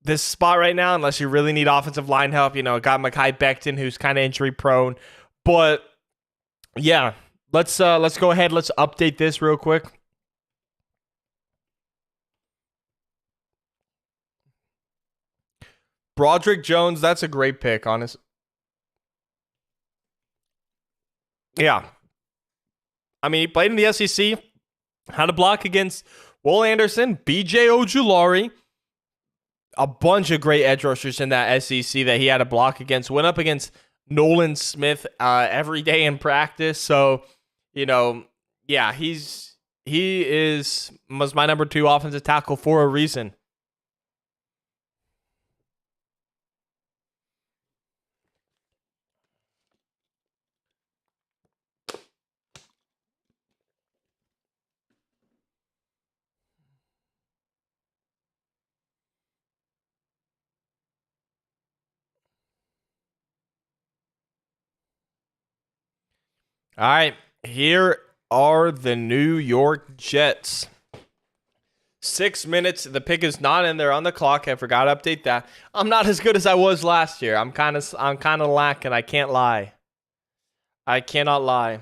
this spot right now, unless you really need offensive line help. You know, got Mekhi Becton, who's kind of injury prone. But yeah, let's go ahead. Let's update this real quick. Broderick Jones, that's a great pick, honestly. Yeah. I mean, he played in the SEC, had a block against Will Anderson, BJ Ojulari, a bunch of great edge rushers in that SEC that he had a block against. Went up against Nolan Smith every day in practice. So, you know, yeah, he was my number 2 offensive tackle for a reason. All right, here are the New York Jets. 6 minutes. The pick is not in there on the clock. I forgot to update that. I'm not as good as I was last year. I'm kind of lacking. I can't lie. I cannot lie.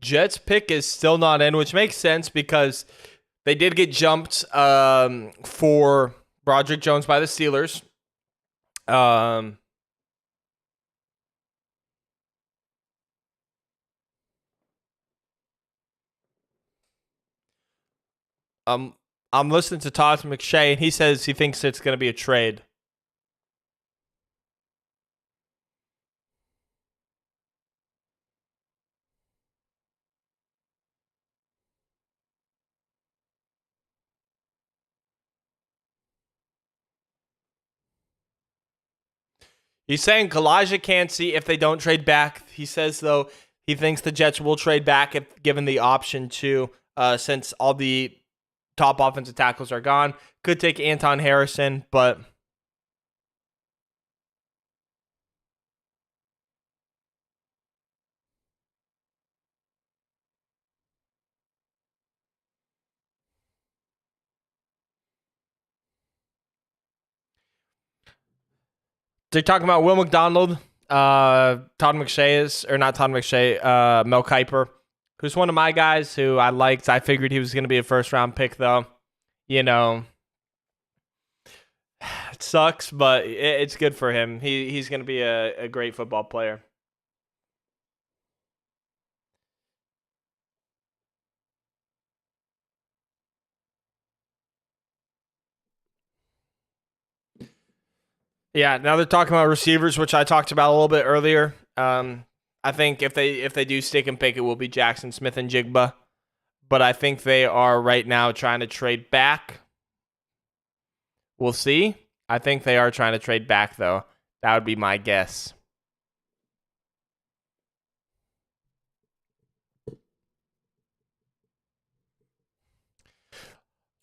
Jets pick is still not in, which makes sense because they did get jumped for Broderick Jones by the Steelers. Um, um, I'm listening to Todd McShay, and he says he thinks it's going to be a trade. He's saying Kalijah can't see if they don't trade back. He says, though, he thinks the Jets will trade back if given the option to, since all the top offensive tackles are gone. Could take Anton Harrison, but they're talking about Will McDonald, Todd McShay is, or not Todd McShay, Mel Kiper, who's one of my guys who I liked. I figured he was going to be a first round pick, though. You know, it sucks, but it's good for him. He's going to be a great football player. Yeah, now they're talking about receivers, which I talked about a little bit earlier. I think if they do stick and pick, it will be Jackson Smith-Njigba. But I think they are right now trying to trade back. We'll see. I think they are trying to trade back, though. That would be my guess.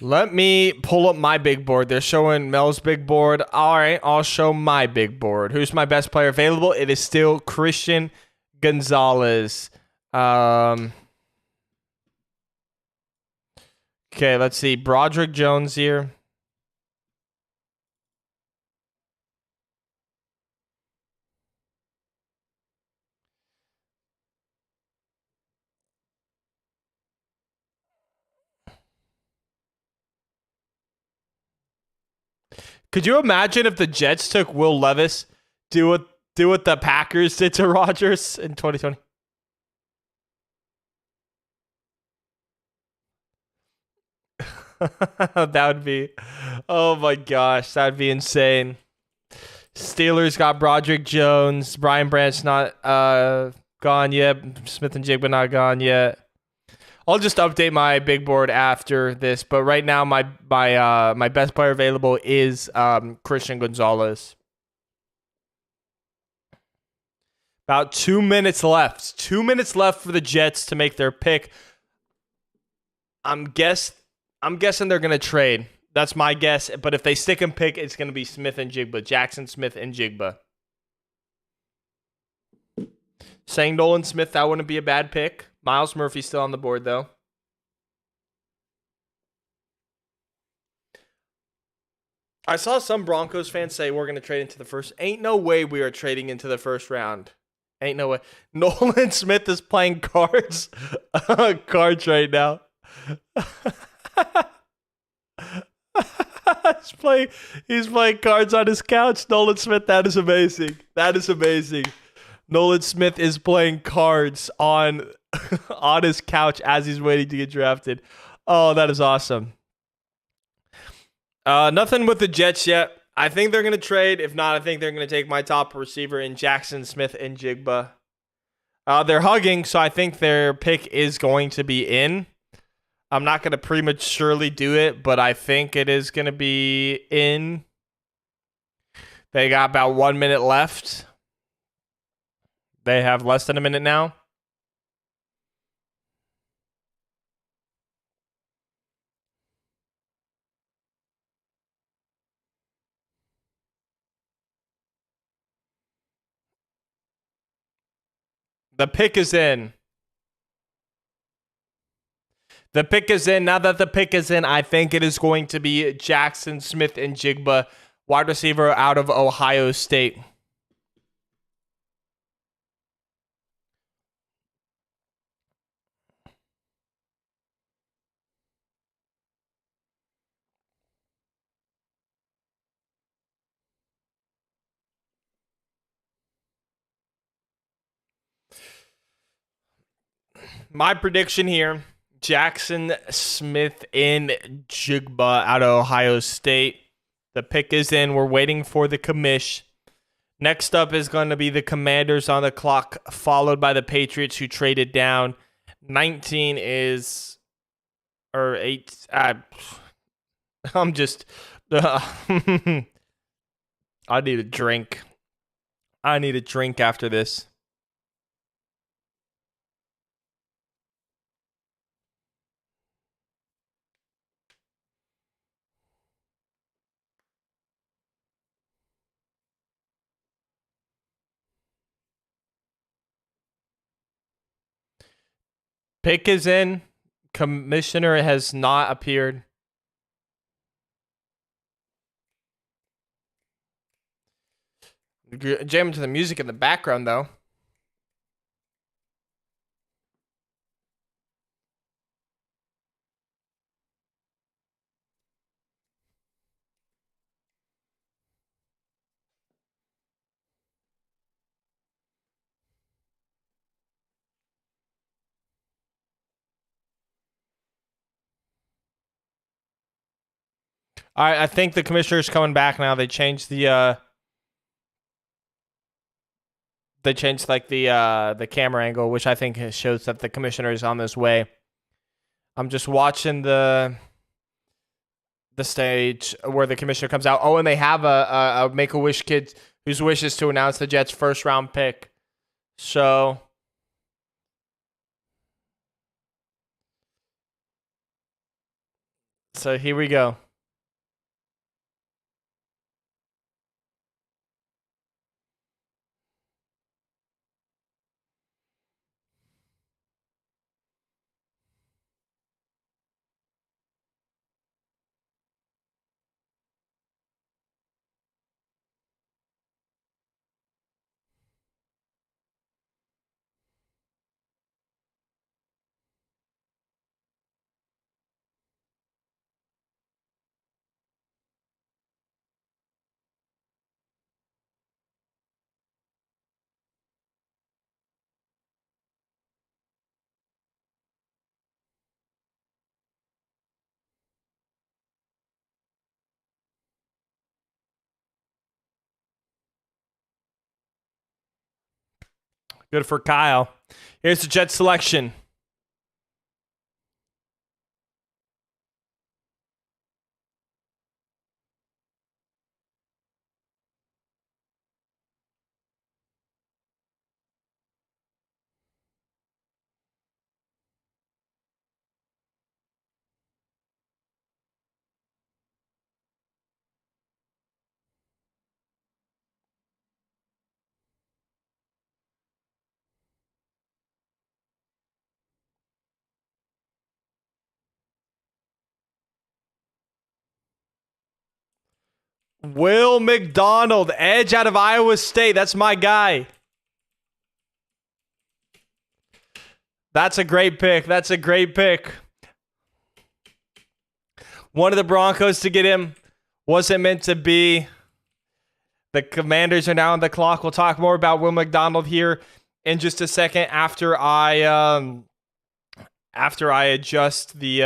Let me pull up my big board. They're showing Mel's big board. All right, I'll show my big board. Who's my best player available? It is still Christian Gonzalez. Okay, let's see. Broderick Jones here. Could you imagine if the Jets took Will Levis? Do what the Packers did to Rodgers in 2020. That would be, oh my gosh, that'd be insane. Steelers got Broderick Jones, Brian Branch not gone yet, Smith-Njigba not gone yet. I'll just update my big board after this, but right now my best player available is Christian Gonzalez. About 2 minutes left. 2 minutes left for the Jets to make their pick. I'm guessing they're gonna trade. That's my guess. But if they stick and pick, it's gonna be Smith-Njigba, Jackson Smith-Njigba. Saying Nolan Smith, that wouldn't be a bad pick. Miles Murphy's still on the board, though. I saw some Broncos fans say we're going to trade into the first. Ain't no way we are trading into the first round. Ain't no way. Nolan Smith is playing cards. Cards right now. He's playing cards on his couch. Nolan Smith, that is amazing. That is amazing. Nolan Smith is playing cards on his couch as he's waiting to get drafted. Oh, that is awesome. Nothing with the Jets yet. I think they're going to trade. If not, I think they're going to take my top receiver in Jackson Smith-Njigba. They're hugging, so I think their pick is going to be in. I'm not going to prematurely do it, but I think it is going to be in. They got about 1 minute left. They have less than a minute now. The pick is in. The pick is in. Now that the pick is in, I think it is going to be Jackson Smith-Njigba, wide receiver out of Ohio State. My prediction here, Jackson Smith-Njigba out of Ohio State. The pick is in. We're waiting for the commish. Next up is going to be the Commanders on the clock, followed by the Patriots, who traded down. 19 is, or 8. I'm just, I need a drink. I need a drink after this. Pick is in. Commissioner has not appeared. Jamming to the music in the background, though. All right, I think the commissioner's coming back now. They changed the the camera angle, which I think shows that the commissioner is on his way. I'm just watching the stage where the commissioner comes out. Oh, and they have a Make-A-Wish kid whose wish is to announce the Jets' first round pick. So here we go. Good for Kyle. Here's the Jets selection. Will McDonald, edge out of Iowa State. That's my guy. That's a great pick. That's a great pick. One of the Broncos to get him. Wasn't meant to be. The Commanders are now on the clock. We'll talk more about Will McDonald here in just a second after I adjust the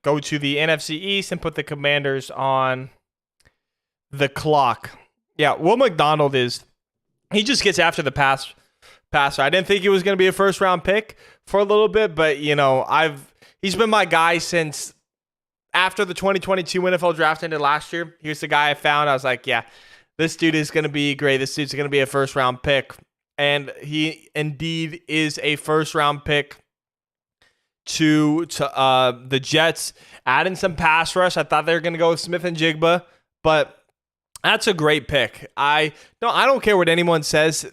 go to the NFC East and put the Commanders on the clock. Yeah, Will McDonald he just gets after the pass passer. I didn't think he was going to be a first round pick for a little bit, but he's been my guy since after the 2022 NFL draft ended last year. Here's the guy I found. I was like, yeah, this dude is going to be great. This dude's going to be a first round pick. And he indeed is a first round pick to the Jets. Adding some pass rush. I thought they were going to go with Smith-Njigba, but that's a great pick. I don't care what anyone says.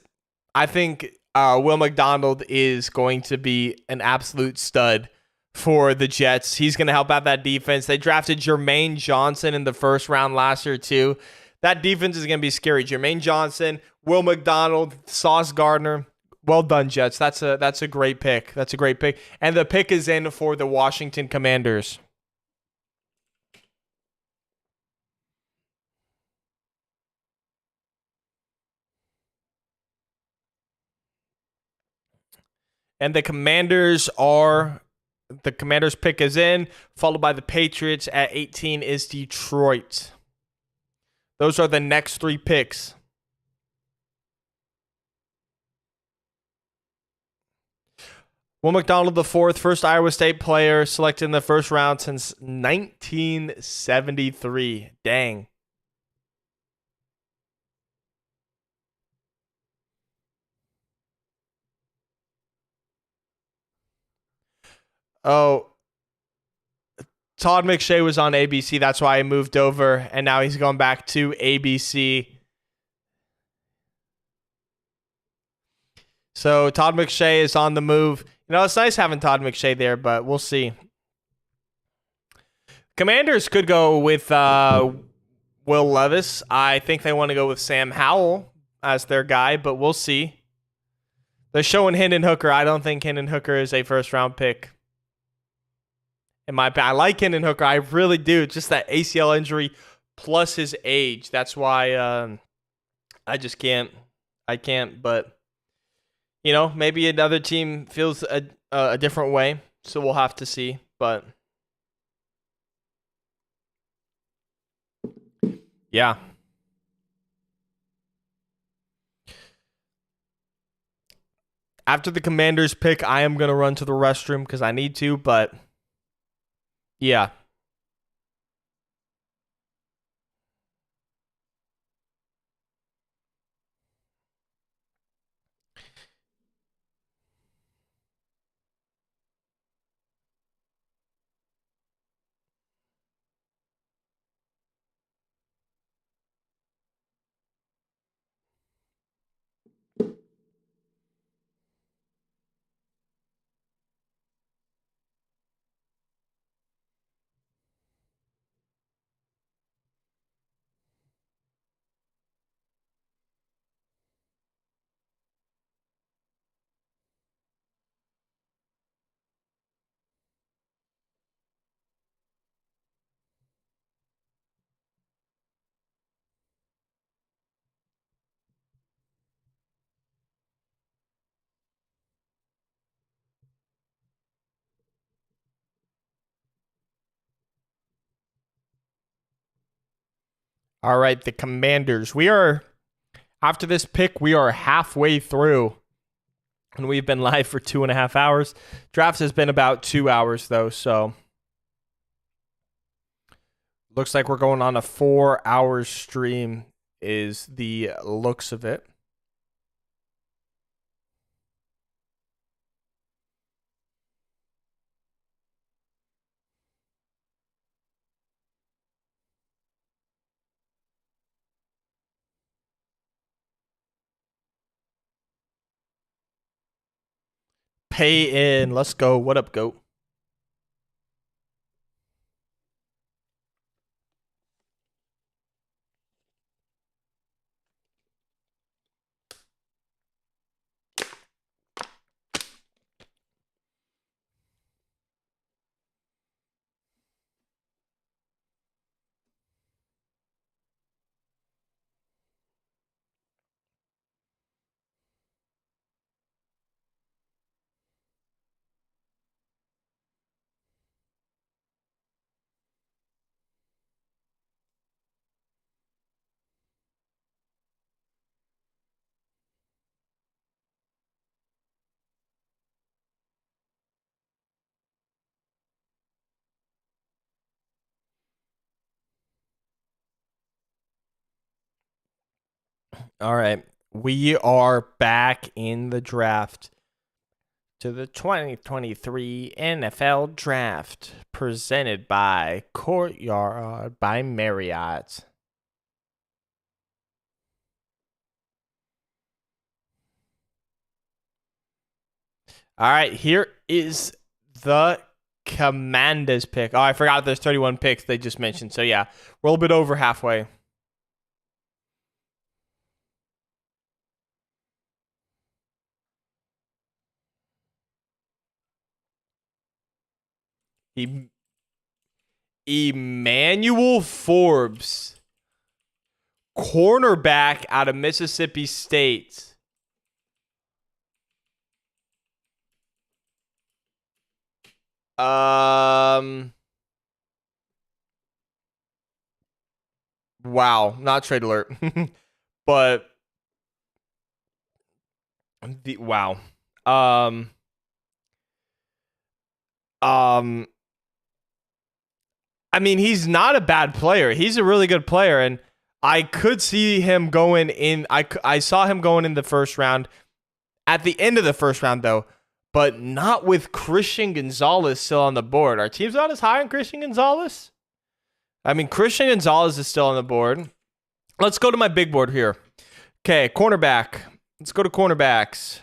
I think Will McDonald is going to be an absolute stud for the Jets. He's going to help out that defense. They drafted Jermaine Johnson in the first round last year too. That defense is going to be scary. Jermaine Johnson, Will McDonald, Sauce Gardner. Well done, Jets. That's a great pick. That's a great pick. And the pick is in for the Washington Commanders. And the Commanders pick is in, followed by the Patriots at 18 is Detroit. Those are the next three picks. Will McDonald IV, first Iowa State player selected in the first round since 1973. Dang. Oh, Todd McShay was on ABC. That's why he moved over, and now he's going back to ABC. So Todd McShay is on the move. It's nice having Todd McShay there, but we'll see. Commanders could go with Will Levis. I think they want to go with Sam Howell as their guy, but we'll see. They're showing Hendon Hooker. I don't think Hendon Hooker is a first-round pick. I like Hendon Hooker. I really do. Just that ACL injury plus his age. That's why I just can't. I can't, but maybe another team feels a different way, so we'll have to see. But yeah. After the Commanders pick, I am going to run to the restroom because I need to, but yeah. All right, the Commanders. After this pick, we are halfway through. And we've been live for 2.5 hours. Drafts has been about 2 hours, though, so looks like we're going on a 4-hour stream is the looks of it. Pay in. Let's go. What up, GOAT? All right. We are back in the draft to the 2023 NFL Draft presented by Courtyard by Marriott. All right, here is the Commanders pick. Oh, I forgot there's 31 picks they just mentioned. So yeah, we're a little bit over halfway. E- Emmanuel Forbes, cornerback out of Mississippi State. Um, wow, not trade alert, but wow. Um, um, I mean, he's not a bad player. He's a really good player, and I could see him going in. I saw him going in the first round. At the end of the first round, though, but not with Christian Gonzalez still on the board. Our team's not as high on Christian Gonzalez. I mean, Christian Gonzalez is still on the board. Let's go to my big board here. Okay, cornerback. Let's go to cornerbacks.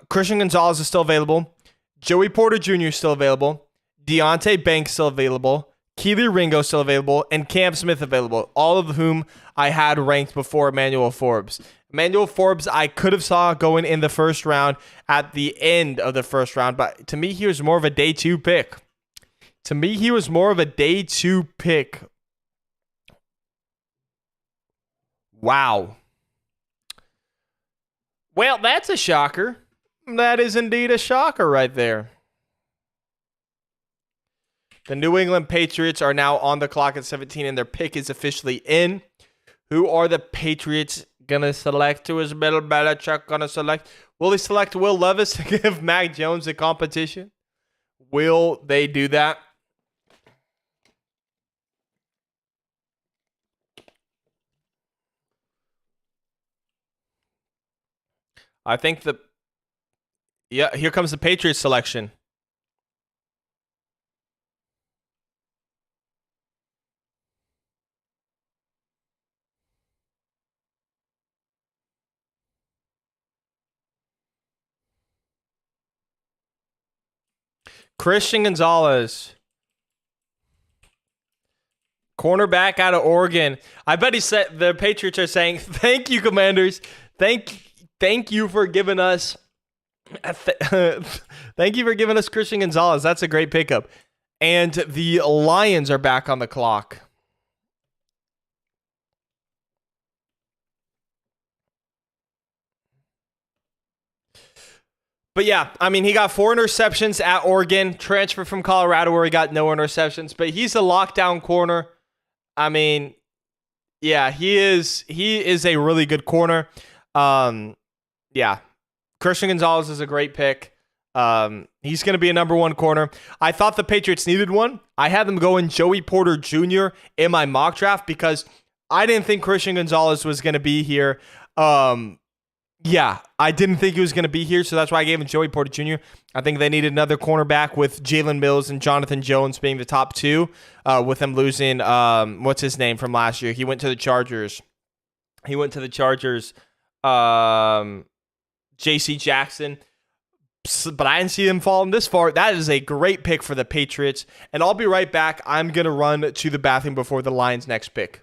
Christian Gonzalez is still available. Joey Porter Jr. is still available. Deontay Banks still available. Keely Ringo still available. And Cam Smith available. All of whom I had ranked before Emmanuel Forbes. Emmanuel Forbes, I could have saw going in the first round at the end of the first round. But to me, he was more of a day 2 pick. Wow. Well, that's a shocker. That is indeed a shocker right there. The New England Patriots are now on the clock at 17, and their pick is officially in. Who are the Patriots going to select? Who is Bill Belichick going to select? Will he select Will Levis to give Mac Jones the competition? Will they do that? I think here comes the Patriots selection. Christian Gonzalez, cornerback out of Oregon. I bet he said the Patriots are saying, "Thank you, Commanders. Thank you for giving us thank you for giving us Christian Gonzalez. That's a great pickup." And the Lions are back on the clock. But yeah, I mean, he got 4 interceptions at Oregon, transferred from Colorado where he got no interceptions, but he's a lockdown corner. I mean, yeah, he is a really good corner. Yeah. Christian Gonzalez is a great pick. He's going to be a number 1 corner. I thought the Patriots needed one. I had them going Joey Porter Jr. in my mock draft because I didn't think Christian Gonzalez was going to be here. Yeah, I didn't think he was going to be here, so that's why I gave him Joey Porter Jr. I think they needed another cornerback with Jalen Mills and Jonathan Jones being the top 2, with them losing, what's his name from last year? He went to the Chargers. J.C. Jackson. But I didn't see him falling this far. That is a great pick for the Patriots. And I'll be right back. I'm going to run to the bathroom before the Lions' next pick.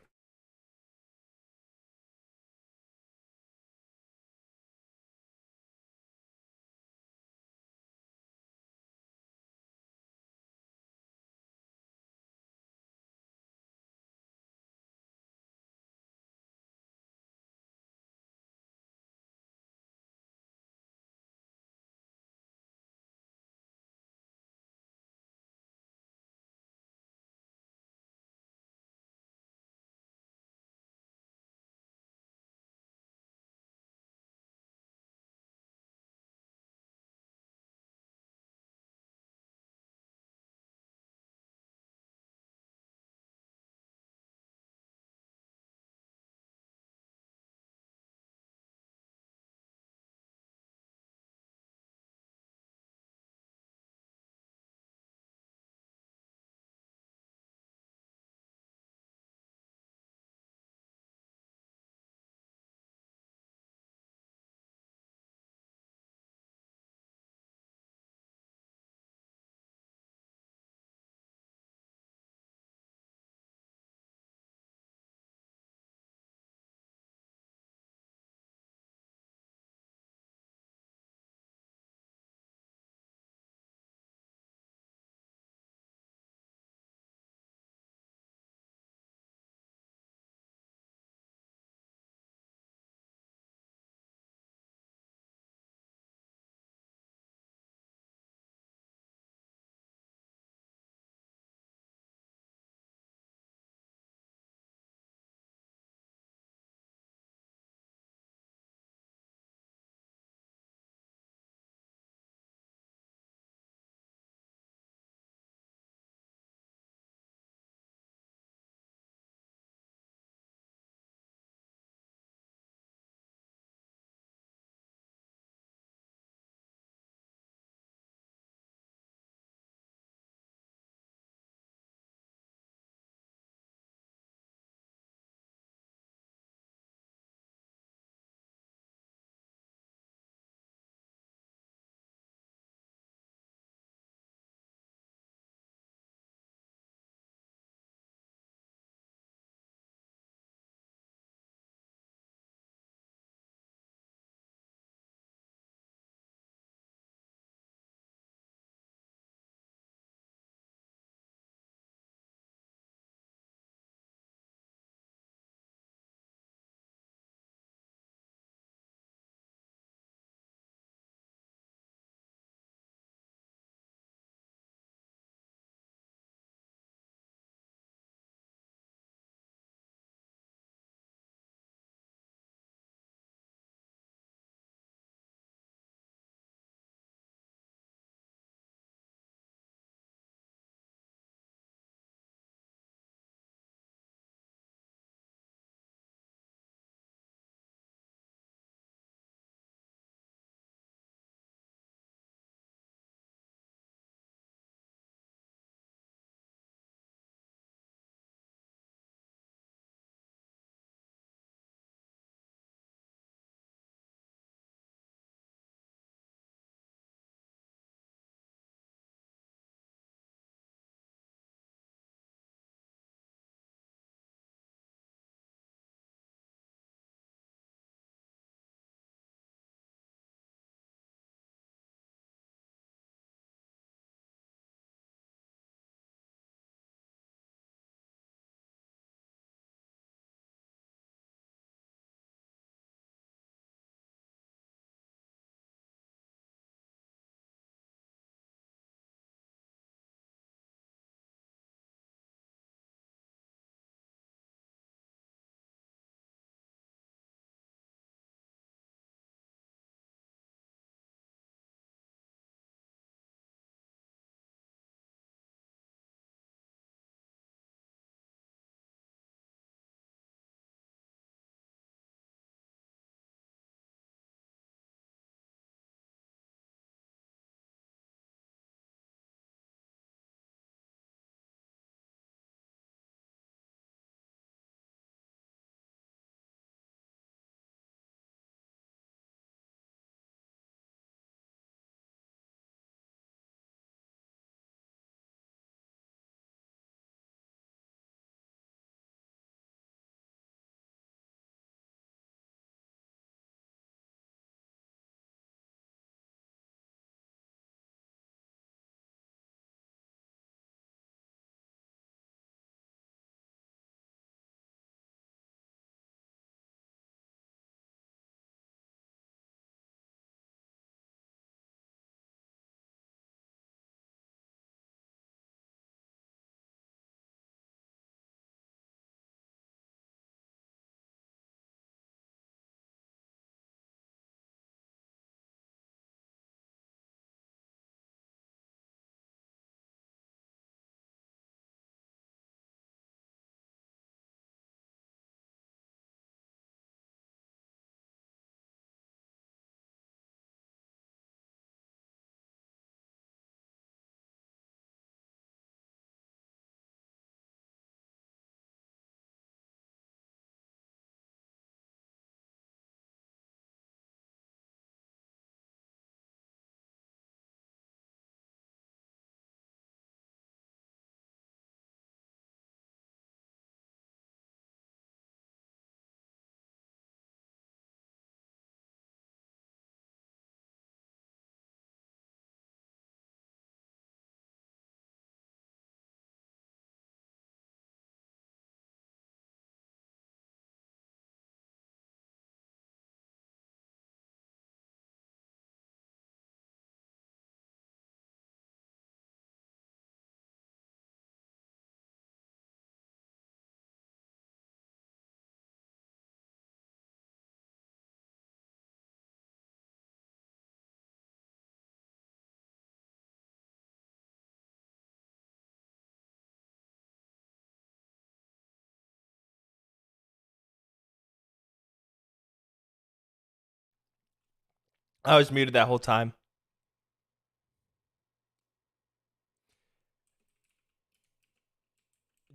I was muted that whole time.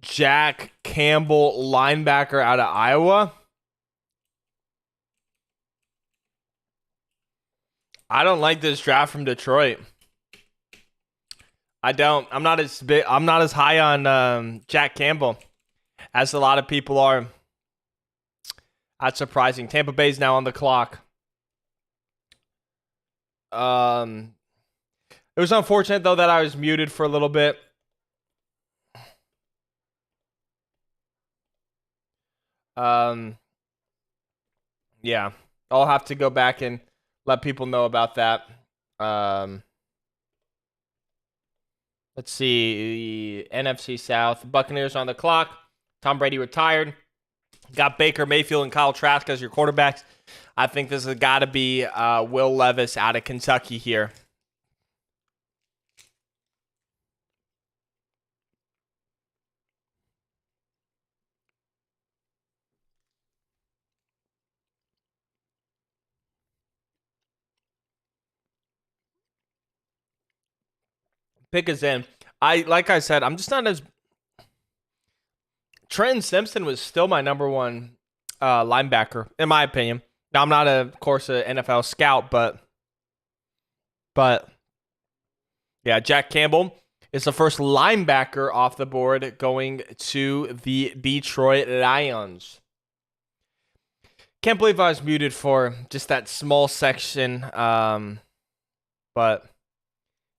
Jack Campbell, linebacker out of Iowa. I don't like this draft from Detroit. I don't. I'm not as big. I'm not as high on Jack Campbell as a lot of people are. That's surprising. Tampa Bay's now on the clock. It was unfortunate though that I was muted for a little bit. Yeah, I'll have to go back and let people know about that. Let's see, NFC South. Buccaneers on the clock. Tom Brady retired. Got Baker Mayfield and Kyle Trask as your quarterbacks. I think this has got to be Will Levis out of Kentucky here. Pick is in. Like I said, I'm just not as. Trenton Simpson was still my number one linebacker, in my opinion. Now, I'm not, of course, an NFL scout, but yeah, Jack Campbell is the first linebacker off the board going to the Detroit Lions. Can't believe I was muted for just that small section, but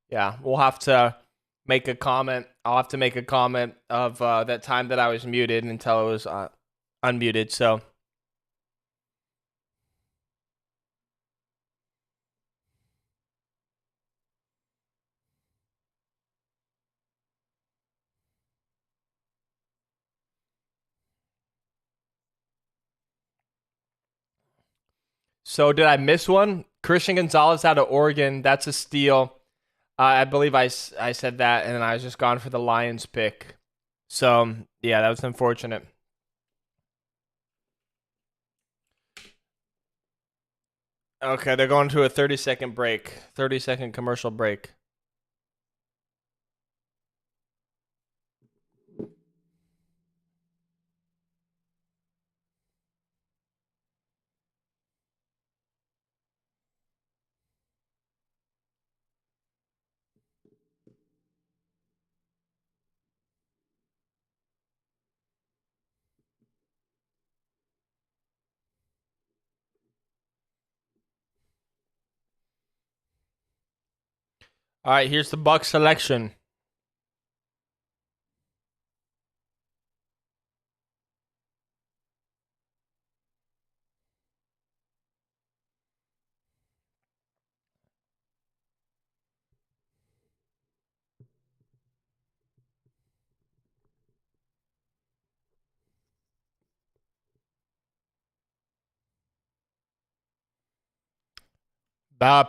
yeah, we'll have to make a comment. I'll have to make a comment of that time that I was muted until it was unmuted. So did I miss one? Christian Gonzalez out of Oregon. That's a steal. I believe I said that, and then I was just gone for the Lions pick. So, yeah, that was unfortunate. Okay, they're going to a 30-second break. 30-second commercial break. All right, here's the Bucs selection.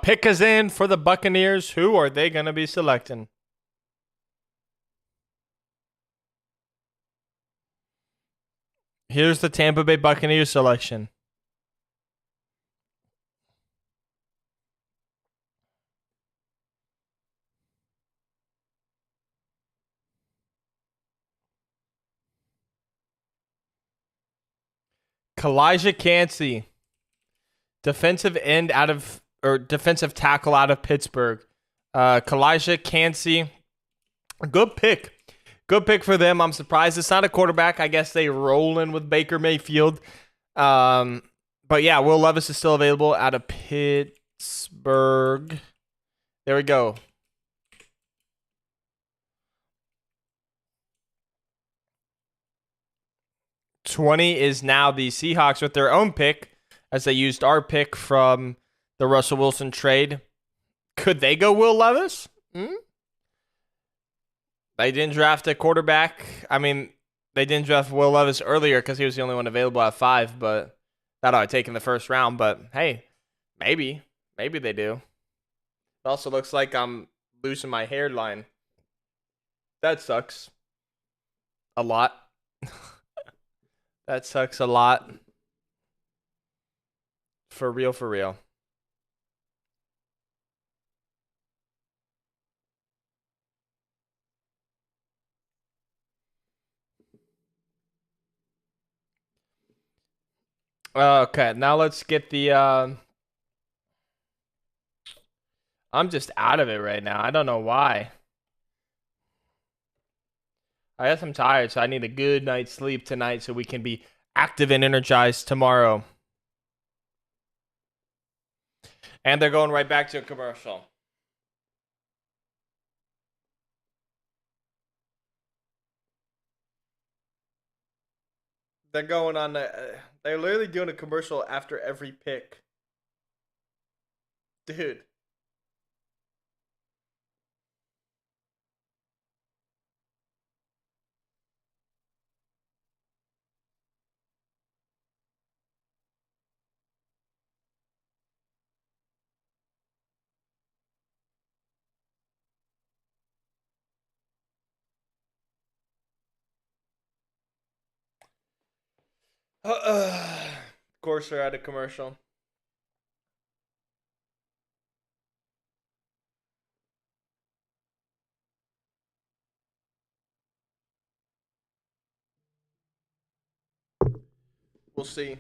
Pick is in for the Buccaneers. Who are they going to be selecting? Here's the Tampa Bay Buccaneers selection. Kalijah Kancey, defensive tackle out of Pittsburgh. Kalijah Kancey, good pick. Good pick for them. I'm surprised it's not a quarterback. I guess they roll in with Baker Mayfield. But yeah, Will Levis is still available out of Pittsburgh. There we go. '20 is now the Seahawks with their own pick, as they used our pick from the Russell Wilson trade. Could they go Will Levis? They didn't draft a quarterback. I mean, they didn't draft Will Levis earlier because he was the only one available at 5, but that ought to take in the first round. But hey, maybe they do. It also looks like I'm losing my hairline. That sucks a lot. That sucks a lot. For real, for real. Okay, now let's get the. I'm just out of it right now. I don't know why. I guess I'm tired, so I need a good night's sleep tonight so we can be active and energized tomorrow. And they're going right back to a commercial. They're going on they're literally doing a commercial after every pick. Dude. Of course they're at a commercial. We'll see.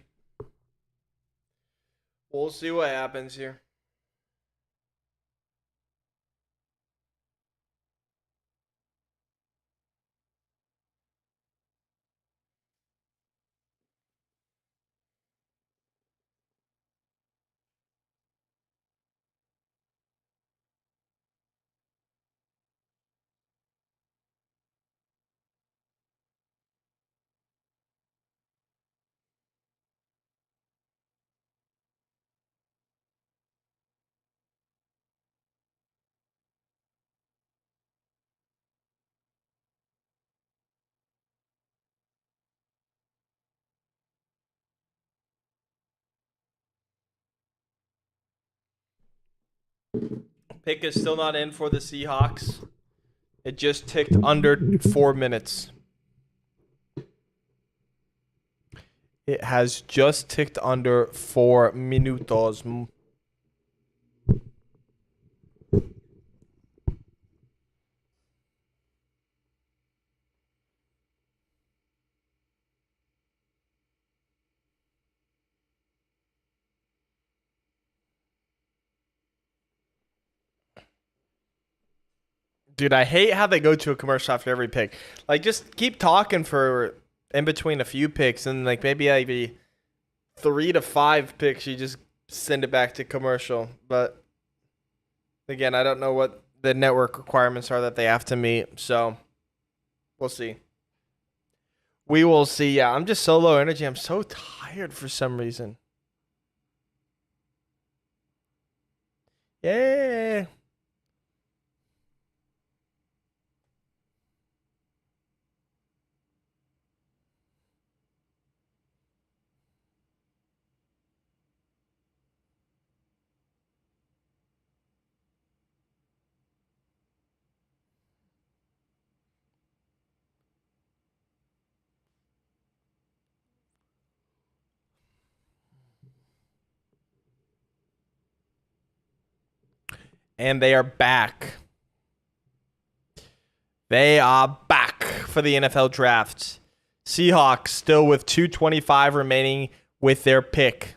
We'll see what happens here. Pick is still not in for the Seahawks. It just ticked under 4 minutes. It has just ticked under 4 minutos. Dude, I hate how they go to a commercial after every pick. Like, just keep talking for in between a few picks, and like maybe 3 to 5 picks, you just send it back to commercial. But again, I don't know what the network requirements are that they have to meet, so we'll see. We will see. Yeah, I'm just so low energy. I'm so tired for some reason. Yeah. And they are back. They are back for the NFL draft. Seahawks still with 2:25 remaining with their pick.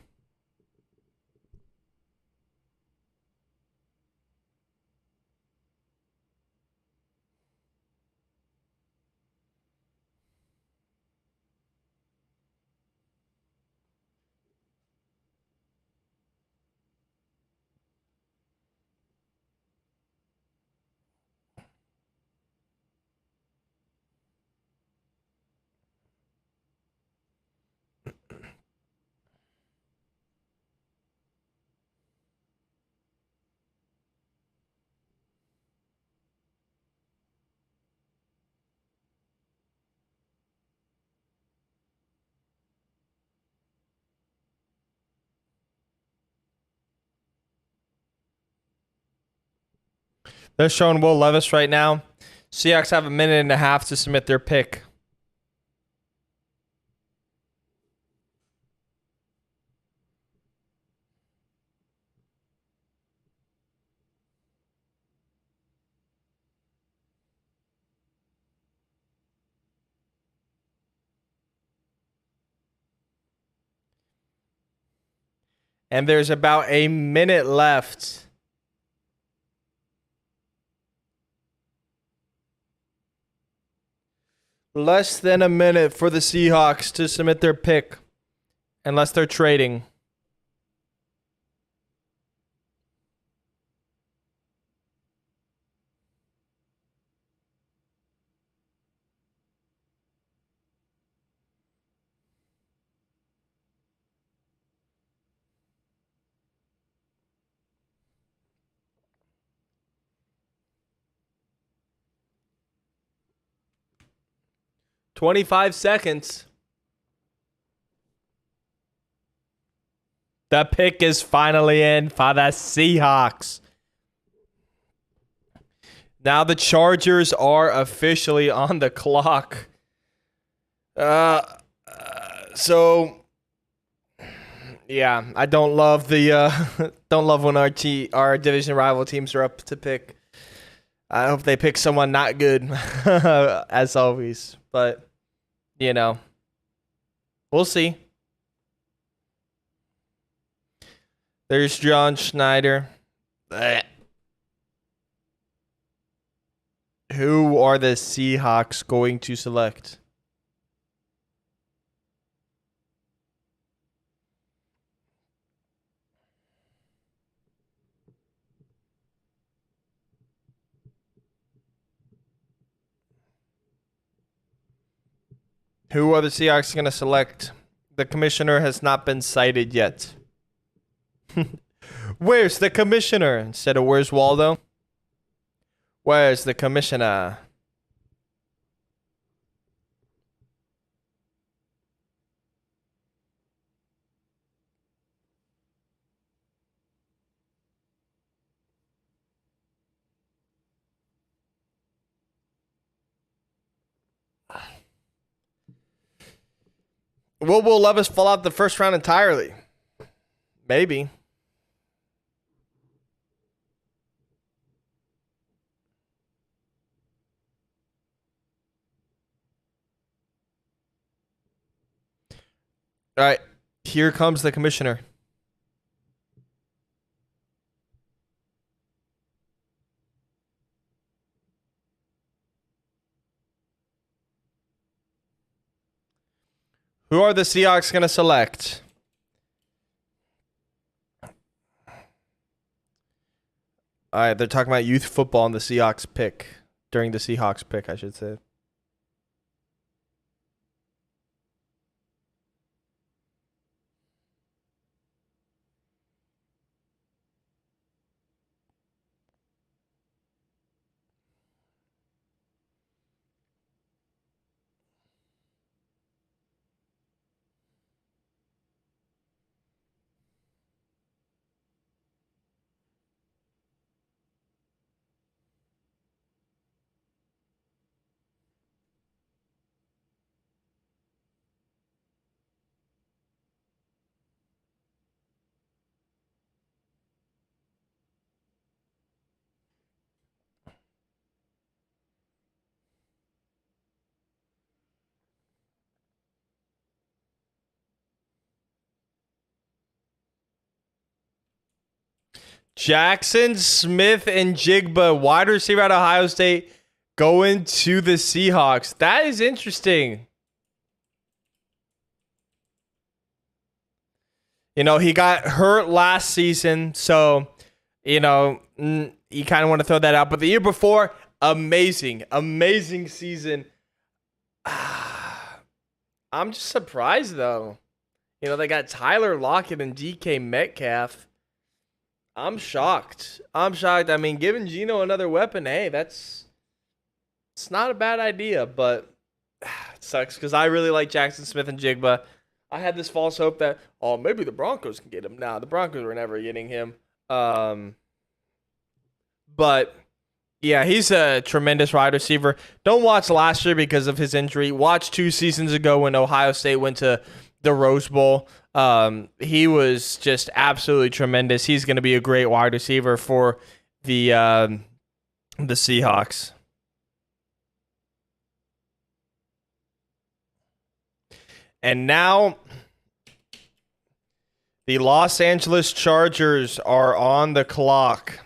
They're showing Will Levis right now. Seahawks have a minute and a half to submit their pick. And there's about a minute left. Less than a minute for the Seahawks to submit their pick. Unless they're trading. $25 seconds. The pick is finally in for the Seahawks. Now the Chargers are officially on the clock. So yeah, I don't love the don't love when our division rival teams are up to pick. I hope they pick someone not good, as always. But you know, we'll see. There's John Schneider. Who are the Seahawks going to select? Who are the Seahawks going to select? The commissioner has not been cited yet. Where's the commissioner? Instead of where's Waldo? Where's the commissioner? Will Levis fall out the first round entirely? Maybe. All right, here comes the commissioner. Who are the Seahawks going to select? All right, they're talking about youth football in the Seahawks pick. During the Seahawks pick, I should say. Jackson Smith-Njigba, wide receiver at Ohio State, going to the Seahawks. That is interesting. You know, he got hurt last season, so, you know, you kind of want to throw that out. But the year before, amazing season. I'm just surprised, though. You know, they got Tyler Lockett and DK Metcalf. I'm shocked. I mean, giving Geno another weapon, hey, it's not a bad idea, but it sucks because I really like Jackson Smith-Njigba. I had this false hope that, oh, maybe the Broncos can get him. Nah, the Broncos were never getting him. But, yeah, he's a tremendous wide receiver. Don't watch last year because of his injury. Watch 2 seasons ago when Ohio State went to the Rose Bowl. He was just absolutely tremendous. He's going to be a great wide receiver for the Seahawks. And now The Los Angeles Chargers are on the clock.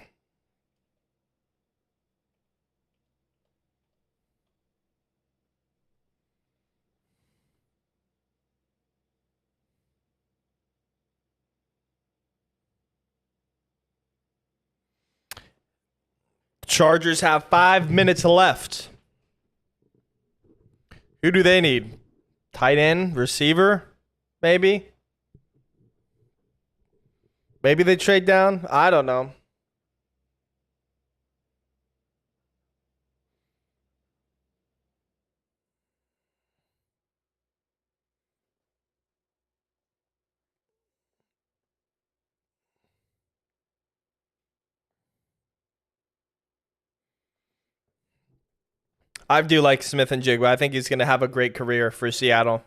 Chargers have 5 minutes left. Who do they need? Tight end, receiver, maybe? Maybe they trade down? I don't know. I do like Smith-Njigba. I think he's going to have a great career for Seattle.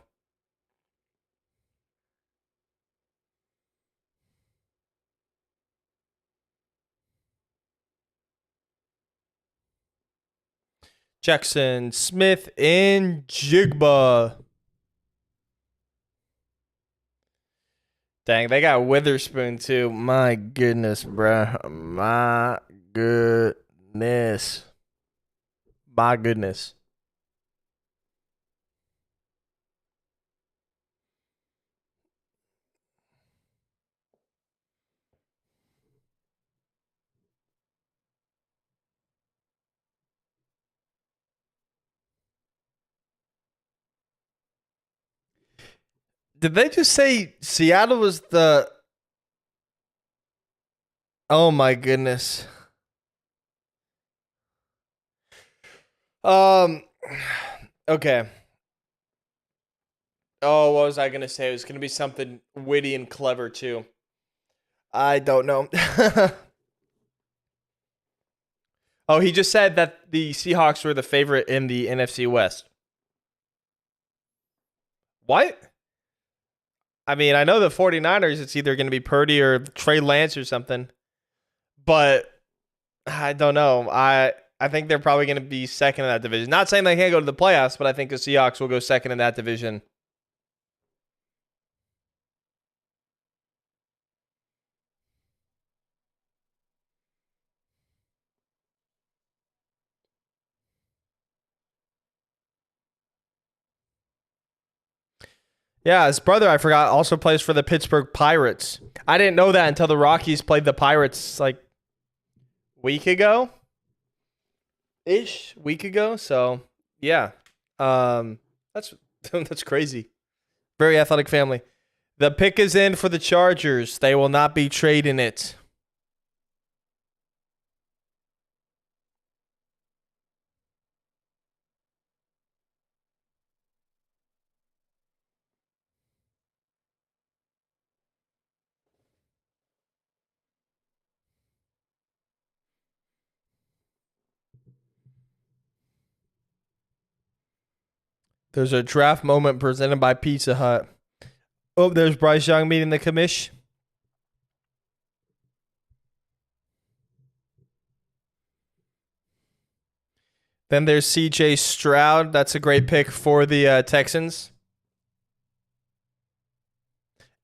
Jackson Smith-Njigba. Dang, they got Witherspoon too. My goodness, bruh. My goodness. My goodness. Did they just say Seattle was the... Oh my goodness. Um okay. Oh, what was I gonna say? It was gonna be something witty and clever too. I don't know. Oh, he just said that the Seahawks were the favorite in the NFC West. What? I mean, I know the 49ers, it's either going to be Purdy or Trey Lance or something. But I don't know. I think they're probably going to be second in that division. Not saying they can't go to the playoffs, but I think the Seahawks will go second in that division. Yeah, his brother, I forgot, also plays for the Pittsburgh Pirates. I didn't know that until the Rockies played the Pirates like a week ago. Week ago. So, yeah. That's that's crazy. Very athletic family. The pick is in for the Chargers. They will not be trading it. There's a draft moment presented by Pizza Hut. Oh, there's Bryce Young meeting the commish. Then there's CJ Stroud. That's a great pick for the Texans.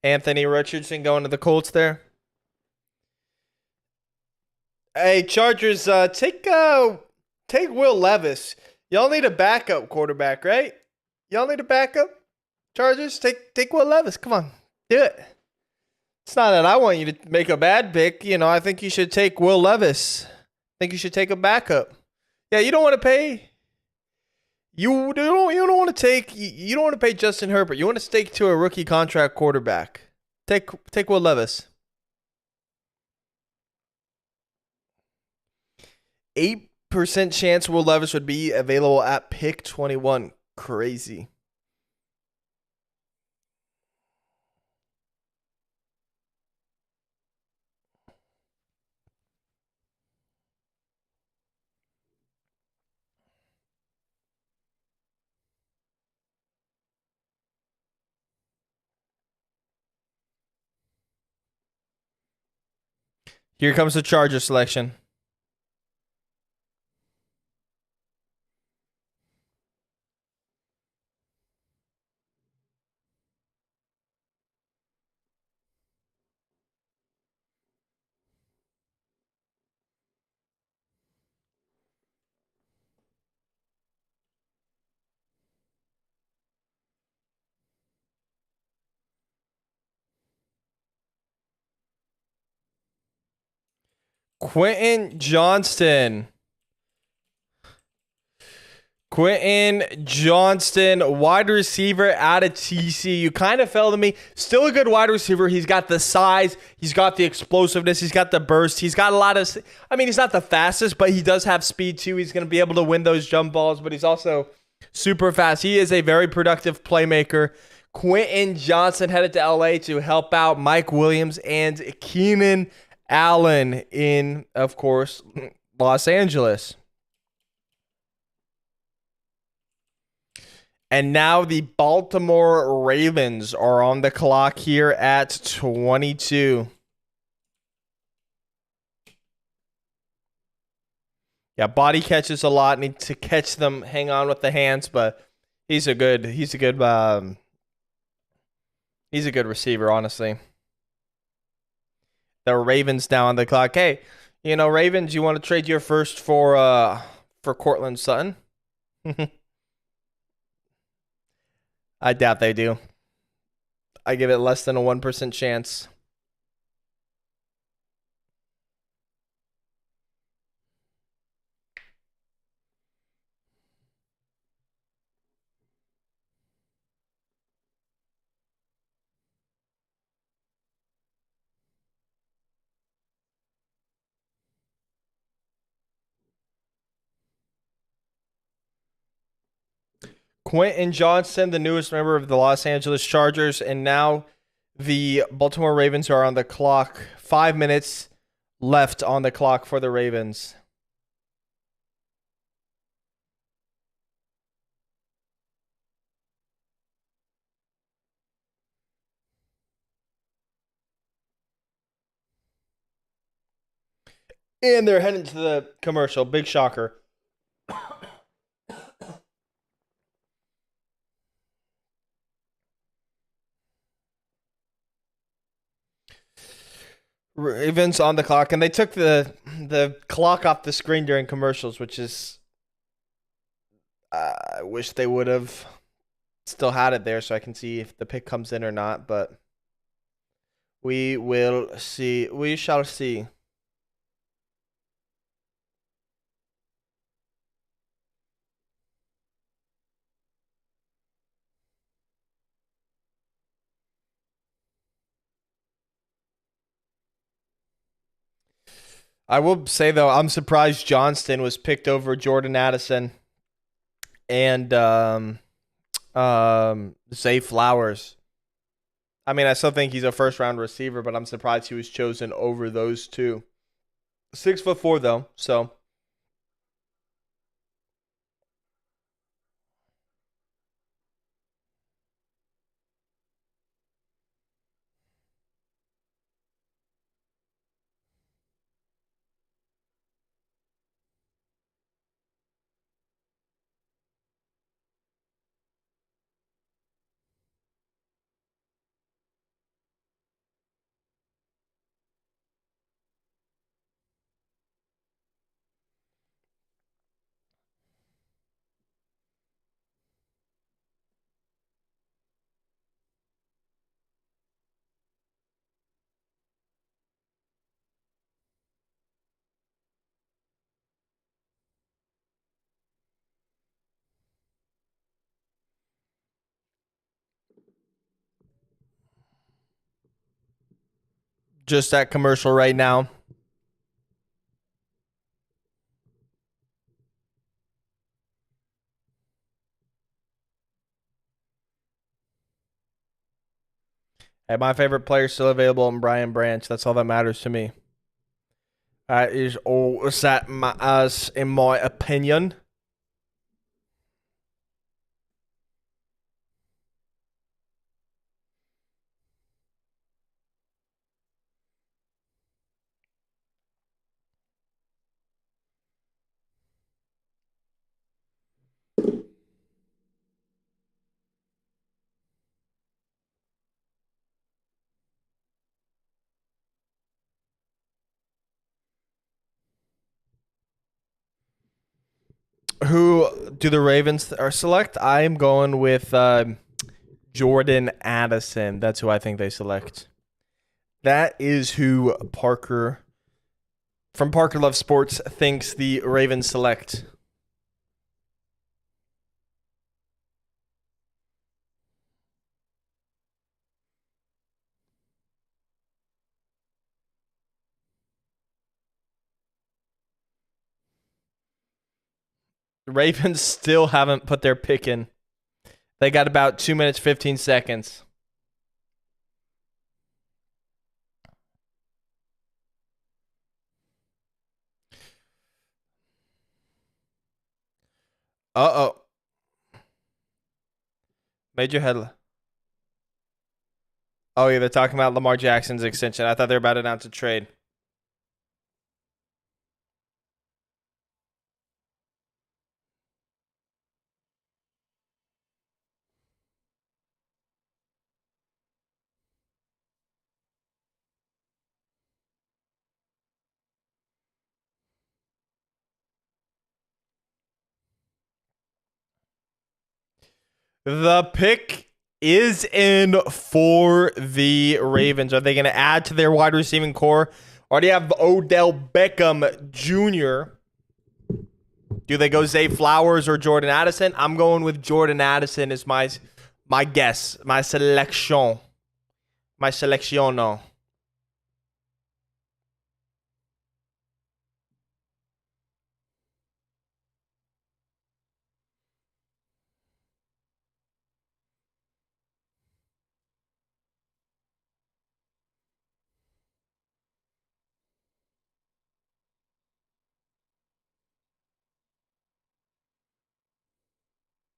Anthony Richardson going to the Colts there. Hey, Chargers, take Will Levis. Y'all need a backup quarterback, right? Y'all need a backup? Chargers, take Will Levis. Come on, do it. It's not that I want you to make a bad pick. You know, I think you should take Will Levis. I think you should take a backup. Yeah, you don't want to pay. You don't want to take. You don't want to pay Justin Herbert. You want to stick to a rookie contract quarterback. Take Will Levis. 8% chance Will Levis would be available at pick 21. Crazy. Here comes the Charger selection. Quentin Johnston. Quentin Johnston, wide receiver out of TCU. Kind of fell to me. Still a good wide receiver. He's got the size. He's got the explosiveness. He's got the burst. He's got a lot of... I mean, he's not the fastest, but he does have speed too. He's going to be able to win those jump balls, but he's also super fast. He is a very productive playmaker. Quentin Johnston headed to LA to help out Mike Williams and Keenan Allen in, of course, Los Angeles. And now the Baltimore Ravens are on the clock here at 22. Yeah, body catches a lot. Need to catch them, hang on with the hands, but he's a good receiver, honestly. The Ravens now on the clock. Hey, Ravens, you want to trade your first for Cortland Sutton? I doubt they do. I give it less than a 1% chance. Quentin Johnston, the newest member of the Los Angeles Chargers, and now the Baltimore Ravens are on the clock. 5 minutes left on the clock for the Ravens. And they're heading to the commercial. Big shocker. Ravens on the clock, and they took the clock off the screen during commercials, which is I wish they would have still had it there so I can see if the pick comes in or not, but we will see. We shall see. I will say, though, I'm surprised Johnston was picked over Jordan Addison and Zay Flowers. I mean, I still think he's a first-round receiver, but I'm surprised he was chosen over those two. 6'4", though, so... Just that commercial right now. Hey, my favorite player still available in Brian Branch. That's all that matters to me. That is all that matters, in my opinion. Who do the Ravens select? I'm going with Jordan Addison. That's who I think they select. That is who Parker From Parker Love Sports thinks the Ravens select. The Ravens still haven't put their pick in. They got about 2 minutes, 15 seconds. Uh-oh. Major headline. Oh, yeah, they're talking about Lamar Jackson's extension. I thought they were about to announce a trade. The pick is in for the Ravens. Are they going to add to their wide receiving core? Or do you have Odell Beckham Jr.? Do they go Zay Flowers or Jordan Addison? I'm going with Jordan Addison as my guess, my selection. My selecciono.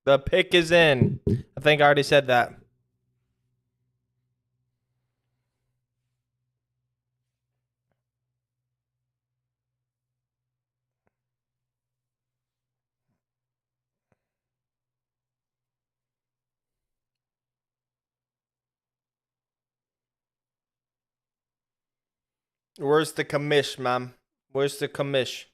The pick is in. I think I already said that. Where's the commish, ma'am? Where's the commish?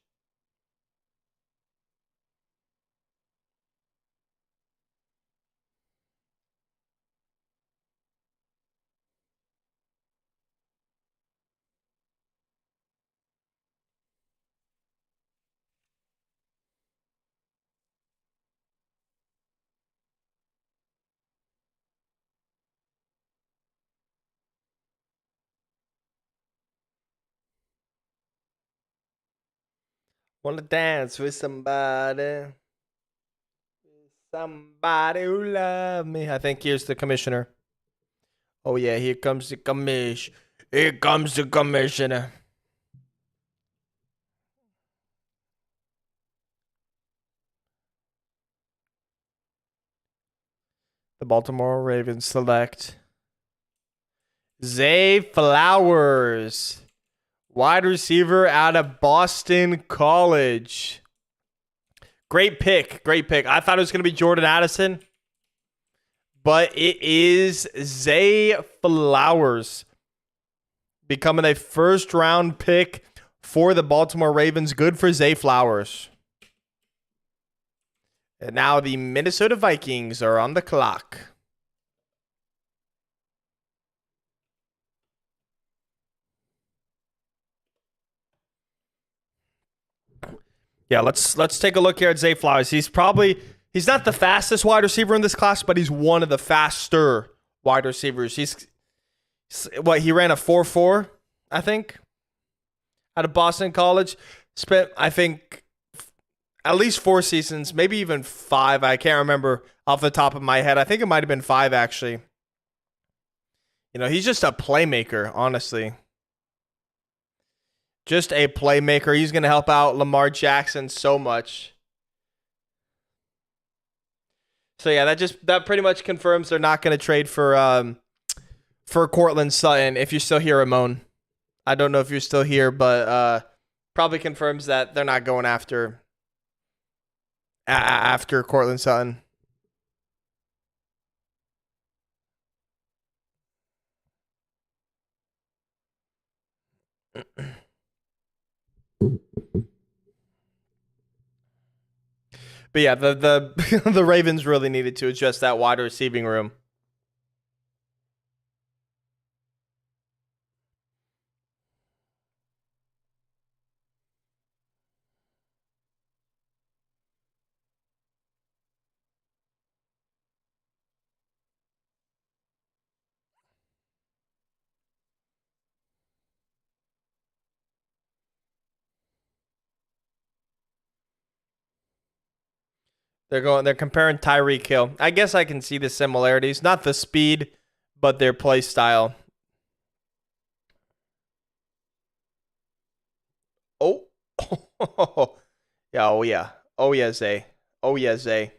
Wanna dance with somebody? Somebody who love me. I think here's the commissioner. Oh yeah, here comes the commish. Here comes the commissioner. The Baltimore Ravens select Zay Flowers, wide receiver out of Boston College. Great pick. Great pick. I thought it was going to be Jordan Addison, but it is Zay Flowers becoming a first round pick for the Baltimore Ravens. Good for Zay Flowers. And now the Minnesota Vikings are on the clock. Yeah, let's take a look here at Zay Flowers. He's not the fastest wide receiver in this class, but he's one of the faster wide receivers. He ran a 4.4, I think, out of Boston College. Spent, I think, at least 4 seasons, maybe even 5. I can't remember off the top of my head. I think it might have been 5, actually. You know, he's just a playmaker, honestly. Just a playmaker. He's going to help out Lamar Jackson so much. So yeah, that pretty much confirms they're not going to trade for Courtland Sutton. If you're still here, Ramon, I don't know if you're still here, but probably confirms that they're not going after Courtland Sutton. But yeah, the the Ravens really needed to adjust that wide receiving room. They're comparing Tyreek Hill. I guess I can see the similarities, not the speed, but their play style. Oh. Yeah, oh yeah. Oh yeah, Zay. Oh yeah, Zay.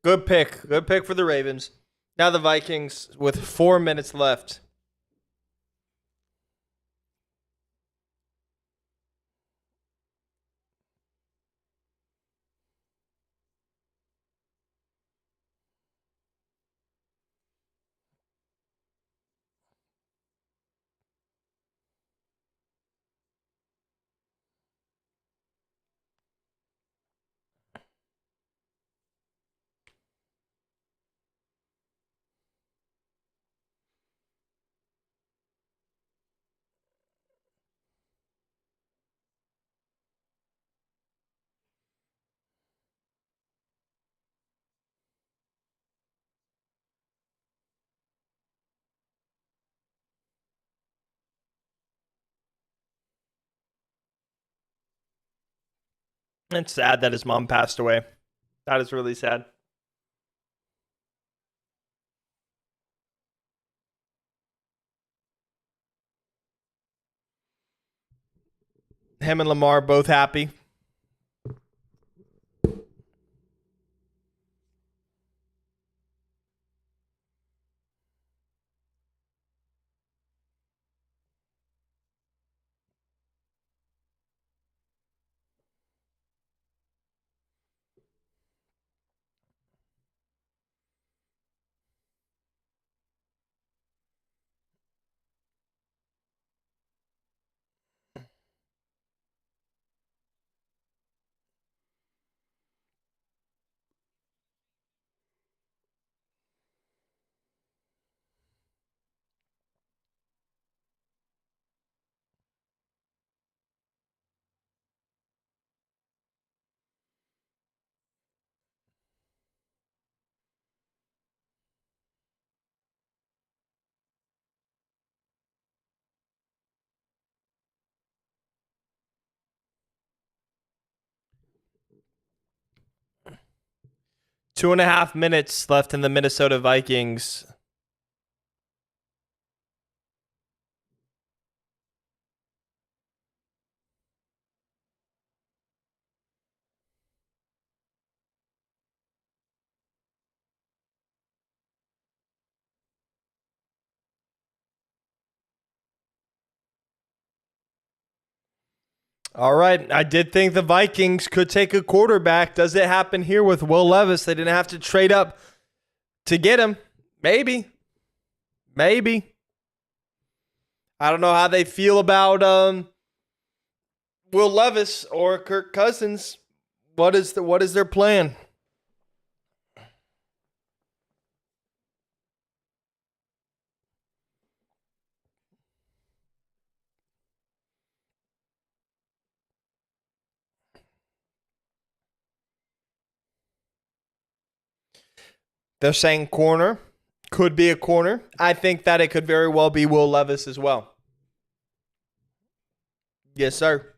'Good pick. Good pick for the Ravens. Now the Vikings with 4 minutes left. It's sad that his mom passed away. That is really sad. Him and Lamar both happy. Two and a half minutes left in the Minnesota Vikings. All right. I did think the Vikings could take a quarterback. Does it happen here with Will Levis? They didn't have to trade up to get him. Maybe. Maybe. I don't know how they feel about Will Levis or Kirk Cousins. What is their plan? They're saying corner. Could be a corner. I think that it could very well be Will Levis as well. Yes, sir.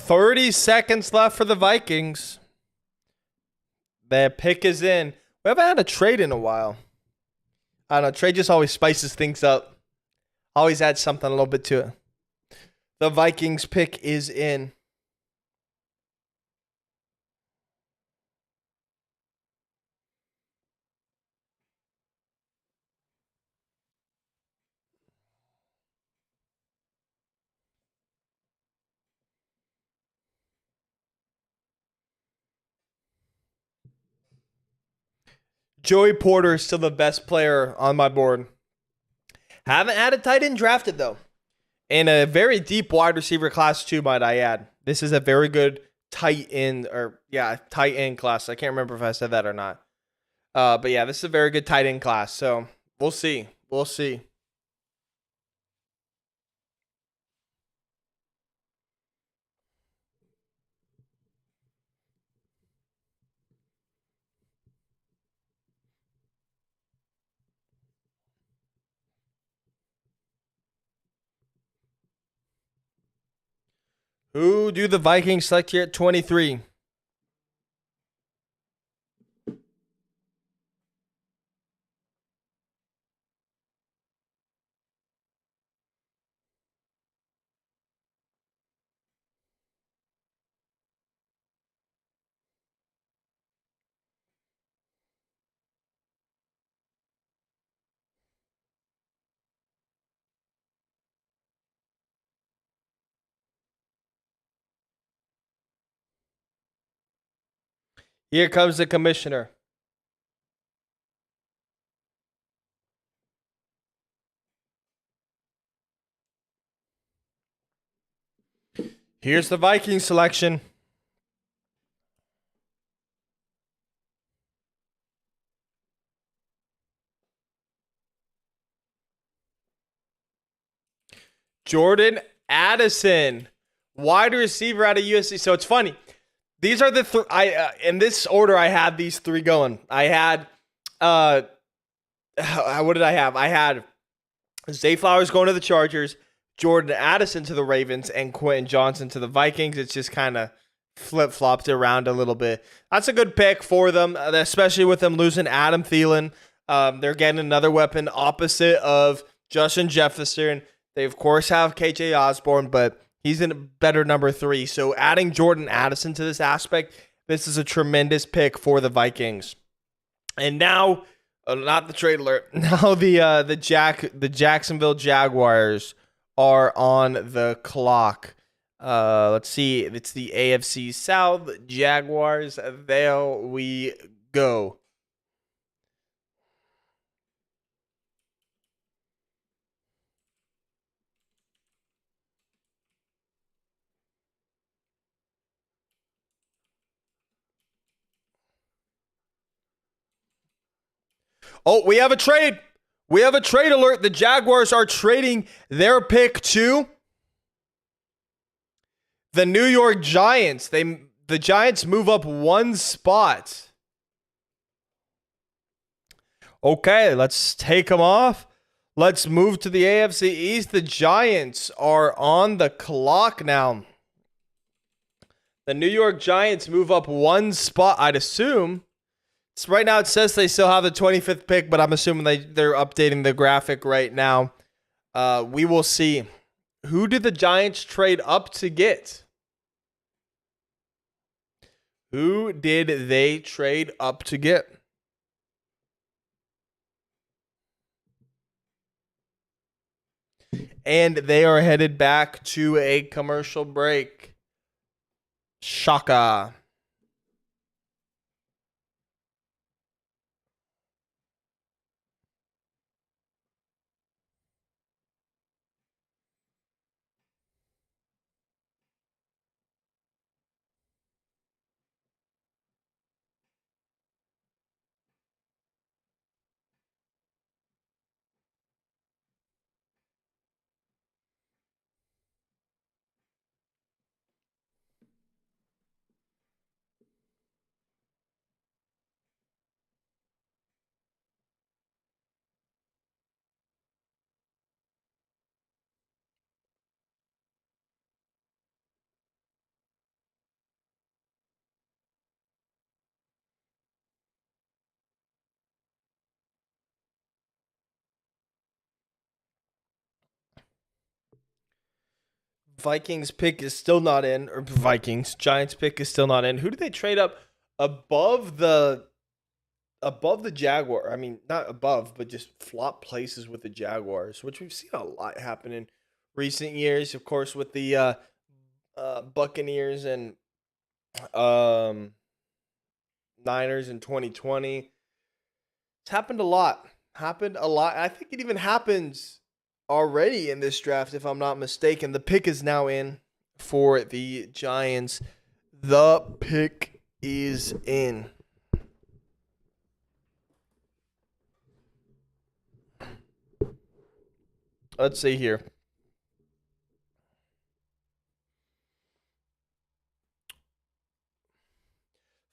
30 seconds left for the Vikings. Their pick is in. We haven't had a trade in a while. I don't know. Trade just always spices things up. Always adds something a little bit to it. The Vikings pick is in. Joey Porter is still the best player on my board. Haven't had a tight end drafted, though. In a very deep wide receiver class, too, might I add. This is a very good tight end class. I can't remember if I said that or not. But yeah, this is a very good tight end class. So we'll see. We'll see. Who do the Vikings select here at 23? Here comes the commissioner. Here's the Vikings selection. Jordan Addison, wide receiver out of USC. So it's funny. These are the in this order I had these three going. I had what did I have? I had Zay Flowers going to the Chargers, Jordan Addison to the Ravens, and Quentin Johnson to the Vikings. It's just kind of flip-flopped around a little bit. That's a good pick for them, especially with them losing Adam Thielen. They're getting another weapon opposite of Justin Jefferson. They, of course, have KJ Osborne, but he's in a better number 3. So adding Jordan Addison to this aspect, this is a tremendous pick for the Vikings. And now, not the trade alert. Now the Jacksonville Jaguars are on the clock. Let's see. It's the AFC South Jaguars. There we go. Oh, we have a trade. We have a trade alert. The Jaguars are trading their pick to the New York Giants. The Giants move up one spot. Okay, let's take them off. Let's move to the AFC East. The Giants are on the clock now. The New York Giants move up one spot, I'd assume. So right now it says they still have the 25th pick, but I'm assuming they're updating the graphic right now. We will see. Who did the Giants trade up to get? Who did they trade up to get? And they are headed back to a commercial break. Shaka. Vikings pick is still not in, or Giants pick is still not in. Who do they trade up above the Jaguar? I mean, not above, but just flop places with the Jaguars, which we've seen a lot happen in recent years. Of course, with the Buccaneers and Niners in 2020. It's happened a lot. I think it even happens already in this draft, if I'm not mistaken. The pick is now in for the Giants. The pick is in. Let's see here.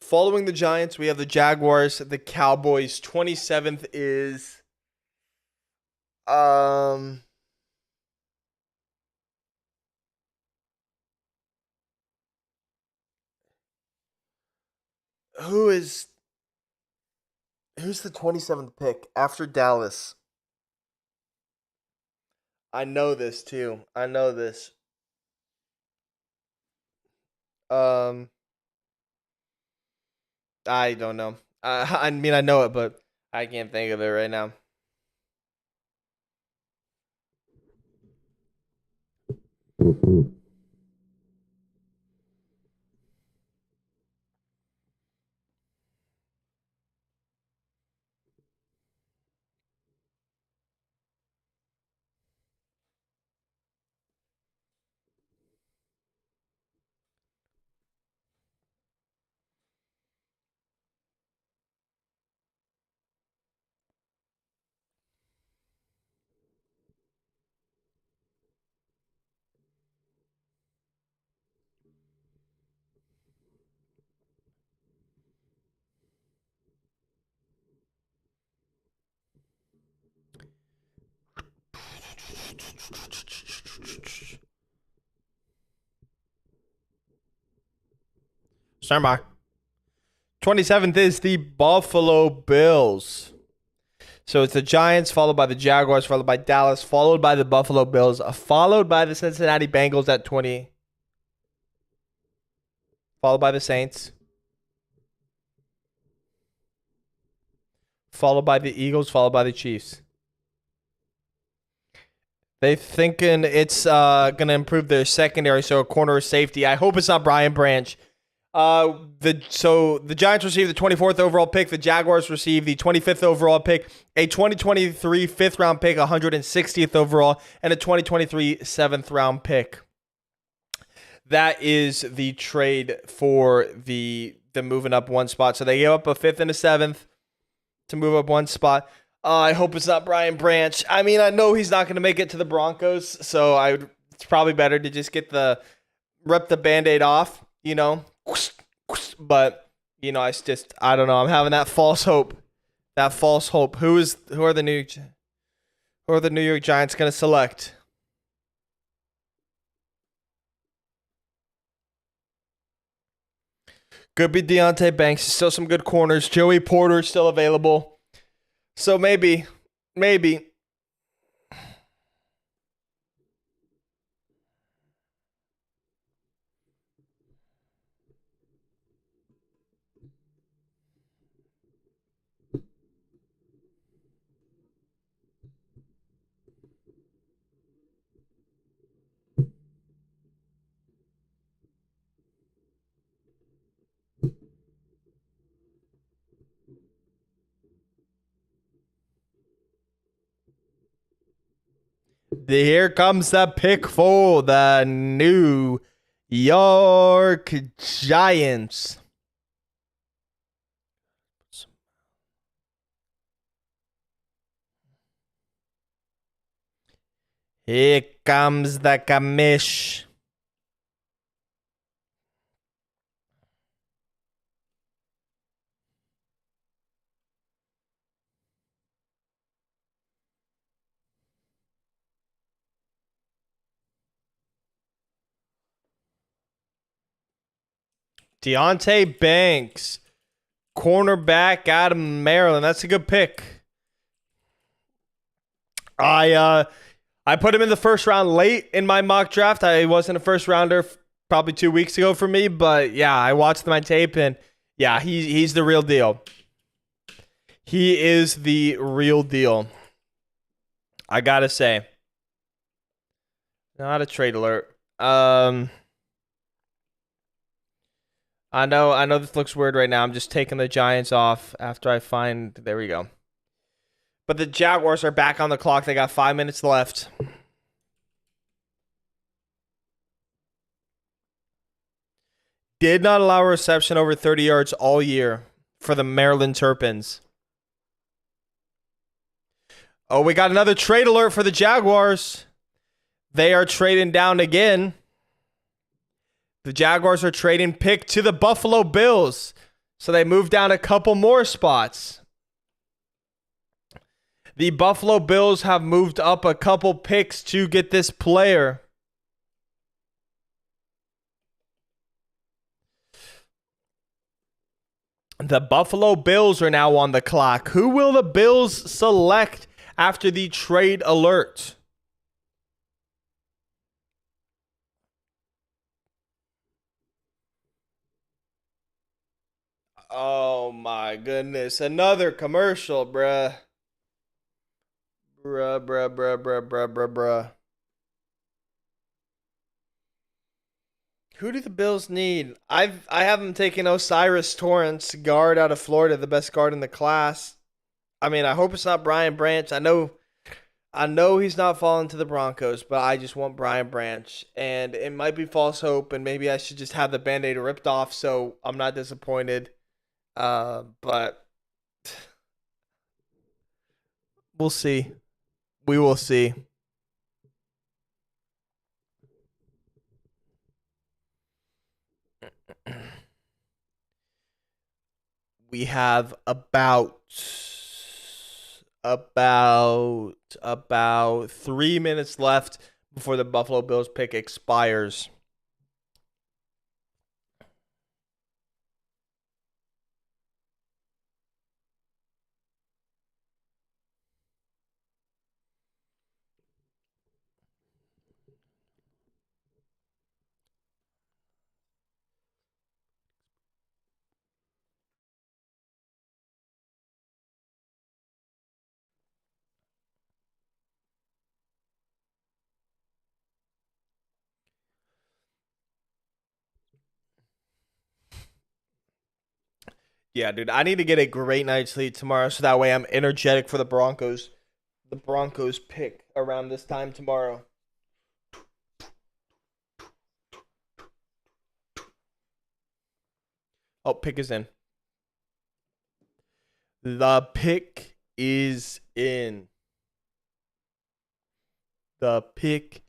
Following the Giants, we have the Jaguars, the Cowboys. 27th is who's the 27th pick after Dallas? I know this too. I know this. I don't know. I mean, I know it, but I can't think of it right now. Stand by. 27th is the Buffalo Bills. So it's the Giants, followed by the Jaguars, followed by Dallas, followed by the Buffalo Bills, followed by the Cincinnati Bengals at 20, followed by the Saints, followed by the Eagles, followed by the Chiefs. They thinking it's going to improve their secondary, so a corner or safety. I hope it's not Brian Branch. The Giants receive the 24th overall pick. The Jaguars receive the 25th overall pick, a 2023 5th round pick, 160th overall, and a 2023 7th round pick. That is the trade for the moving up one spot. So they gave up a 5th and a 7th to move up one spot. I hope it's not Brian Branch. I mean, I know he's not going to make it to the Broncos, so it's probably better to just rip the Band-Aid off, you know. But, you know, I don't know. I'm having that false hope. Who are the New York Giants going to select? Could be Deontay Banks. Still some good corners. Joey Porter still available. So maybe. Here comes the pick for the New York Giants. Here comes the commish. Deontay Banks, cornerback out of Maryland. That's a good pick. I I put him in the first round late in my mock draft. I wasn't a first rounder probably 2 weeks ago for me, but yeah, I watched my tape and yeah, he's the real deal. He is the real deal. I gotta say. Not a trade alert. I know this looks weird right now. I'm just taking the Giants off after I find there we go. But the Jaguars are back on the clock. They got 5 minutes left. Did not allow a reception over 30 yards all year for the Maryland Terrapins. Oh, we got another trade alert for the Jaguars. They are trading down again. The Jaguars are trading pick to the Buffalo Bills. So they moved down a couple more spots. The Buffalo Bills have moved up a couple picks to get this player. The Buffalo Bills are now on the clock. Who will the Bills select after the trade alert? Oh my goodness. Another commercial, bruh. Bruh. Who do the Bills need? I have them taking Osiris Torrance, guard out of Florida, the best guard in the class. I mean, I hope it's not Brian Branch. I know he's not falling to the Broncos, but I just want Brian Branch. And it might be false hope, and maybe I should just have the Band-Aid ripped off so I'm not disappointed. But we'll see. We will see. We have about 3 minutes left before the Buffalo Bills pick expires. Yeah, dude, I need to get a great night's sleep tomorrow so that way I'm energetic for the Broncos. The Broncos pick around this time tomorrow. Oh, pick is in. The pick is in. The pick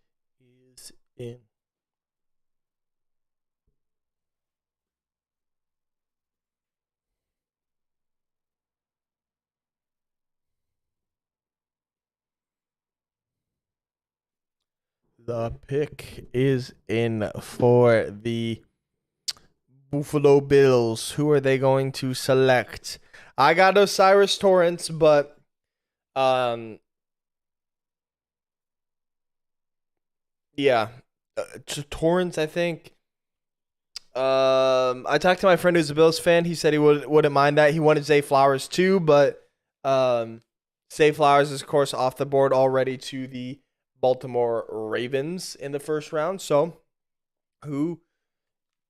is in. The pick is in for the Buffalo Bills. Who are they going to select? I got Osiris Torrance, but yeah, Torrance. I think. I talked to my friend who's a Bills fan. He said he wouldn't mind that. He wanted Zay Flowers too, but Zay Flowers is of course off the board already to the Baltimore Ravens in the first round. So, who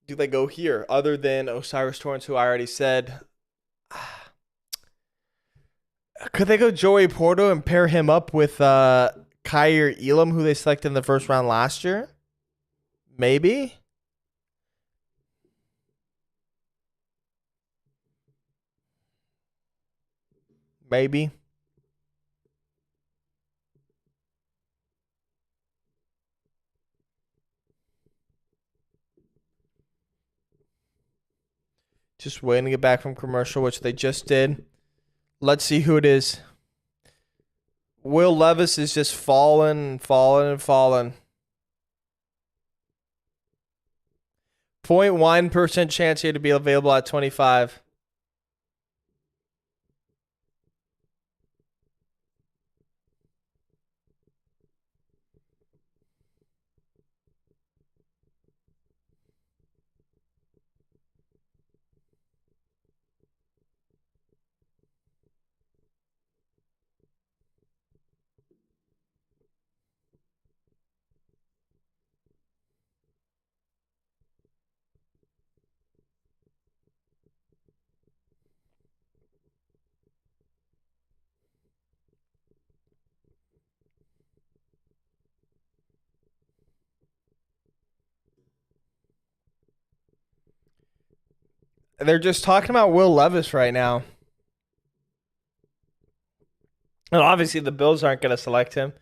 do they go here other than Osiris Torrance, who I already said? Could they go Joey Porto and pair him up with Kyer Elam, who they selected in the first round last year? Maybe. Maybe. Just waiting to get back from commercial, which they just did. Let's see who it is. Will Levis is just falling. 0.1% chance here to be available at 25. They're just talking about Will Levis right now. And obviously the Bills aren't going to select him.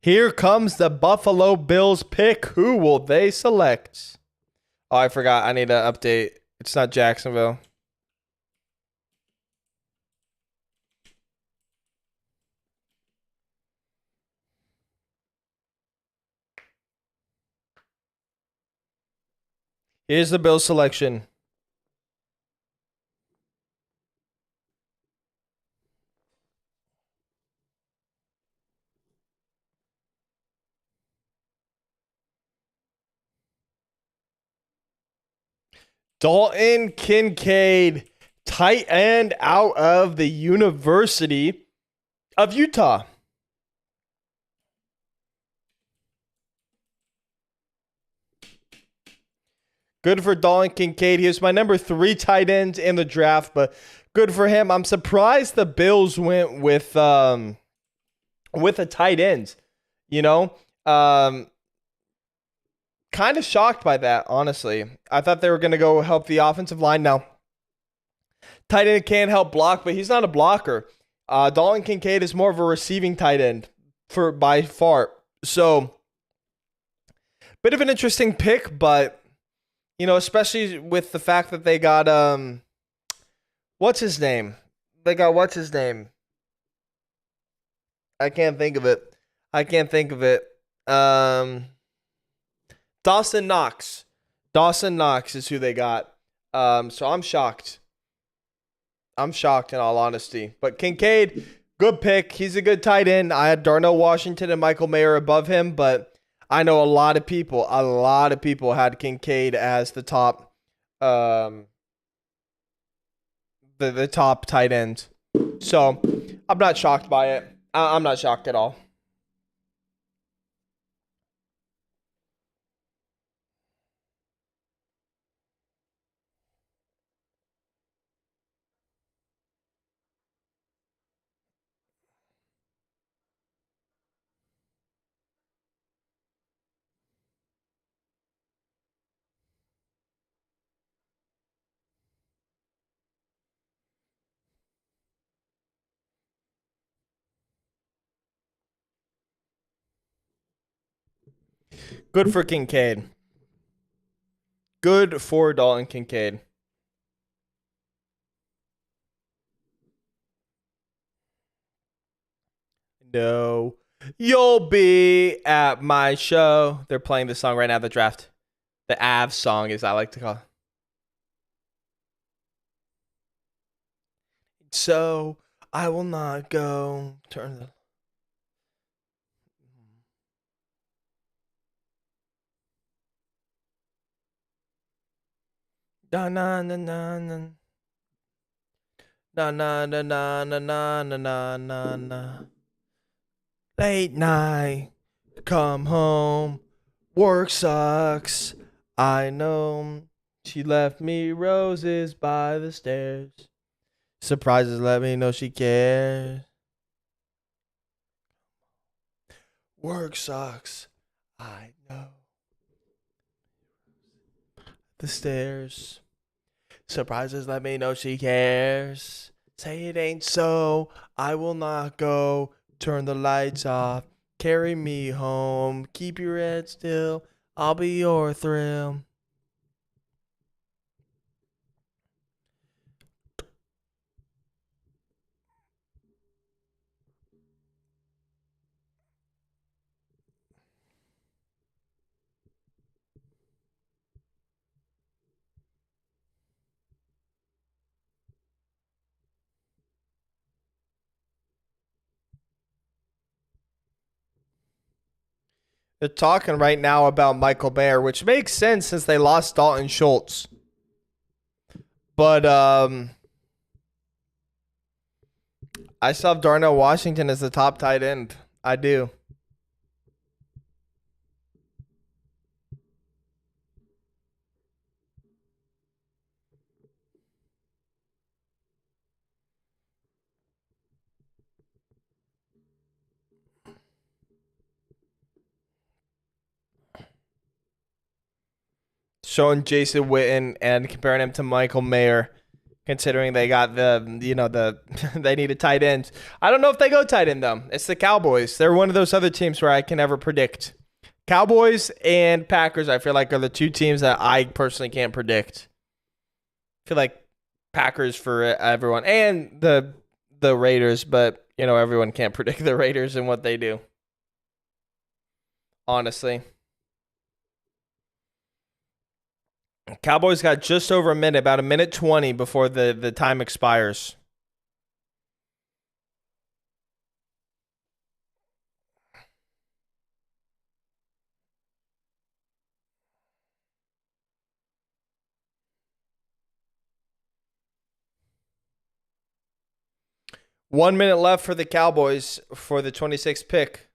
Here comes the Buffalo Bills pick. Who will they select? Oh, I forgot. I need to update. It's not Jacksonville. Here's the Bills selection. Dalton Kincaid, tight end out of the University of Utah. Good for Dalton Kincaid. He was my number 3 tight end in the draft, but good for him. I'm surprised the Bills went with a tight end. You know, kind of shocked by that, honestly. I thought they were going to go help the offensive line. Now, tight end can't help block, but he's not a blocker. Dalton Kincaid is more of a receiving tight end for by far. So, bit of an interesting pick, but especially with the fact that they got what's his name? They got what's his name? I can't think of it. Dawson Knox. Dawson Knox is who they got. So I'm shocked. I'm shocked in all honesty. But Kincaid, good pick. He's a good tight end. I had Darnell Washington and Michael Mayer above him, but I know a lot of people had Kincaid as the top the top tight end. So I'm not shocked by it. I'm not shocked at all. Good for Kincaid. Good for Dalton Kincaid. No. You'll be at my show. They're playing this song right now, the draft. The Avs song, as I like to call it. So I will not go. Turn the. Na na na na na. Na na na na na na na na na. Late night, come home. Work sucks. I know. She left me roses by the stairs. Surprises let me know she cares. Work sucks. I know. The stairs. Surprises let me know she cares. Say it ain't so. I will not go. Turn the lights off. Carry me home. Keep your head still. I'll be your thrill. They're talking right now about Michael Mayer, which makes sense since they lost Dalton Schultz. But I still have Darnell Washington as the top tight end. I do. Showing Jason Witten and comparing him to Michael Mayer, considering they got they need a tight end. I don't know if they go tight end though. It's the Cowboys. They're one of those other teams where I can never predict. Cowboys and Packers, I feel like, are the two teams that I personally can't predict. I feel like Packers for everyone and the Raiders, but everyone can't predict the Raiders and what they do. Honestly. Cowboys got just over a minute, about a minute 20 before the time expires. One minute left for the Cowboys for the 26th pick.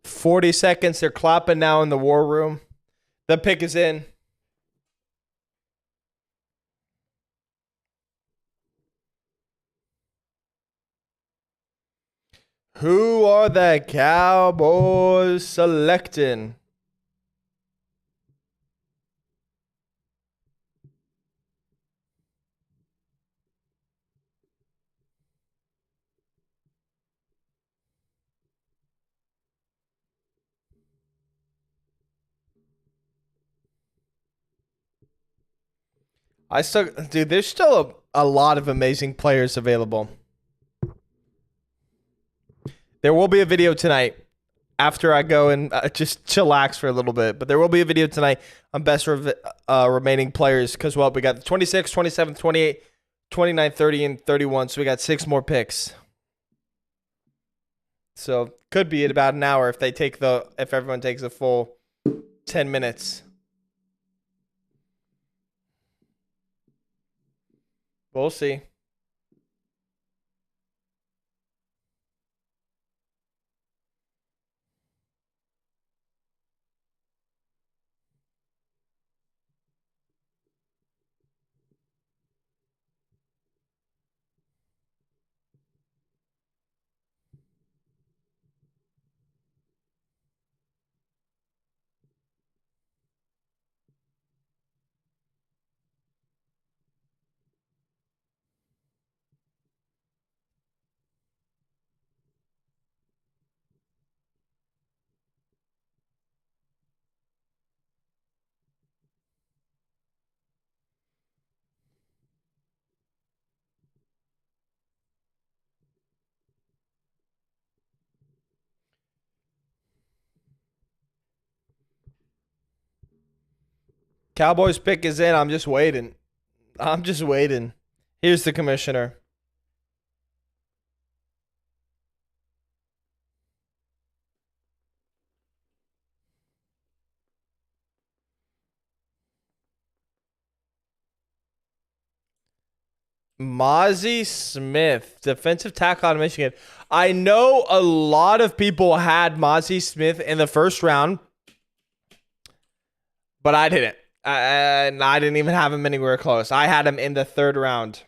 $40. They're clapping now in the war room. The pick is in. Who are the Cowboys selecting? There's still a lot of amazing players available. There will be a video tonight after I go and just chillax for a little bit. But there will be a video tonight on best remaining players because, well, we got the 26, 27, 28, 29, 30, and 31. So we got 6 more picks. So could be at about an hour if everyone takes a full 10 minutes. We'll see. Cowboys pick is in. I'm just waiting. Here's the commissioner. Mozzie Smith, defensive tackle out of Michigan. I know a lot of people had Mozzie Smith in the first round, but I didn't. I didn't even have him anywhere close. I had him in the third round.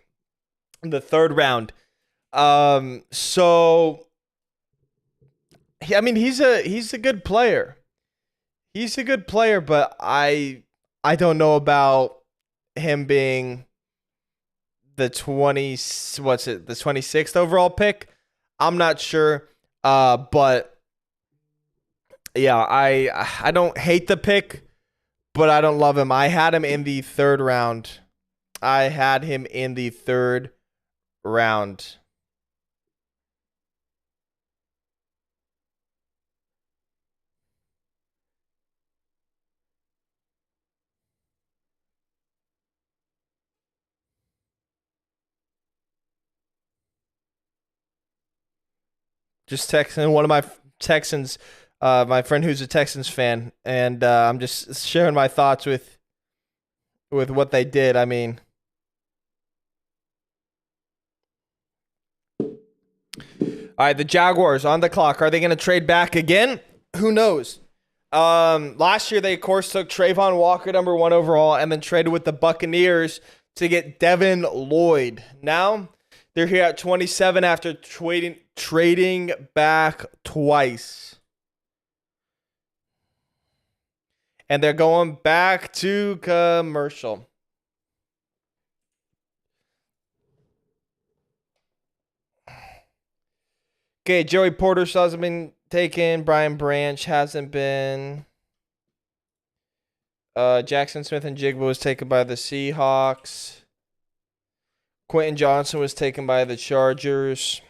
So I mean, he's a good player. He's a good player, but I don't know about him being the 26th overall pick. I'm not sure. But yeah, I don't hate the pick, but I don't love him. I had him in the third round. Just texting one of my Texans, my friend who's a Texans fan, and I'm just sharing my thoughts with what they did. I mean, all right, the Jaguars on the clock. Are they going to trade back again? Who knows? Last year they of course took Trayvon Walker number 1 overall and then traded with the Buccaneers to get Devin Lloyd. Now they're here at 27 after trading back twice. And they're going back to commercial. Okay, Joey Porter still hasn't been taken. Brian Branch hasn't been. Jackson Smith-Njigba was taken by the Seahawks. Quentin Johnson was taken by the Chargers.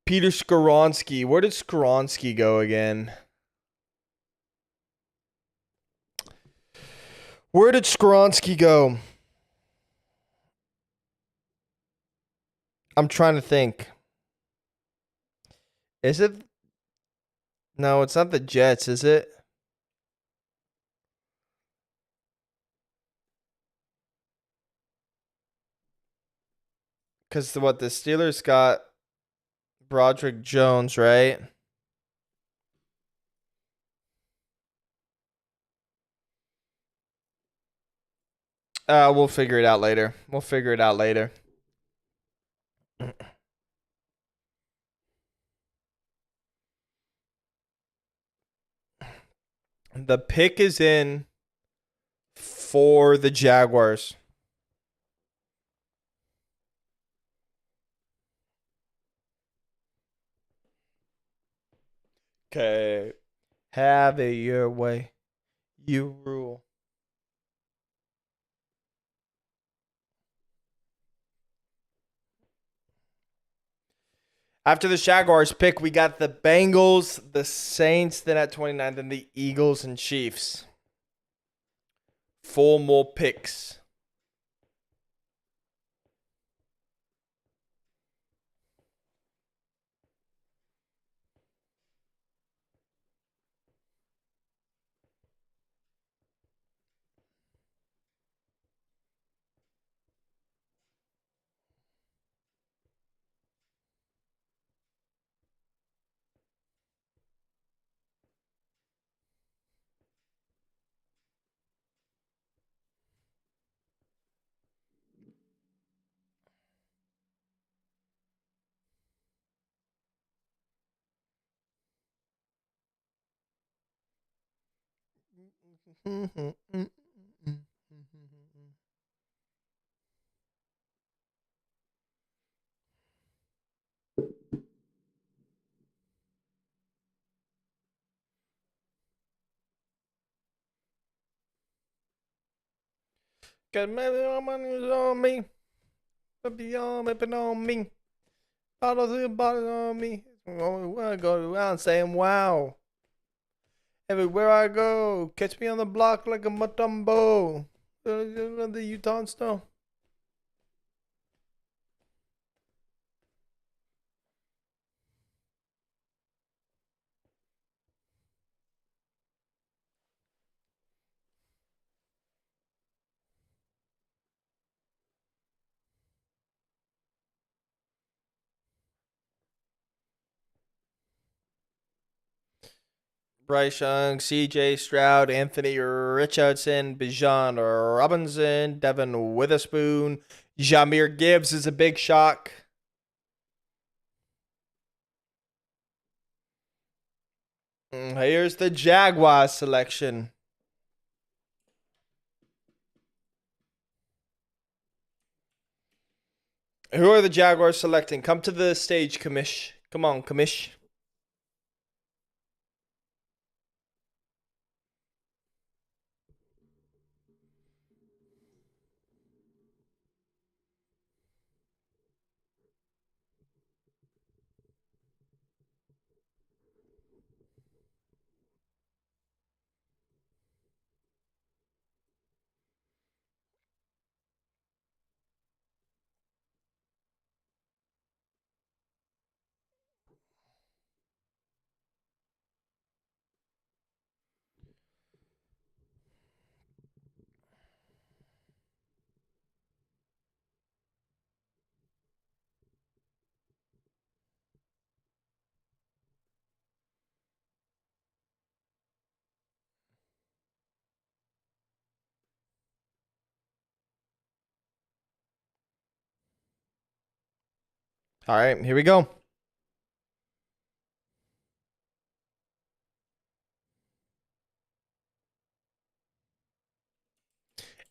Peter Skoronski. Where did Skoronski go again? Where did Skoronski go? I'm trying to think. Is it? No, it's not the Jets, is it? Because the Steelers got Broderick Jones, right? We'll figure it out later. The pick is in for the Jaguars. Okay. Have it your way. You rule. After the Jaguars pick, we got the Bengals, the Saints, then at 29, then the Eagles and Chiefs. 4 more picks. Cause maybe all money is on me. Maybe all maybe on me. Bottles of bottles on me. I go around saying wow. Everywhere I go, catch me on the block like a Mutombo. The Utah snow. Bryce Young, C.J. Stroud, Anthony Richardson, Bijan Robinson, Devin Witherspoon, Jahmyr Gibbs is a big shock. Here's the Jaguars selection. Who are the Jaguars selecting? Come to the stage, Kamish. Come on, Kamish. All right, here we go.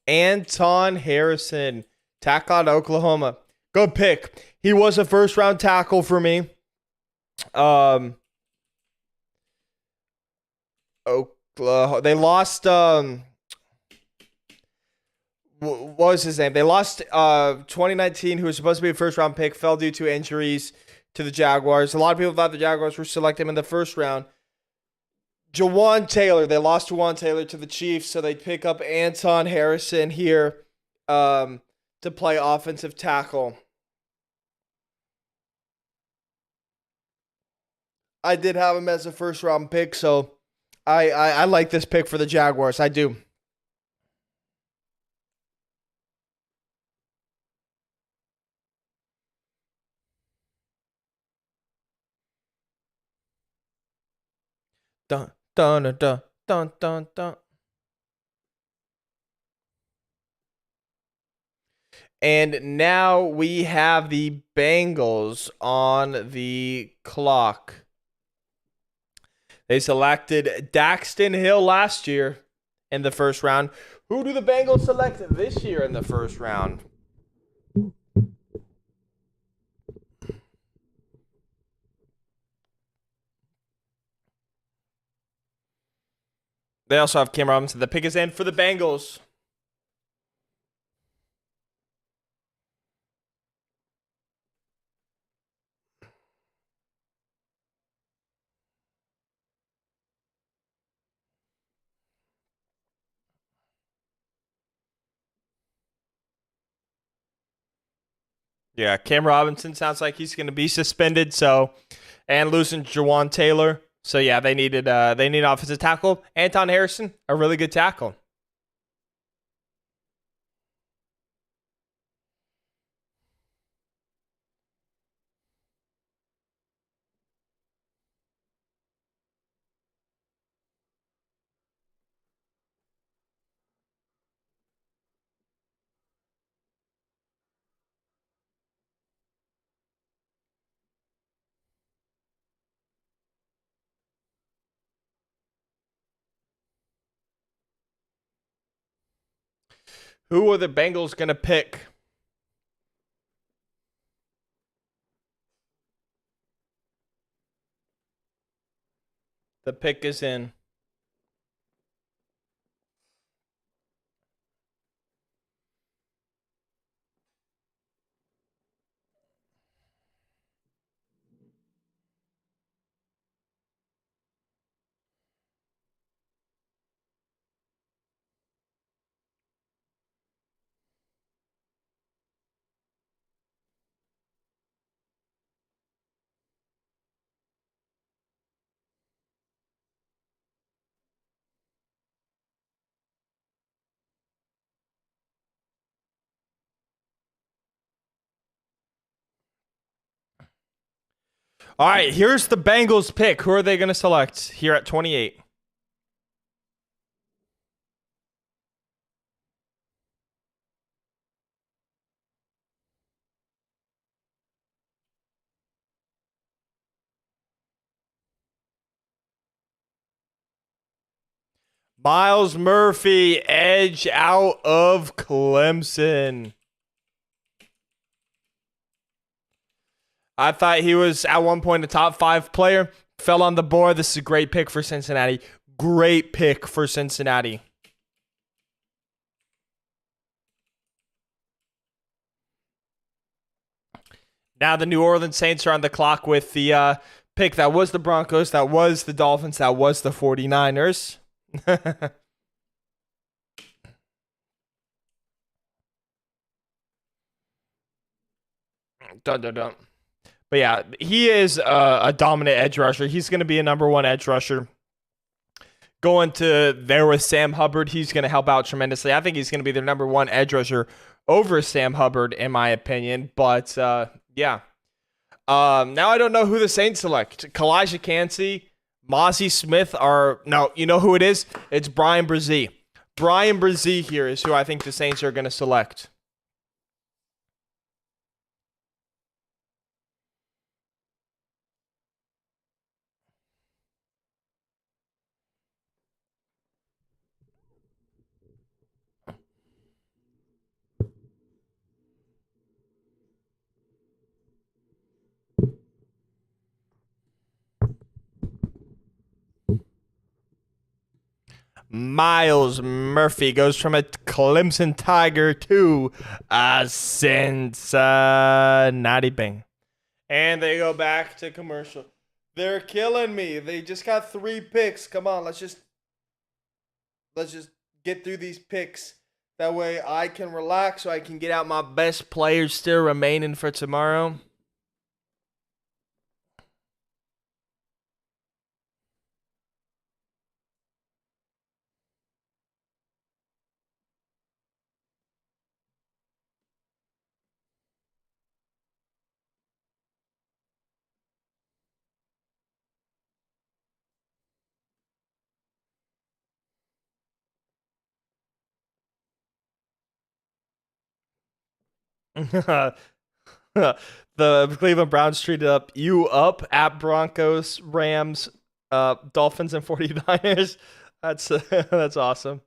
Anton Harrison, tackle out of Oklahoma. Good pick. He was a first-round tackle for me. Oklahoma. They lost. What was his name? They lost 2019, who was supposed to be a first-round pick, fell due to injuries to the Jaguars. A lot of people thought the Jaguars were selecting him in the first round. Jawan Taylor. They lost Jawan Taylor to the Chiefs, so they pick up Anton Harrison here to play offensive tackle. I did have him as a first-round pick, so I like this pick for the Jaguars. I do. Dun, dun, dun, dun, dun, dun, dun. And now we have the Bengals on the clock. They selected Daxton Hill last year in the first round. Who do the Bengals select this year in the first round? They also have Cam Robinson. The pick is in for the Bengals. Yeah, Cam Robinson sounds like he's going to be suspended. So, and losing Jawan Taylor. So yeah, they need offensive tackle. Anton Harrison, a really good tackle. Who are the Bengals going to pick? The pick is in. All right, here's the Bengals pick. Who are they going to select here at 28? Miles Murphy, edge out of Clemson. I thought he was at one point a top 5 player. Fell on the board. This is a great pick for Cincinnati. Great pick for Cincinnati. Now the New Orleans Saints are on the clock with the pick that was the Broncos, that was the Dolphins, that was the 49ers. Dun, dun, dun. But yeah, he is a dominant edge rusher. He's going to be a number 1 edge rusher. Going to there with Sam Hubbard, he's going to help out tremendously. I think he's going to be their number 1 edge rusher over Sam Hubbard, in my opinion. But yeah. Now I don't know who the Saints select. Kalijah Cansey, Mozzie Smith are... No, you know who it is? It's Brian Brzee. Brian Brzee here is who I think the Saints are going to select. Miles Murphy goes from a Clemson Tiger to a Cincinnati Beng. And they go back to commercial. They're killing me. They just got 3 picks. Come on, let's just get through these picks. That way I can relax so I can get out my best players still remaining for tomorrow. The Cleveland Browns treated up you up at Broncos, Rams, Dolphins, and 49ers. That's that's awesome.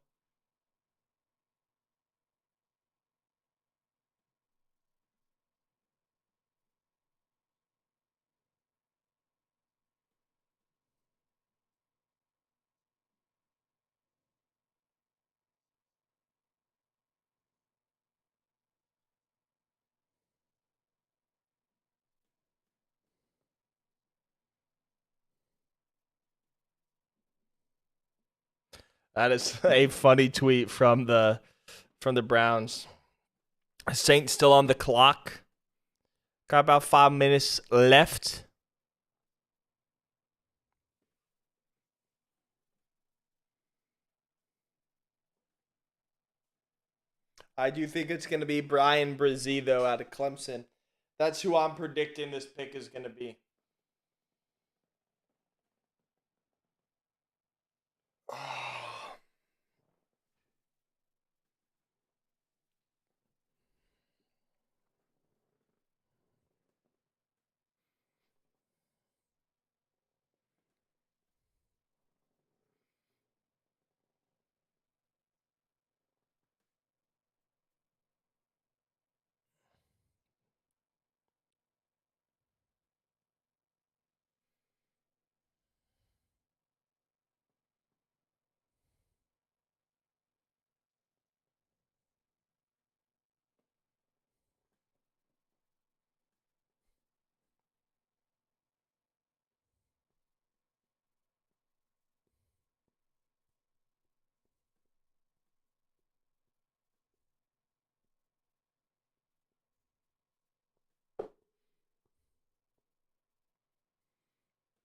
That is a funny tweet from the Browns. Saints still on the clock. Got about 5 minutes left. I do think it's going to be Brian Brzee, though, out of Clemson. That's who I'm predicting this pick is going to be.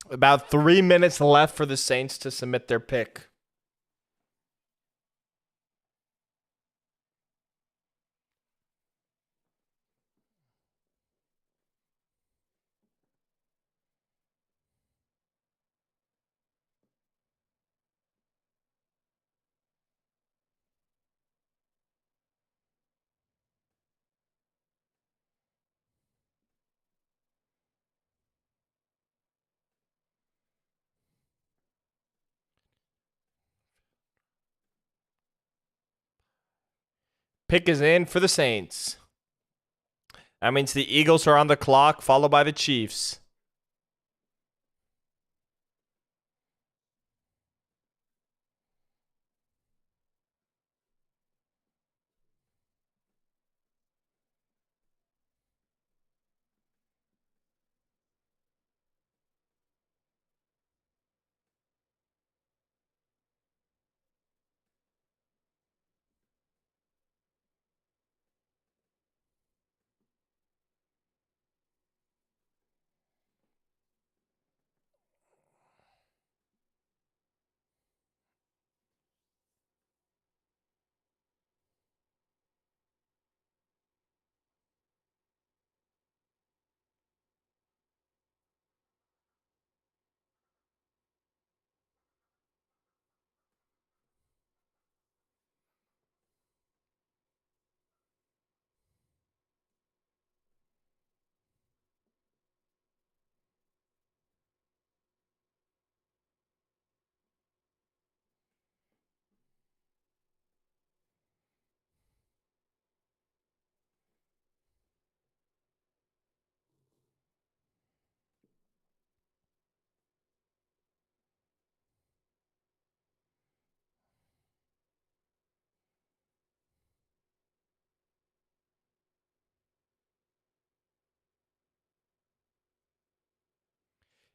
About 3 minutes left for the Saints to submit their pick. Pick is in for the Saints. That means the Eagles are on the clock, followed by the Chiefs.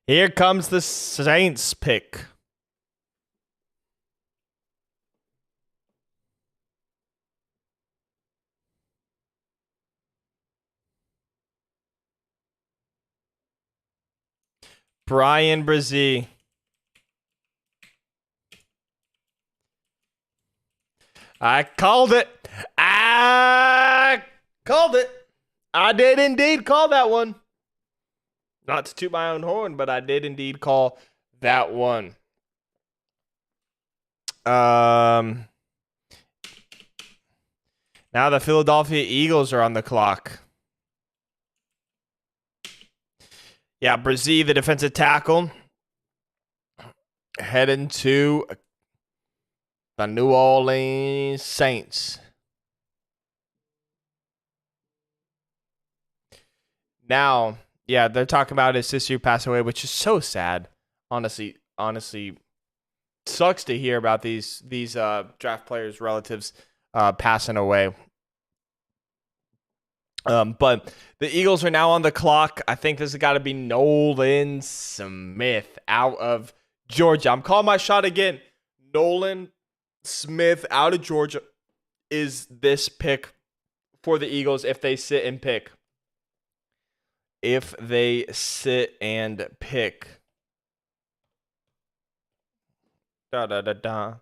Here comes the Saints pick. Brian Brzee. I called it. I called it. I did indeed call that one. Not to toot my own horn, but I did indeed call that one. Now the Philadelphia Eagles are on the clock. Yeah, Brzee, the defensive tackle, heading to the New Orleans Saints. Now, yeah, they're talking about his sister who passed away, which is so sad. Honestly, sucks to hear about these draft players' relatives passing away. But the Eagles are now on the clock. I think this has got to be Nolan Smith out of Georgia. I'm calling my shot again. Nolan Smith out of Georgia is this pick for the Eagles if they sit and pick. If they sit and pick. Da da da da.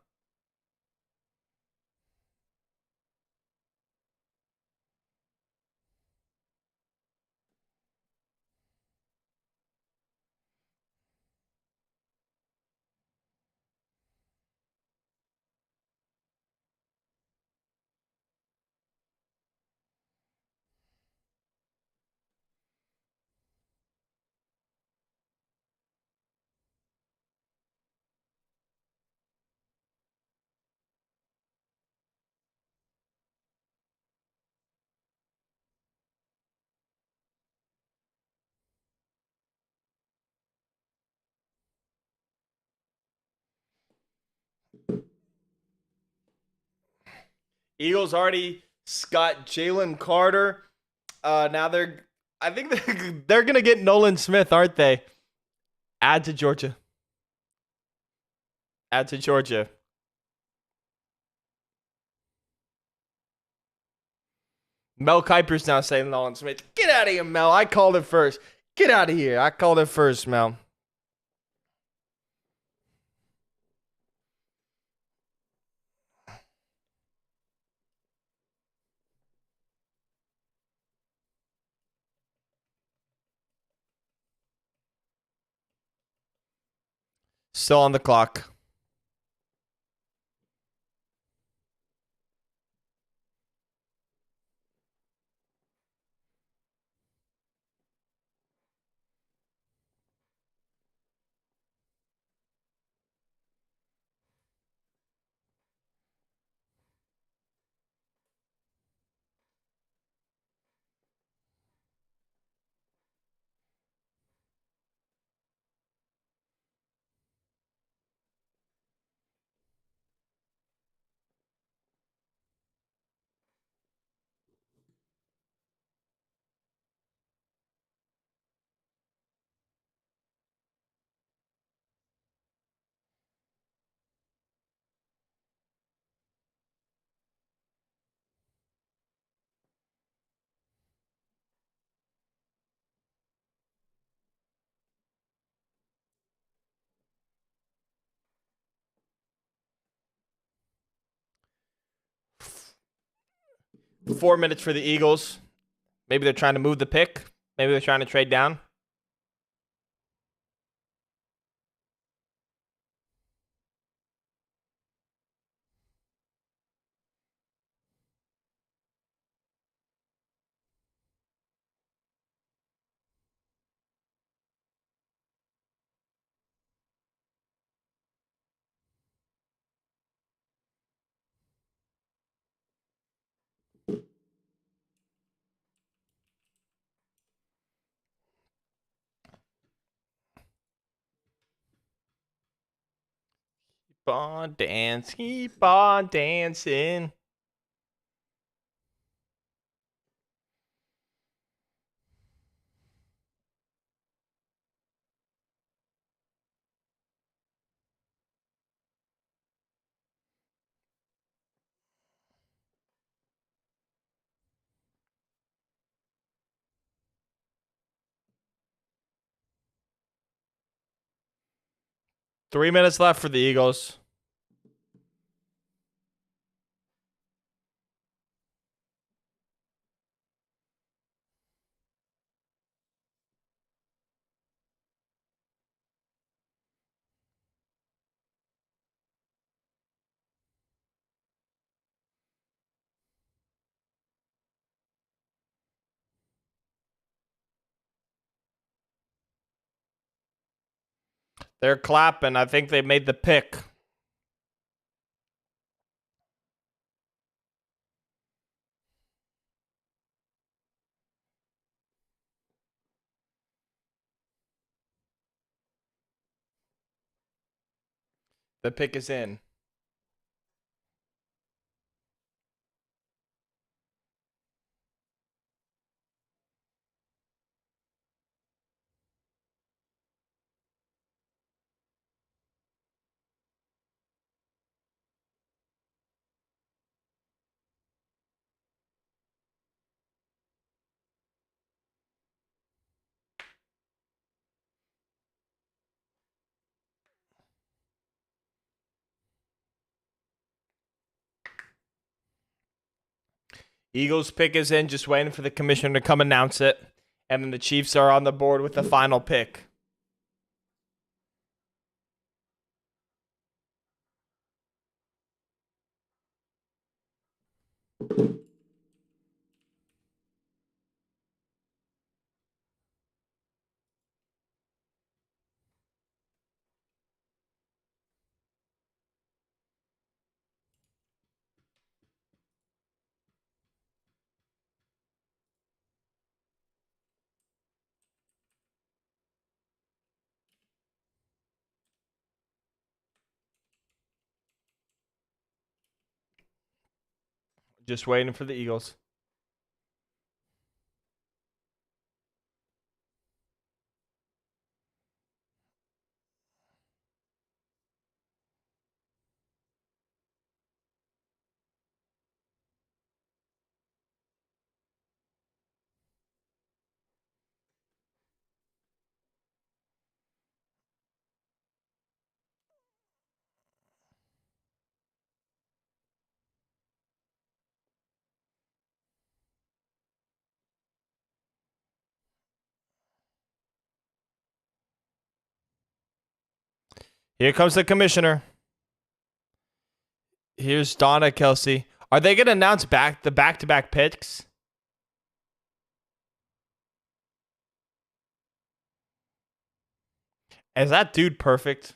Eagles already got Jalen Carter. Now I think they're gonna get Nolan Smith, aren't they? Add to Georgia. Add to Georgia. Mel Kiper's now saying Nolan Smith. Get out of here, Mel. I called it first. Get out of here. I called it first, Mel. Still on the clock. Four minutes for the Eagles. Maybe they're trying to move the pick. Maybe they're trying to trade down. Keep on dancing. 3 minutes left for the Eagles. They're clapping. I think they made the pick. The pick is in. Eagles pick is in, just waiting for the commissioner to come announce it. And then the Chiefs are on the board with the final pick. Just waiting for the Eagles. Here comes the commissioner. Here's Donna Kelsey. Are they going to announce the back-to-back picks? Is that dude perfect?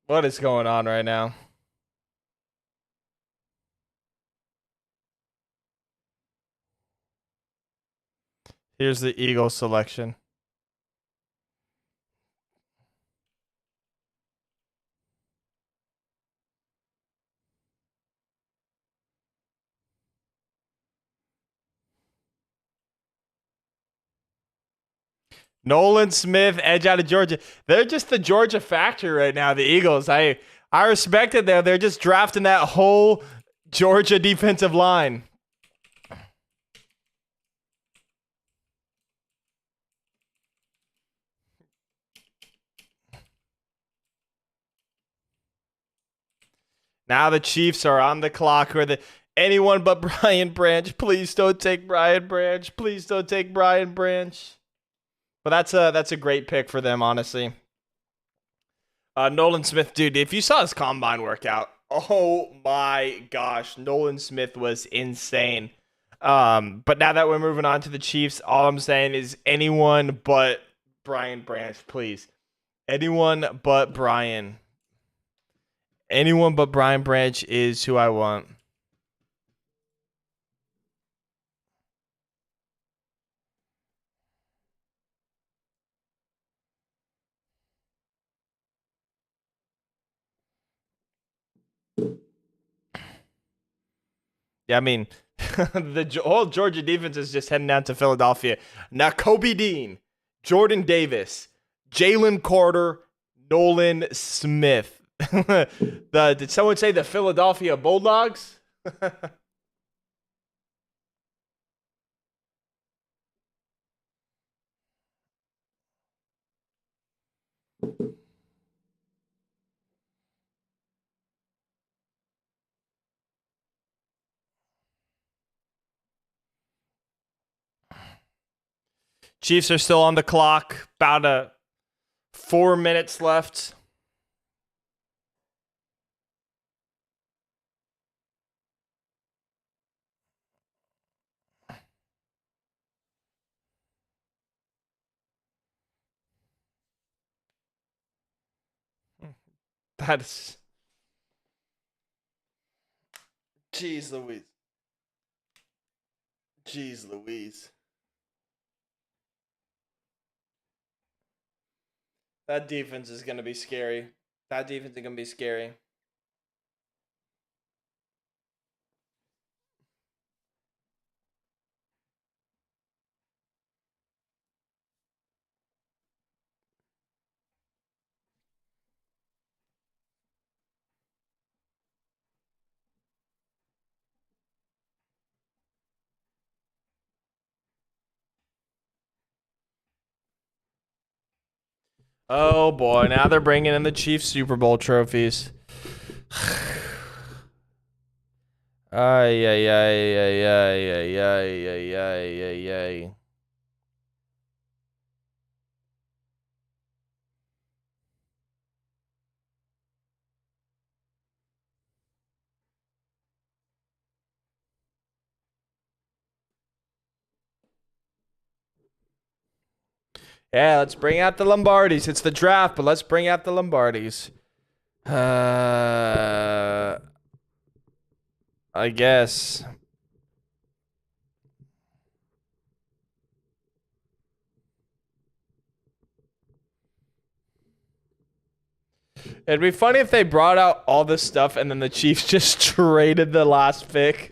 What is going on right now? Here's the Eagles selection. Nolan Smith, edge out of Georgia. They're just the Georgia factory right now, the Eagles. I respect it there. They're just drafting that whole Georgia defensive line. Now the Chiefs are on the clock. Anyone but Brian Branch. Please don't take Brian Branch. Please don't take Brian Branch. But that's a great pick for them, honestly. Nolan Smith, dude, if you saw his combine workout, oh my gosh, Nolan Smith was insane. But now that we're moving on to the Chiefs, all I'm saying is anyone but Brian Branch, please. Anyone but Brian. Anyone but Brian Branch is who I want. Yeah, I mean, the whole Georgia defense is just heading down to Philadelphia. Now, Kobe Dean, Jordan Davis, Jalen Carter, Nolan Smith. Did someone say the Philadelphia Bulldogs? Chiefs are still on the clock. About 4 minutes left. That's jeez Louise. Jeez Louise. That defense is going to be scary. That defense is going to be scary. Oh boy, now they're bringing in the Chiefs Super Bowl trophies. Ay, ay, ay, ay, ay, ay, ay, ay, ay, ay, ay. Yeah, let's bring out the Lombardis. It's the draft, but let's bring out the Lombardis. I guess. It'd be funny if they brought out all this stuff and then the Chiefs just traded the last pick.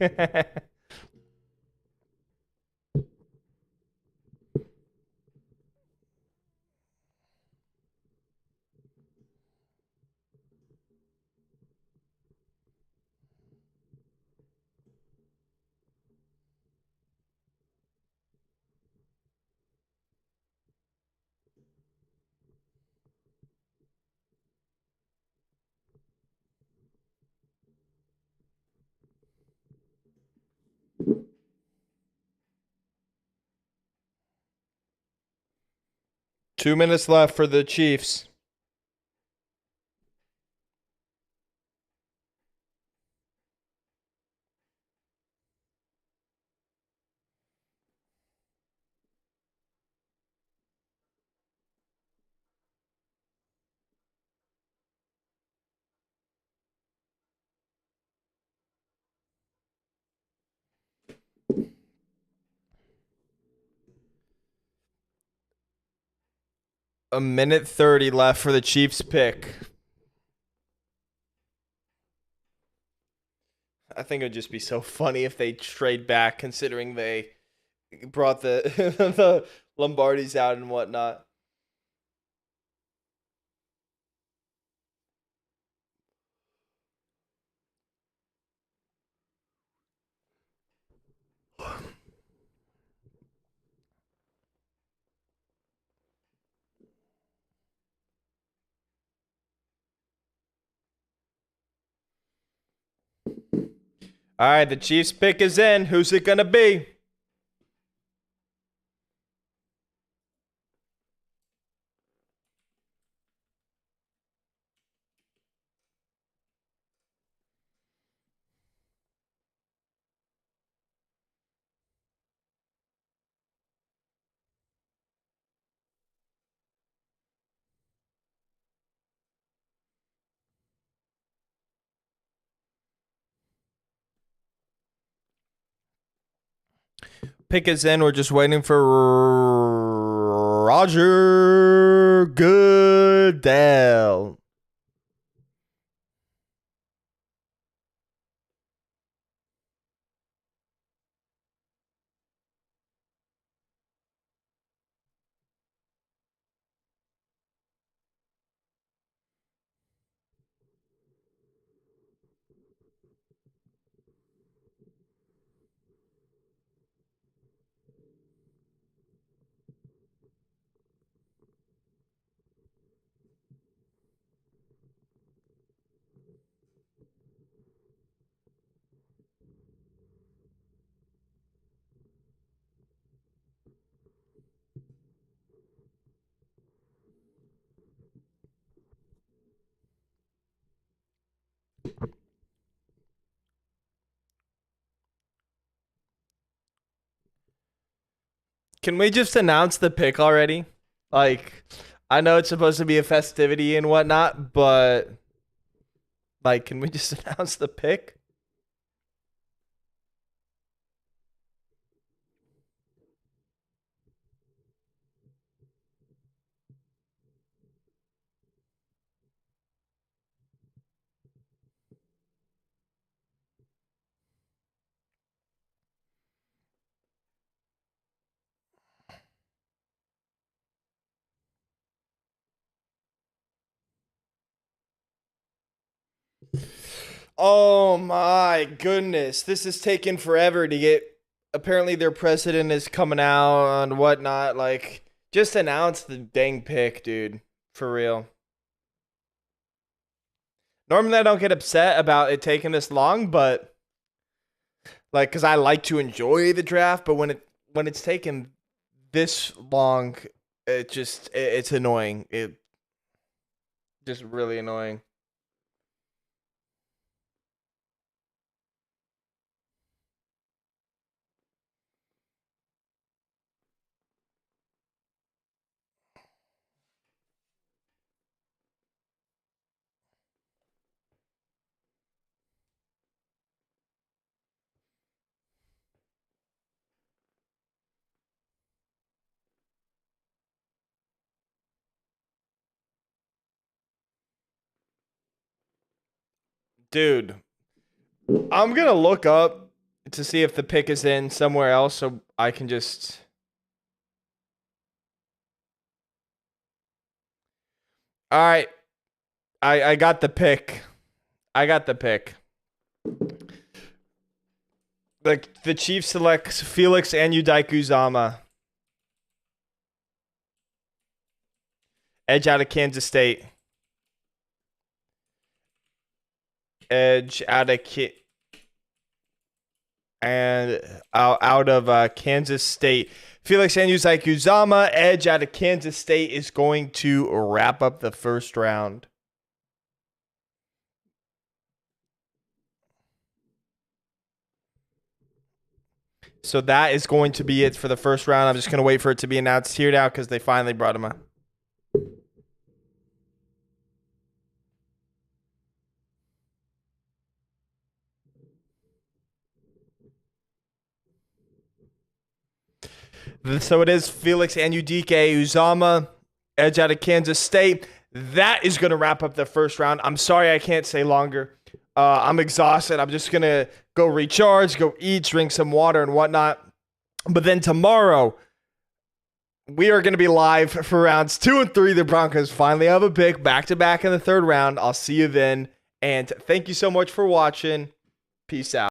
2 minutes left for the Chiefs. A minute 30 left for the Chiefs pick. I think it would just be so funny if they trade back, considering they brought the the Lombardis out and whatnot. All right, the Chiefs pick is in. Who's it gonna be? Pick is in. We're just waiting for Roger Goodell. Can we just announce the pick already? Like, I know it's supposed to be a festivity and whatnot, but like, can we just announce the pick? Oh my goodness. This is taking forever to get. Apparently, their president is coming out and whatnot. Like, just announce the dang pick, dude. For real. Normally, I don't get upset about it taking this long, but like, because I like to enjoy the draft, but when it's taken this long, it's annoying. It just really annoying. Dude, I'm gonna look up to see if the pick is in somewhere else so I can just. All right, I got the pick. I got the pick. The Chiefs select Felix Anudike-Uzomah, edge out of Kansas State. Edge out of out of Kansas State. Felix Anudike-Uzomah, edge out of Kansas State, is going to wrap up the first round. So that is going to be it for the first round. I'm just going to wait for it to be announced here now because they finally brought him up. So it is Felix Anudike-Uzomah, edge out of Kansas State. That is going to wrap up the first round. I'm sorry I can't say longer. I'm exhausted. I'm just going to go recharge, go eat, drink some water and whatnot. But then tomorrow, we are going to be live for rounds 2 and 3. The Broncos finally have a pick back-to-back in the third round. I'll see you then. And thank you so much for watching. Peace out.